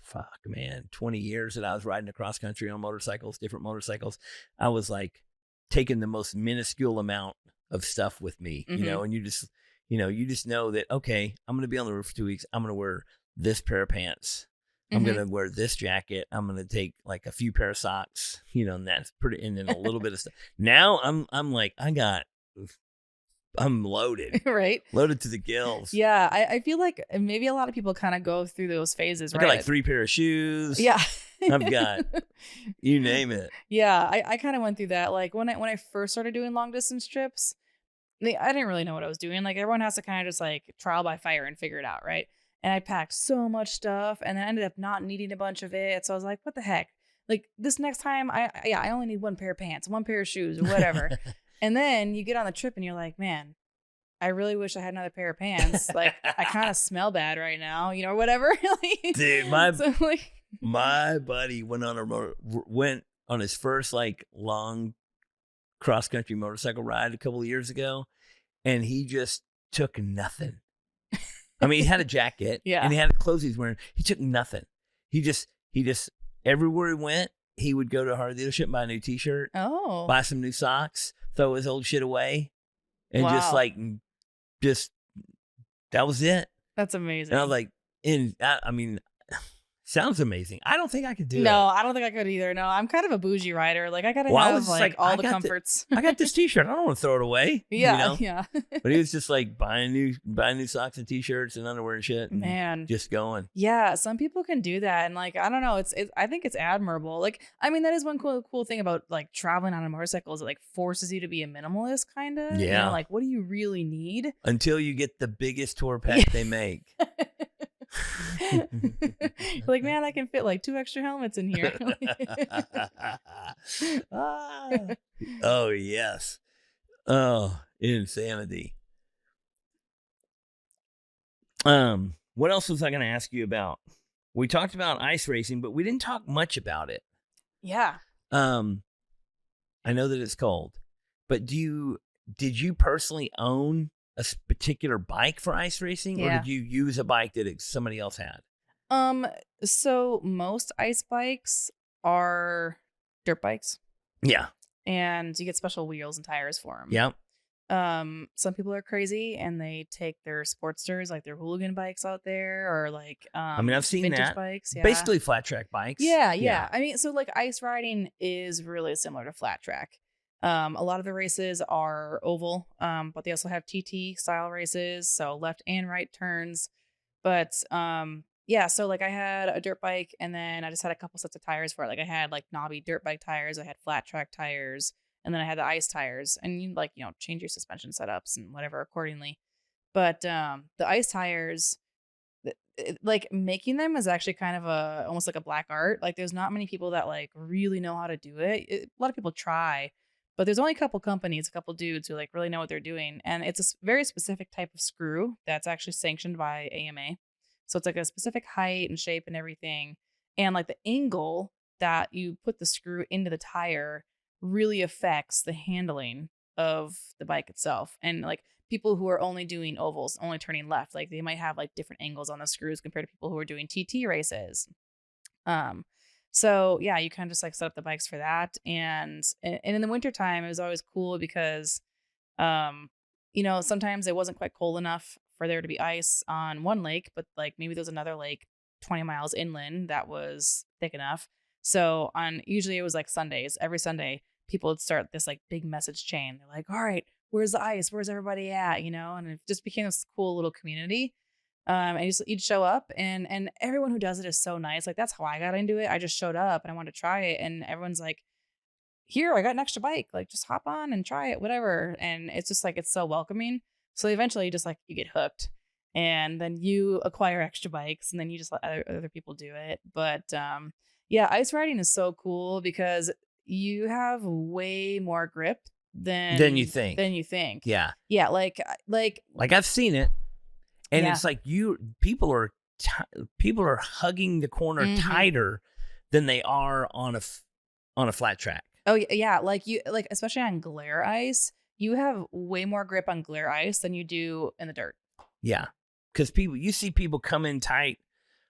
fuck man, 20 years that I was riding across country on motorcycles, different motorcycles, I was like taking the most minuscule amount of stuff with me, and you just know that, okay, I'm going to be on the road for 2 weeks. I'm going to wear this pair of pants. I'm going to wear this jacket. I'm going to take like a few pair of socks, and that's pretty, and then a little bit of stuff. Now I'm like, I'm loaded, right? Loaded to the gills. Yeah. I feel like maybe a lot of people kind of go through those phases, I right? got like 3 pair of shoes. Yeah. I've got, you name it. Yeah. I kind of went through that. Like when I first started doing long distance trips, I didn't really know what I was doing. Like everyone has to kind of just like trial by fire and figure it out, right? And I packed so much stuff, and then ended up not needing a bunch of it. So I was like, what the heck? Like this next time, I only need 1 pair of pants, 1 pair of shoes, or whatever. And then you get on the trip, and you're like, man, I really wish I had another pair of pants. Like I kind of smell bad right now, or whatever. Dude, my buddy went on his first like long cross country motorcycle ride a couple of years ago, and he just took nothing. I mean, he had a jacket, yeah, and he had the clothes he's wearing. He took nothing. He just everywhere he went, he would go to a Harley dealership, buy a new T-shirt, buy some new socks, throw his old shit away, and just that was it. That's amazing. And I was like, I mean, sounds amazing. I don't think I could do that. No, I don't think I could either. No, I'm kind of a bougie rider. Like I gotta have like all the comforts. I got this T-shirt. I don't want to throw it away. Yeah, yeah. But he was just like buying new socks and T-shirts and underwear and shit. And man, just going. Yeah, some people can do that, and like I don't know. I think it's admirable. Like I mean, that is one cool thing about like traveling on a motorcycle is it like forces you to be a minimalist, kind of. Yeah. Like what do you really need? Until you get the biggest tour pack they make. Like, man, I can fit like 2 extra helmets in here. Oh yes. Oh, insanity. What else was I going to ask you about? We talked about ice racing, but we didn't talk much about it. Yeah. I know that it's cold, but did you personally own a particular bike for ice racing, or did you use a bike that somebody else had? So most ice bikes are dirt bikes. Yeah. And you get special wheels and tires for them. Yeah. Some people are crazy and they take their Sportsters, like their hooligan bikes out there, or like I mean, I've seen vintage that. Bikes. Yeah. Basically flat track bikes. Yeah. I mean, so like ice riding is really similar to flat track. A lot of the races are oval, but they also have TT style races, so left and right turns. But yeah, so like I had a dirt bike, and then I just had a couple sets of tires for it. Like I had like knobby dirt bike tires, I had flat track tires, and then I had the ice tires, and you like, change your suspension setups and whatever accordingly. But the ice tires, like making them is actually kind of almost like a black art. Like there's not many people that like really know how to do it. A lot of people try, but there's only a couple companies, a couple dudes who like really know what they're doing. And it's a very specific type of screw that's actually sanctioned by AMA. So it's like a specific height and shape and everything. And like the angle that you put the screw into the tire really affects the handling of the bike itself. And like people who are only doing ovals, only turning left, like they might have like different angles on the screws compared to people who are doing TT races. So yeah, you kind of just like set up the bikes for that. And in the wintertime, it was always cool because, sometimes it wasn't quite cold enough for there to be ice on one lake, but like maybe there's another lake 20 miles inland that was thick enough. So usually it was like Sundays, every Sunday, people would start this like big message chain. They're like, all right, where's the ice? Where's everybody at? And it just became this cool little community. And you'd show up and everyone who does it is so nice. Like, that's how I got into it. I just showed up and I wanted to try it. And everyone's like, here, I got an extra bike. Like, just hop on and try it, whatever. And it's just like, it's so welcoming. So eventually you get hooked and then you acquire extra bikes and then you just let other people do it. But yeah, ice riding is so cool because you have way more grip than you think. Yeah. Yeah. Like I've seen it. And yeah. it's like people are hugging the corner tighter than they are on a flat track. Oh yeah, like especially on glare ice, you have way more grip on glare ice than you do in the dirt. Yeah, because you see people come in tight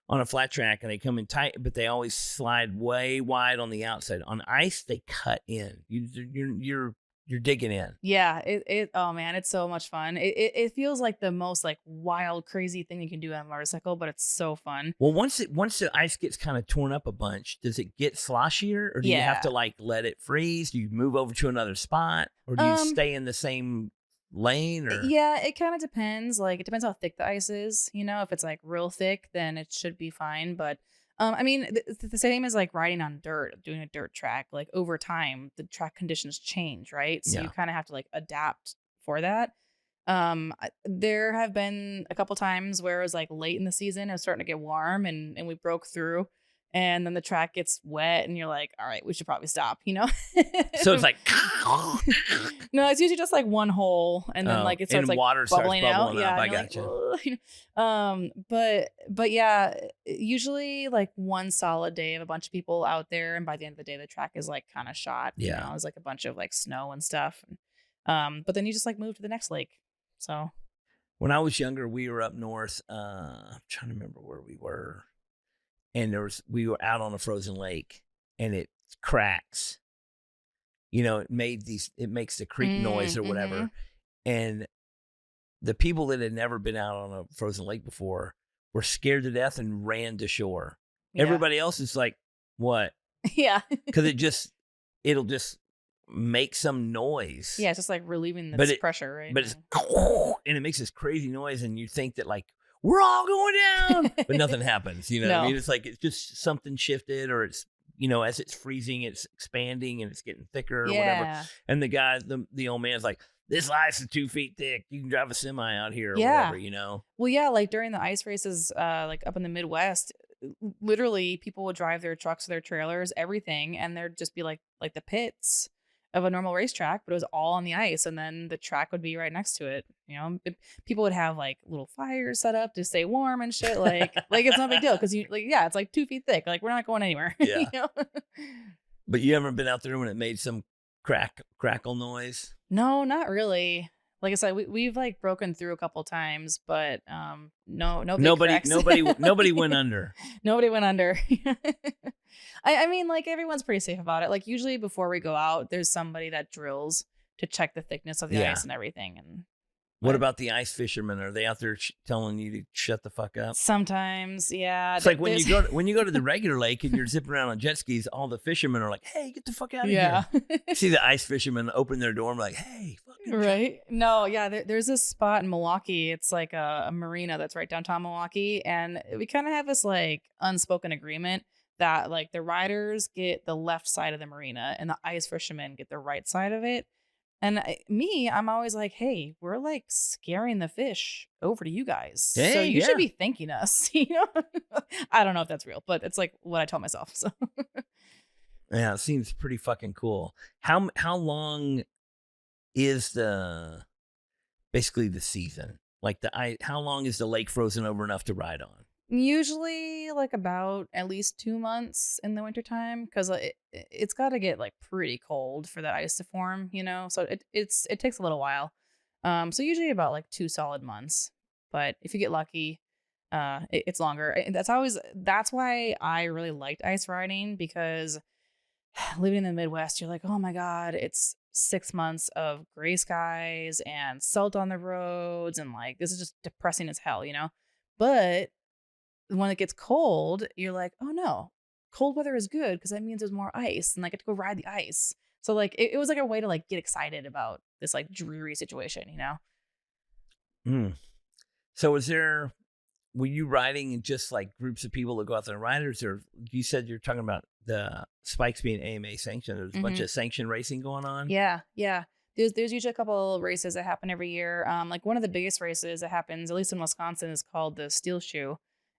on a flat track and they come in tight, but they always slide way wide on the outside. On ice, they cut in. You're digging in. Yeah, oh man, it's so much fun. It feels like the most like wild, crazy thing you can do on a motorcycle, but it's so fun. Well, once the ice gets kind of torn up a bunch, does it get sloshier, or do you have to like let it freeze? Do you move over to another spot, or do you stay in the same lane? Or yeah, it kind of depends. Like, it depends how thick the ice is. If it's like real thick, then it should be fine. But I mean, the same as like riding on dirt, doing a dirt track. Like, over time, the track conditions change, right? So you kind of have to like adapt for that. There have been a couple times where it was like late in the season, it was starting to get warm, and we broke through, and then the track gets wet, and you're like, all right, we should probably stop. So it's like no, it's usually just like one hole, and then like it starts like water bubbling out. Yeah, I gotcha. But yeah, usually like one solid day of a bunch of people out there, and by the end of the day, the track is like kind of shot. It's like a bunch of like snow and stuff. But then you just like move to the next lake. So when I was younger, we were up north. I'm trying to remember where we were, and we were out on a frozen lake, and it cracks. It makes the creak noise or whatever. And the people that had never been out on a frozen lake before were scared to death and ran to shore. Yeah. Everybody else is like, what? Yeah. Because it'll just make some noise. Yeah, it's just like relieving the pressure, right? But it's, and it makes this crazy noise, and you think that like, we're all going down, but nothing happens. What I mean? It's like, it's just something shifted, or it's, as it's freezing, it's expanding and it's getting thicker or whatever. And the guy, the old man's like, this ice is 2 feet thick. You can drive a semi out here or whatever, Well, yeah, like during the ice races, like up in the Midwest, literally people would drive their trucks, their trailers, everything, and there'd just be like the pits of a normal racetrack, but it was all on the ice, and then the track would be right next to it. People would have like little fires set up to stay warm and shit. Like it's no big deal because it's like 2 feet thick. Like, we're not going anywhere. Yeah. But you ever been out there when it made some crackle noise? No, not really. Like I said, we've like broken through a couple times, but nobody went under. Nobody went under. I mean, like, everyone's pretty safe about it. Like, usually before we go out, there's somebody that drills to check the thickness of the ice and everything. And what about the ice fishermen? Are they out there telling you to shut the fuck up? Sometimes, yeah. It's like when you go to the regular lake and you're zipping around on jet skis, all the fishermen are like, "Hey, get the fuck out of here!" See the ice fishermen open their door and be like, "Hey, fucking right." No, yeah. There's this spot in Milwaukee. It's like a marina that's right downtown Milwaukee, and we kind of have this like unspoken agreement that like the riders get the left side of the marina and the ice fishermen get the right side of it. And I'm always like, hey, we're like scaring the fish over to you guys. Hey, so you should be thanking us. I don't know if that's real, but it's like what I tell myself. So yeah, it seems pretty fucking cool. How long is basically the season? Like how long is the lake frozen over enough to ride on? Usually like about at least 2 months in the wintertime, because it's got to get like pretty cold for that ice to form, so it takes a little while. So usually about like 2 solid months, but if you get lucky, it's longer. That's why I really liked ice riding, because living in the Midwest, you're like, oh my God, it's 6 months of gray skies and salt on the roads, and like this is just depressing as hell, but when it gets cold, you're like, oh no, cold weather is good because that means there's more ice and I get to go ride the ice. So like it was like a way to like get excited about this like dreary situation, So were you riding in just like groups of people that go out there and riders, or you said you're talking about the spikes being AMA sanctioned? There's a bunch of sanctioned racing going on. Yeah. There's usually a couple races that happen every year. Like one of the biggest races that happens, at least in Wisconsin, is called the Steel Shoe,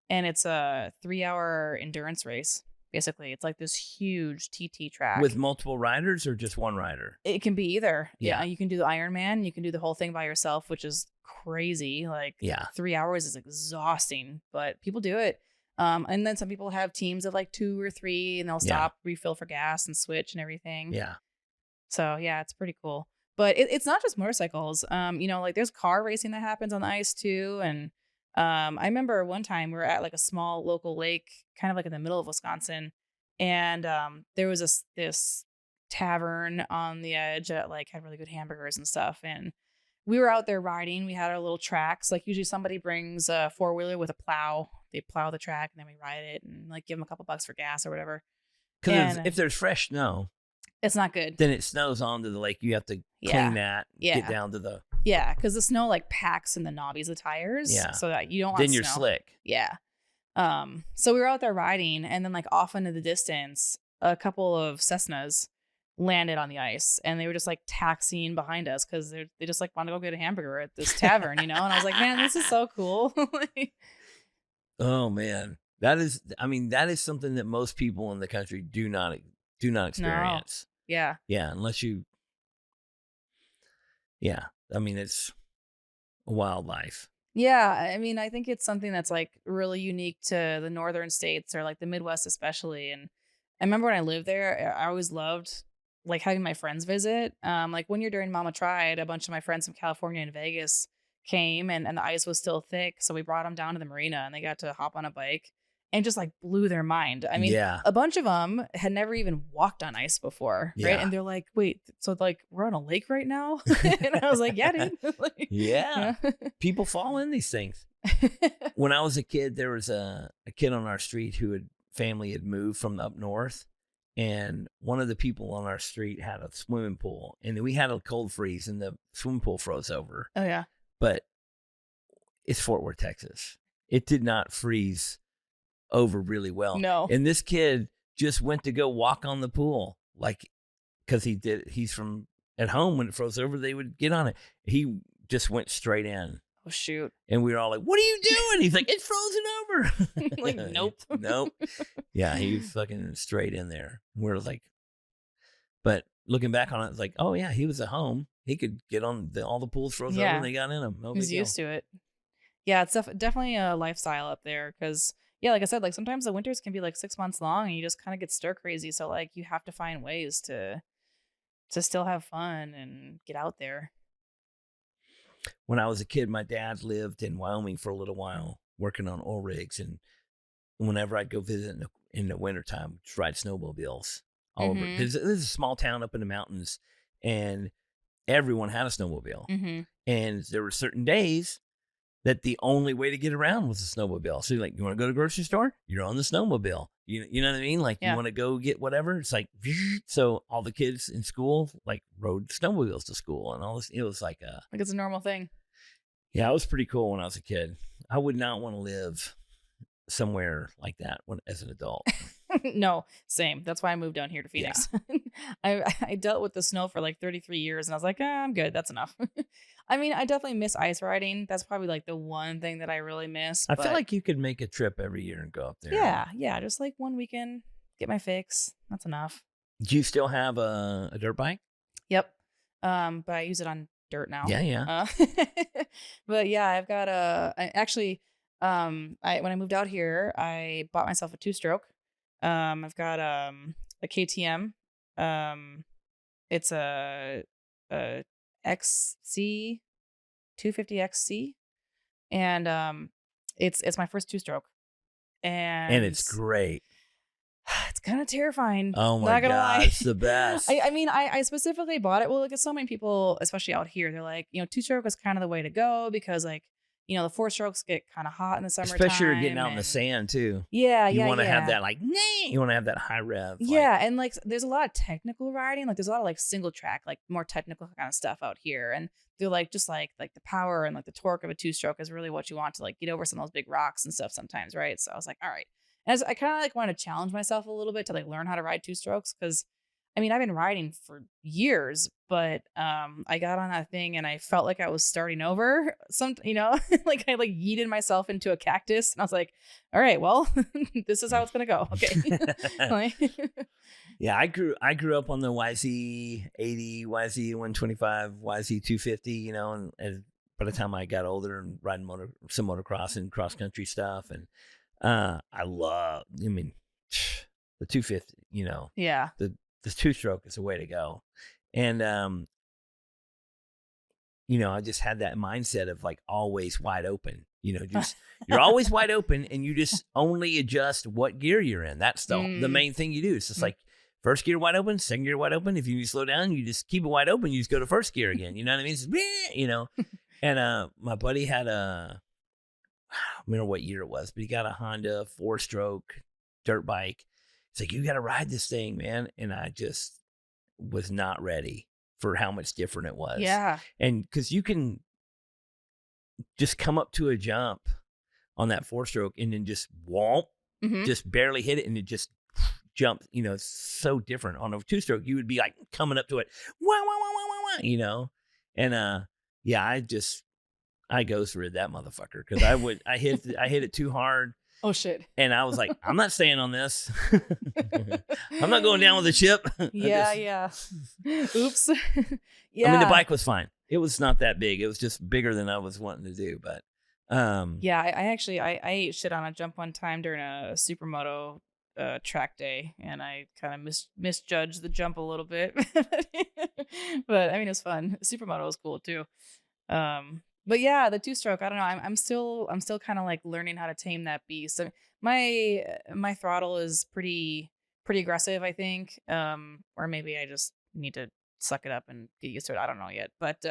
and it's a 3-hour endurance race. Basically, it's like this huge TT track with multiple riders or just one rider. It can be either. Yeah, you can do the Ironman, you can do the whole thing by yourself, which is crazy. Like 3 hours is exhausting, but people do it. And then some people have teams of like 2 or 3, and they'll stop, refill for gas, and switch and everything. Yeah. So yeah, it's pretty cool. But it's not just motorcycles. Like there's car racing that happens on the ice too. And I remember one time we were at like a small local lake, kind of like in the middle of Wisconsin, and there was this tavern on the edge that like had really good hamburgers and stuff. And we were out there riding. We had our little tracks. Like usually somebody brings a 4-wheeler with a plow. They plow the track and then we ride it and like give them a couple bucks for gas or whatever. Because if there's fresh snow, it's not good. Then it snows onto the lake. You have to clean that. Get down to the. Yeah, because the snow like packs in the knobbies of the tires. Yeah. So that you don't want. Then you're slick. Yeah. So we were out there riding, and then like off into the distance, a couple of Cessnas landed on the ice, and they were just like taxiing behind us because they just like want to go get a hamburger at this tavern, And I was like, man, this is so cool. Oh man, that is something that most people in the country do not experience. No. Yeah. Yeah, unless you. Yeah, it's a wildlife. Yeah, I think it's something that's like really unique to the northern states or like the Midwest especially. And I remember when I lived there, I always loved like having my friends visit. Like one year during Mama Tried, a bunch of my friends from California and Vegas came, and the ice was still thick, so we brought them down to the marina, and they got to hop on a bike and just like blew their mind. A bunch of them had never even walked on ice before, right? And they're like, wait, so like we're on a lake right now? And I was like, yeah, dude. People fall in these things. When I was a kid, there was a kid on our street who family had moved from up north, and one of the people on our street had a swimming pool, and we had a cold freeze, and the swimming pool froze over. Oh yeah. But it's Fort Worth, Texas. It did not freeze over really well. No. And this kid just went to go walk on the pool, like, because he's from at home. When it froze over, they would get on it. He just went straight in. Oh shoot. And we were all like, what are you doing? He's like, it's frozen over. Like, nope. Nope. Yeah, he was fucking straight in there. We're like, but looking back on it, it's like, oh yeah, he was at home. He could get on all the pools froze over and they got in them. No He's used to it. Yeah, it's definitely a lifestyle up there because, yeah, like I said, like sometimes the winters can be like 6 months long and you just kind of get stir crazy. So like you have to find ways to still have fun and get out there. When I was a kid, my dad lived in Wyoming for a little while working on oil rigs. And whenever I'd go visit in the wintertime, just ride snowmobiles all over. This is a small town up in the mountains, and everyone had a snowmobile. And there were certain days that the only way to get around was a snowmobile. So like, you want to go to the grocery store? You're on the snowmobile. You know what I mean? Like you want to go get whatever. It's like, so all the kids in school like rode snowmobiles to school and all this. It was like it's a normal thing. Yeah, it was pretty cool when I was a kid. I would not want to live somewhere like that as an adult. No, same. That's why I moved down here to Phoenix. Yeah. I dealt with the snow for like 33 years and I was like, I'm good. That's enough. I definitely miss ice riding. That's probably like the one thing that I really miss. I feel like you could make a trip every year and go up there. Yeah. Just like one weekend, get my fix. That's enough. Do you still have a dirt bike? Yep. But I use it on dirt now. Yeah. But yeah, I've got when I moved out here, I bought myself a 2-stroke. I've got a KTM. It's a XC 250 XC, and it's my first 2-stroke, and it's great. It's kind of terrifying. Oh my god, it's the best. I specifically bought it. Well, like so many people, especially out here, they're like, 2-stroke is kind of the way to go because like the four strokes get kind of hot in the summertime. Especially you're getting out in the sand too. Yeah, you yeah, want to yeah. have that like, you want to have that high rev. Yeah, and like there's a lot of technical riding. Like there's a lot of like single track, like more technical kind of stuff out here. And they're like just like the power and like the torque of a two stroke is really what you want to like get over some of those big rocks and stuff sometimes, right? So I was like, all right. And I kind of like want to challenge myself a little bit to like learn how to ride two strokes because I mean I've been riding for years, but I got on that thing and I felt like I was starting over. Like I like yeeted myself into a cactus and I was like, all right, well, this is how it's gonna go. Okay. Yeah, I grew up on the YZ 80, YZ 125, YZ 250, and by the time I got older and riding some motocross and cross country stuff, and I mean, the 250, Yeah. The two stroke is the way to go. And I just had that mindset of like always wide open. Just you're always wide open, and you just only adjust what gear you're in. That's the main thing you do. It's just like first gear wide open, second gear wide open. If you need to slow down, you just keep it wide open. You just go to first gear again. You know what I mean? It's just, And my buddy had I don't remember what year it was, but he got a Honda 4-stroke dirt bike. It's like, you got to ride this thing, man. And I just was not ready for how much different it was. Yeah. And because you can just come up to a jump on that 4-stroke and then just womp, just barely hit it and it just jumps. It's so different. On a 2-stroke, you would be like coming up to it, wah, wah, wah, wah, wah, wah, and yeah, I ghost rid that motherfucker because I hit it too hard. Oh shit. And I was like, I'm not staying on this. I'm not going down with a chip. Yeah. Oops. Yeah. I mean, the bike was fine. It was not that big. It was just bigger than I was wanting to do. But yeah, I actually I ate shit on a jump one time during a supermoto track day, and I kind of misjudged the jump a little bit. But I mean, it's fun. Supermoto was cool too. But yeah, the 2-stroke, I don't know. I'm still kind of like learning how to tame that beast. So my throttle is pretty aggressive, I think. Or maybe I just need to suck it up and get used to it. I don't know yet. But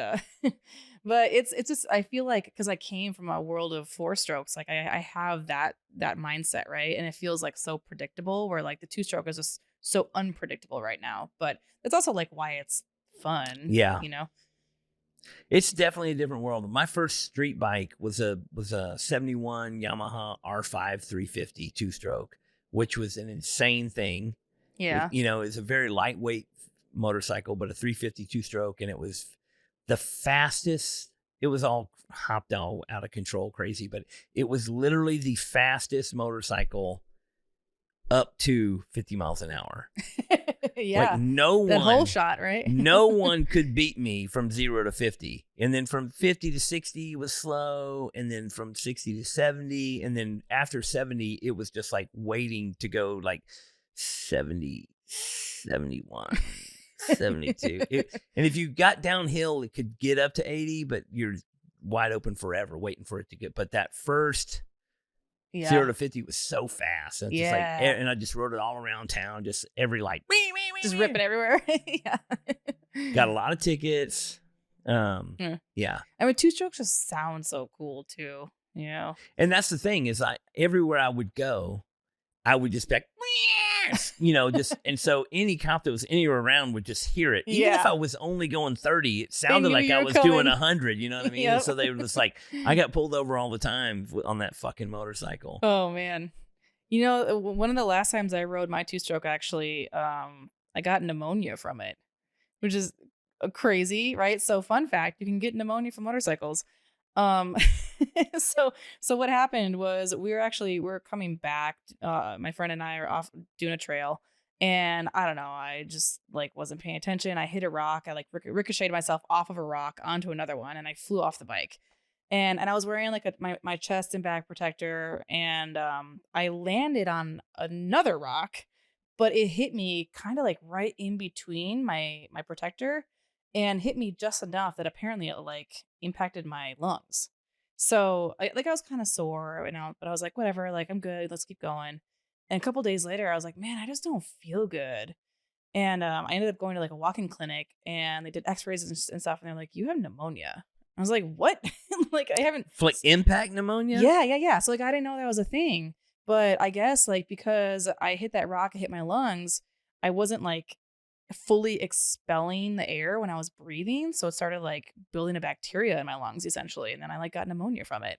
but it's just I feel like because I came from a world of 4-strokes, like I have that mindset, right? And it feels like so predictable. Where like the 2-stroke is just so unpredictable right now. But that's also like why it's fun. Yeah. It's definitely a different world. My first street bike was a 71 Yamaha R5 350 2-stroke, which was an insane thing. Yeah. It's a very lightweight motorcycle, but a 350 2-stroke, and it was the fastest. It was all hopped all out of control, crazy, but it was literally the fastest motorcycle up to 50 miles an hour. Yeah. Like no one. That whole shot, right? No one could beat me from 0 to 50. And then from 50 to 60 was slow. And then from 60 to 70. And then after 70, it was just like waiting to go like 70, 71, 72. And if you got downhill, it could get up to 80, but you're wide open forever waiting for it to get. But that first 0 to 50 was so fast. And just like, and I just rode it all around town, just every like, just ripping everywhere. Yeah. Got a lot of tickets. Yeah. I mean, 2-strokes just sound so cool too. And that's the thing is, everywhere I would go, I would just be like, just, and so any cop that was anywhere around would just hear it. Even if I was only going 30, it sounded like I was doing 100. You know what I mean? Yep. So they were just like, I got pulled over all the time on that fucking motorcycle. Oh man. One of the last times I rode my 2-stroke, actually, I got pneumonia from it, which is crazy, right? So fun fact, you can get pneumonia from motorcycles. So what happened was we were coming back. My friend and I are off doing a trail, and I don't know, I just like wasn't paying attention. I hit a rock. I like ricocheted myself off of a rock onto another one, and I flew off the bike. And I was wearing like my chest and back protector, and I landed on another rock, but it hit me kind of like right in between my protector, and hit me just enough that apparently it like impacted my lungs. So I was kind of sore, but I was like, whatever, like I'm good, let's keep going. And a couple days later, I was like, man, I just don't feel good. And I ended up going to like a walk-in clinic, and they did x-rays and stuff, and they're like, you have pneumonia. I was like, what? Like, I haven't. Like impact pneumonia? Yeah. So, like, I didn't know that was a thing. But I guess, like, because I hit that rock, it hit my lungs, I wasn't, like, fully expelling the air when I was breathing. So it started, like, building a bacteria in my lungs, essentially. And then I, like, got pneumonia from it.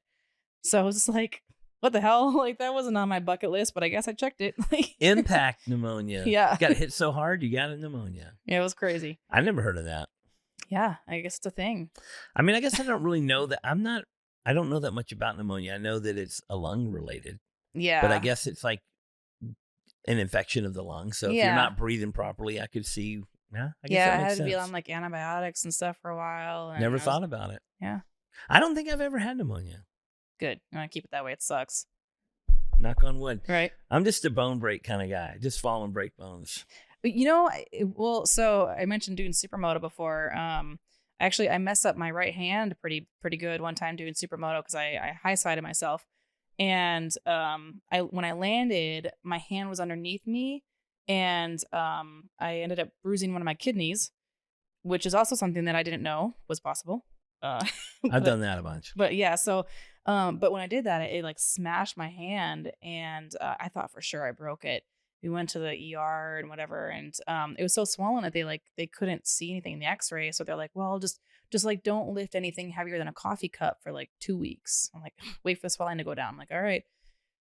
So I was just like, what the hell? Like, that wasn't on my bucket list, but I guess I checked it. Impact pneumonia. Yeah. You got hit so hard, you got a pneumonia. Yeah, it was crazy. I never heard of that. Yeah, I guess it's a thing. I mean, I guess I don't really know that. I don't know that much about pneumonia. I know that it's a lung related. Yeah. But I guess it's like an infection of the lungs. So if you're not breathing properly, I could see. Yeah, I guess that makes I had sense. to be on, like, antibiotics and stuff for a while. And Never thought about it. Yeah. I don't think I've ever had pneumonia. Good. I'm going to keep it that way. It sucks. Knock on wood. Right. I'm just a bone break kind of guy. Just fall and break bones. But, so I mentioned doing supermoto before. Actually, I messed up my right hand pretty good one time doing supermoto because I high-sided myself. And when I landed, my hand was underneath me, and I ended up bruising one of my kidneys, which is also something that I didn't know was possible. I've done that a bunch. But yeah, so but when I did that, it like smashed my hand, and I thought for sure I broke it. We went to the ER and whatever, and it was so swollen that they couldn't see anything in the X-ray. So they're like, well, just like don't lift anything heavier than a coffee cup for like 2 weeks. I'm like, wait for the swelling to go down. I'm like, all right.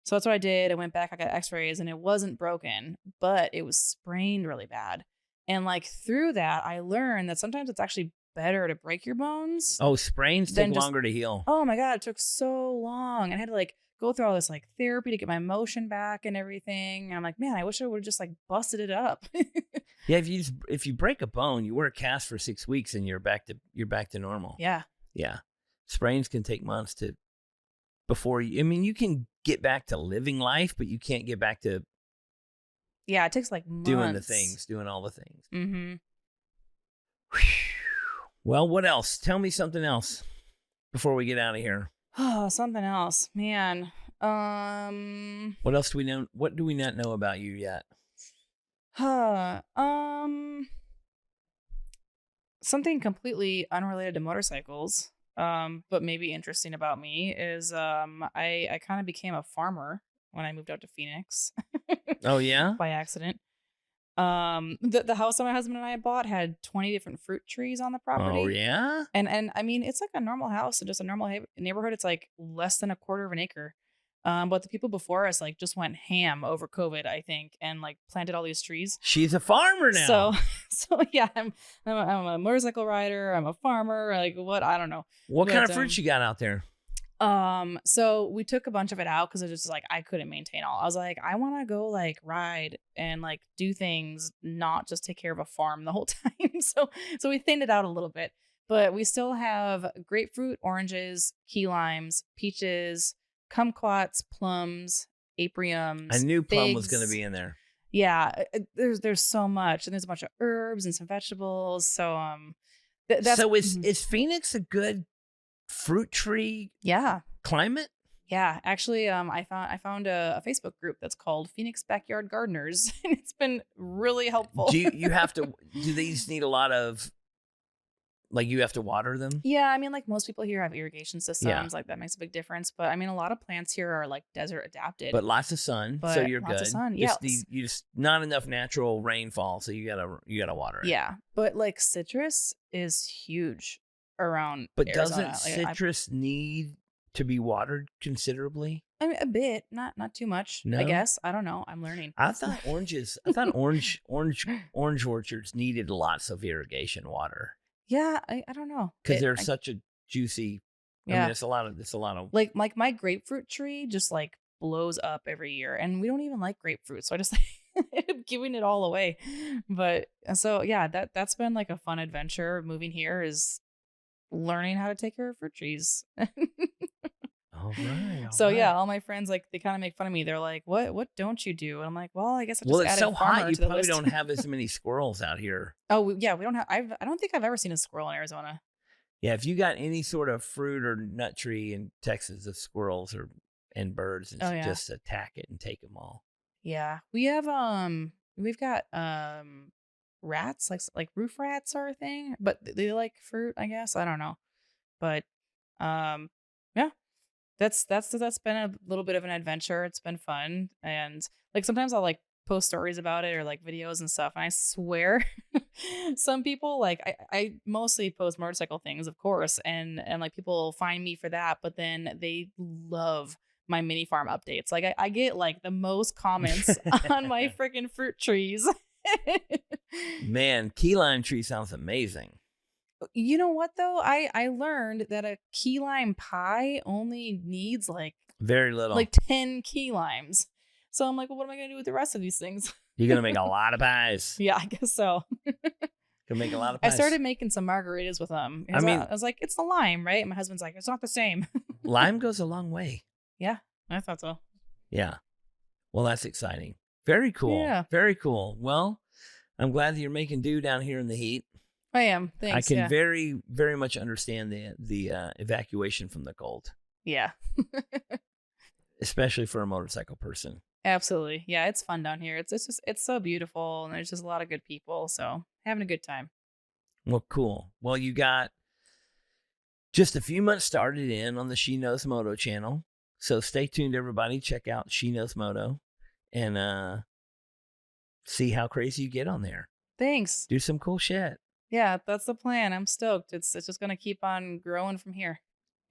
So that's what I did. I went back, I got X-rays, and it wasn't broken, but it was sprained really bad. And like through that, I learned that sometimes it's actually better to break your bones. Oh, sprains take longer to heal. Oh my God, it took so long. I had to like go through all this like therapy to get my motion back and everything. And I'm like, man, I wish I would have just like busted it up. Yeah, if you break a bone, you wear a cast for 6 weeks and you're back to normal. Yeah. Yeah. Sprains can take months before you. I mean, you can get back to living life, but you can't get back to. Yeah, it takes like months. Doing all the things. Mm-hmm. Well, what else? Tell me something else before we get out of here. Oh, something else, man. What else do we know? What do we not know about you yet? Something completely unrelated to motorcycles, but maybe interesting about me is I kind of became a farmer when I moved out to Phoenix. Oh yeah? By accident. The house that my husband and I bought had 20 different fruit trees on the property. Oh yeah? And I mean, it's like a normal house and just a normal neighborhood. It's like less than a quarter of an acre. But the people before us like just went ham over COVID, I think, and like planted all these trees. She's a farmer now. So yeah, I'm a motorcycle rider. I'm a farmer. Like what? I don't know. What kind of fruits you got out there? So we took a bunch of it out because it was just like I couldn't maintain all. I was like, I want to go like ride and like do things, not just take care of a farm the whole time. So we thinned it out a little bit, but we still have grapefruit, oranges, key limes, peaches, kumquats, plums, apriums. I knew plum figs. was going to be in there. Yeah, there's so much, and there's a bunch of herbs and some vegetables. So that's so is Phoenix a good fruit tree climate? Yeah, actually I found a Facebook group that's called Phoenix Backyard Gardeners, and it's been really helpful. Do these need a lot of, like, you have to water them? Yeah, I mean, like most people here have irrigation systems, like that makes a big difference. But I mean, a lot of plants here are like desert adapted. But lots of sun, so you're good. Lots of sun, you just not enough natural rainfall, so you gotta water it. Yeah, but like citrus is huge around. But Arizona. doesn't citrus need to be watered considerably? I mean, a bit, not too much. No? I guess I don't know. I'm learning. I thought orange orchards needed lots of irrigation water. Yeah, I don't know because they're such a juicy. Yeah, I mean, it's a lot of like my grapefruit tree just like blows up every year, and we don't even like grapefruit, so I just end up giving it all away. But so yeah, that's been like a fun adventure. Moving here is learning how to take care of fruit trees. All right. So yeah, all my friends like they kind of make fun of me. They're like, "What don't you do?" And I'm like, "Well, I guess I just it's added so hot. You probably list. don't have as many squirrels out here." Oh yeah, we don't have. I don't think I've ever seen a squirrel in Arizona. Yeah, if you got any sort of fruit or nut tree in Texas, the squirrels and birds just attack it and take them all. Yeah, we have we've got rats like roof rats are a thing, but they like fruit. I guess I don't know. But yeah, that's been a little bit of an adventure. It's been fun, and like sometimes I'll like post stories about it or like videos and stuff, and I swear some people like I mostly post motorcycle things, of course, and like people find me for that, but then they love my mini farm updates. Like I get like the most comments on my freaking fruit trees. Man, key lime tree sounds amazing. You know what though? I learned that a key lime pie only needs like Very little. 10 key limes. So I'm like, well, what am I gonna do with the rest of these things? You're gonna make a lot of pies. Yeah, I guess so. Gonna make a lot of I pies. started making some margaritas with them. I mean, I was like, it's the lime, right? And my husband's like, it's not the same. lime goes a long way. Yeah, I thought so. Yeah. Well, that's exciting. Very cool. Yeah. Very cool. Well, I'm glad that you're making do down here in the heat. I am. Thanks. I can yeah. very, very much understand the evacuation from the cold. Yeah. Especially for a motorcycle person. Absolutely. Yeah, it's fun down here. It's so beautiful, and there's just a lot of good people. So having a good time. Well, cool. Well, you got just a few months started in on the She Knows Moto channel. So stay tuned, everybody. Check out She Knows Moto and see how crazy you get on there. Thanks. Do some cool shit. Yeah, that's the plan. I'm stoked. It's just gonna keep on growing from here.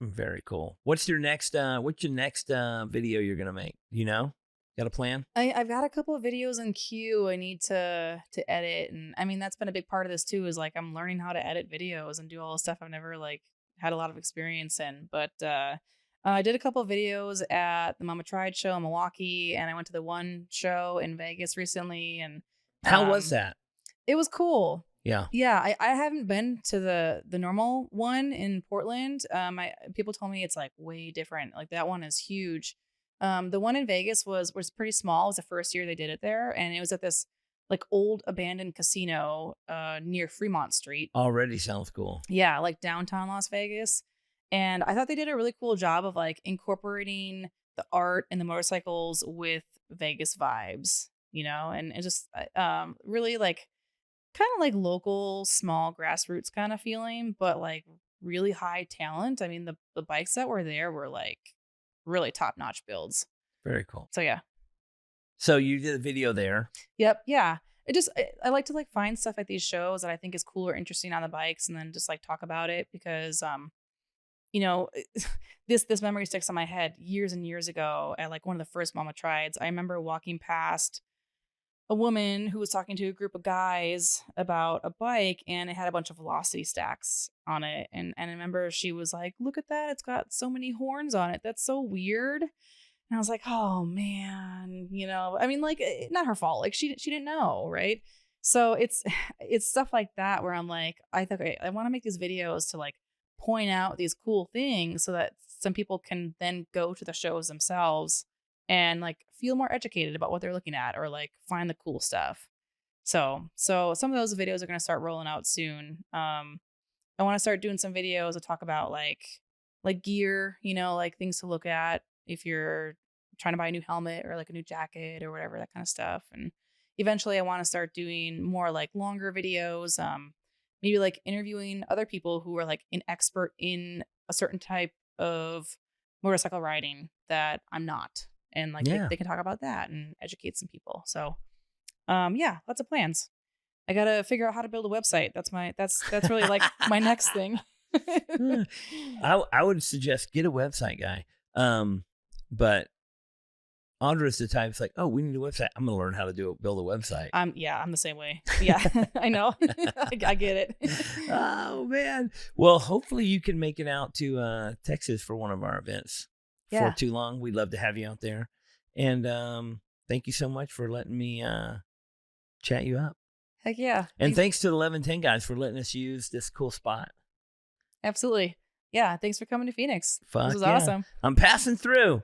Very cool. What's your next video you're gonna make? You know? Got a plan? I've got a couple of videos in queue I need to edit, and I mean that's been a big part of this too, is like I'm learning how to edit videos and do all the stuff I've never like had a lot of experience in. But I did a couple of videos at the Mama Tried show in Milwaukee, and I went to the one show in Vegas recently. And how was that? It was cool. Yeah. Yeah, I haven't been to the normal one in Portland. People told me it's like way different. Like that one is huge. The one in Vegas was pretty small. It was the first year they did it there, and it was at this like old abandoned casino near Fremont Street. Already sounds cool. Yeah, like downtown Las Vegas. And I thought they did a really cool job of like incorporating the art and the motorcycles with Vegas vibes, you know, and it just really like kind of like local, small grassroots kind of feeling, but like really high talent. I mean, the bikes that were there were like really top notch builds. Very cool. So yeah. So you did a video there. Yep. Yeah. I like to like find stuff at these shows that I think is cool or interesting on the bikes, and then just like talk about it because you know, this memory sticks on my head. Years and years ago at like one of the first Mama Trieds, I remember walking past a woman who was talking to a group of guys about a bike, and it had a bunch of velocity stacks on it. And I remember she was like, look at that. It's got so many horns on it. That's so weird. And I was like, oh man, you know, I mean, like not her fault. Like she didn't know. Right. So it's stuff like that where I'm like, I thought, okay, I want to make these videos to like point out these cool things so that some people can then go to the shows themselves and like feel more educated about what they're looking at or like find the cool stuff. So some of those videos are going to start rolling out soon. I want to start doing some videos to talk about like gear, you know, like things to look at if you're trying to buy a new helmet or like a new jacket or whatever, that kind of stuff. And eventually I want to start doing more like longer videos, maybe like interviewing other people who are like an expert in a certain type of motorcycle riding that I'm not. And like they can talk about that and educate some people. So yeah, lots of plans. I got to figure out how to build a website. That's really like my next thing. I would suggest get a website guy. But Audra's the type that's like, oh, we need a website. I'm going to learn how to build a website. Yeah, I'm the same way. Yeah, I know. I get it. Oh man. Well, hopefully you can make it out to Texas for one of our events. For too long. We'd love to have you out there. And thank you so much for letting me chat you up. Heck yeah. And thanks to the 1110 guys for letting us use this cool spot. Absolutely. Yeah. Thanks for coming to Phoenix. Fuck this was awesome. I'm passing through.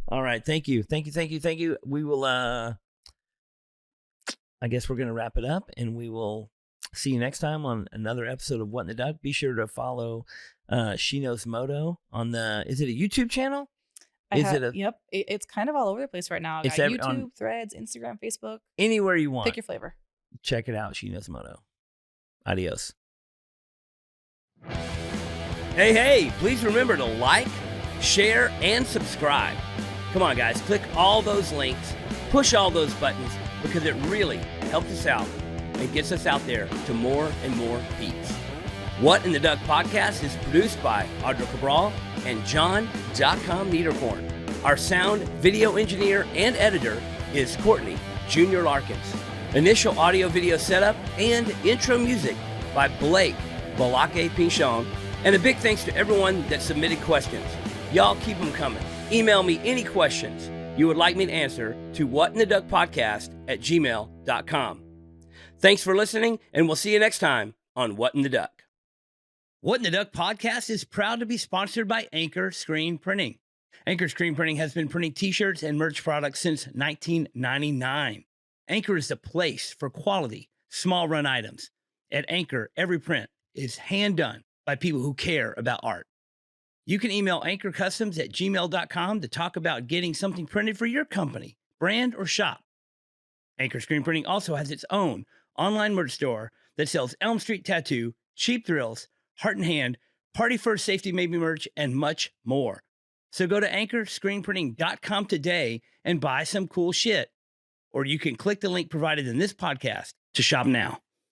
All right. Thank you. We will, I guess we're going to wrap it up, and we will see you next time on another episode of What in the Duck. Be sure to follow She Knows Moto on is it a YouTube channel? Yep. It's kind of all over the place right now. I got YouTube, Threads, Instagram, Facebook. Anywhere you want. Pick your flavor. Check it out. She Knows Moto. Adios. Hey, please remember to like, share, and subscribe. Come on, guys, click all those links, push all those buttons, because it really helps us out and gets us out there to more and more peeps. What in the Duck podcast is produced by Audra Cabral and John.com Niederkorn. Our sound, video engineer, and editor is Courtney, Jr. Larkins. Initial audio video setup and intro music by Blake Balake Pinchon. And a big thanks to everyone that submitted questions. Y'all keep them coming. Email me any questions you would like me to answer to whatintheduckpodcast@gmail.com. Thanks for listening, and we'll see you next time on What in the Duck. What in the Duck podcast is proud to be sponsored by Anchor Screen Printing. Anchor Screen Printing has been printing t-shirts and merch products since 1999. Anchor is the place for quality, small run items. At Anchor, every print is hand done by people who care about art. You can email anchorcustoms@gmail.com to talk about getting something printed for your company, brand, or shop. Anchor Screen Printing also has its own online merch store that sells Elm Street Tattoo, Cheap Thrills, Heart and Hand, Party First Safety Maybe merch, and much more. So go to anchorscreenprinting.com today and buy some cool shit. Or you can click the link provided in this podcast to shop now.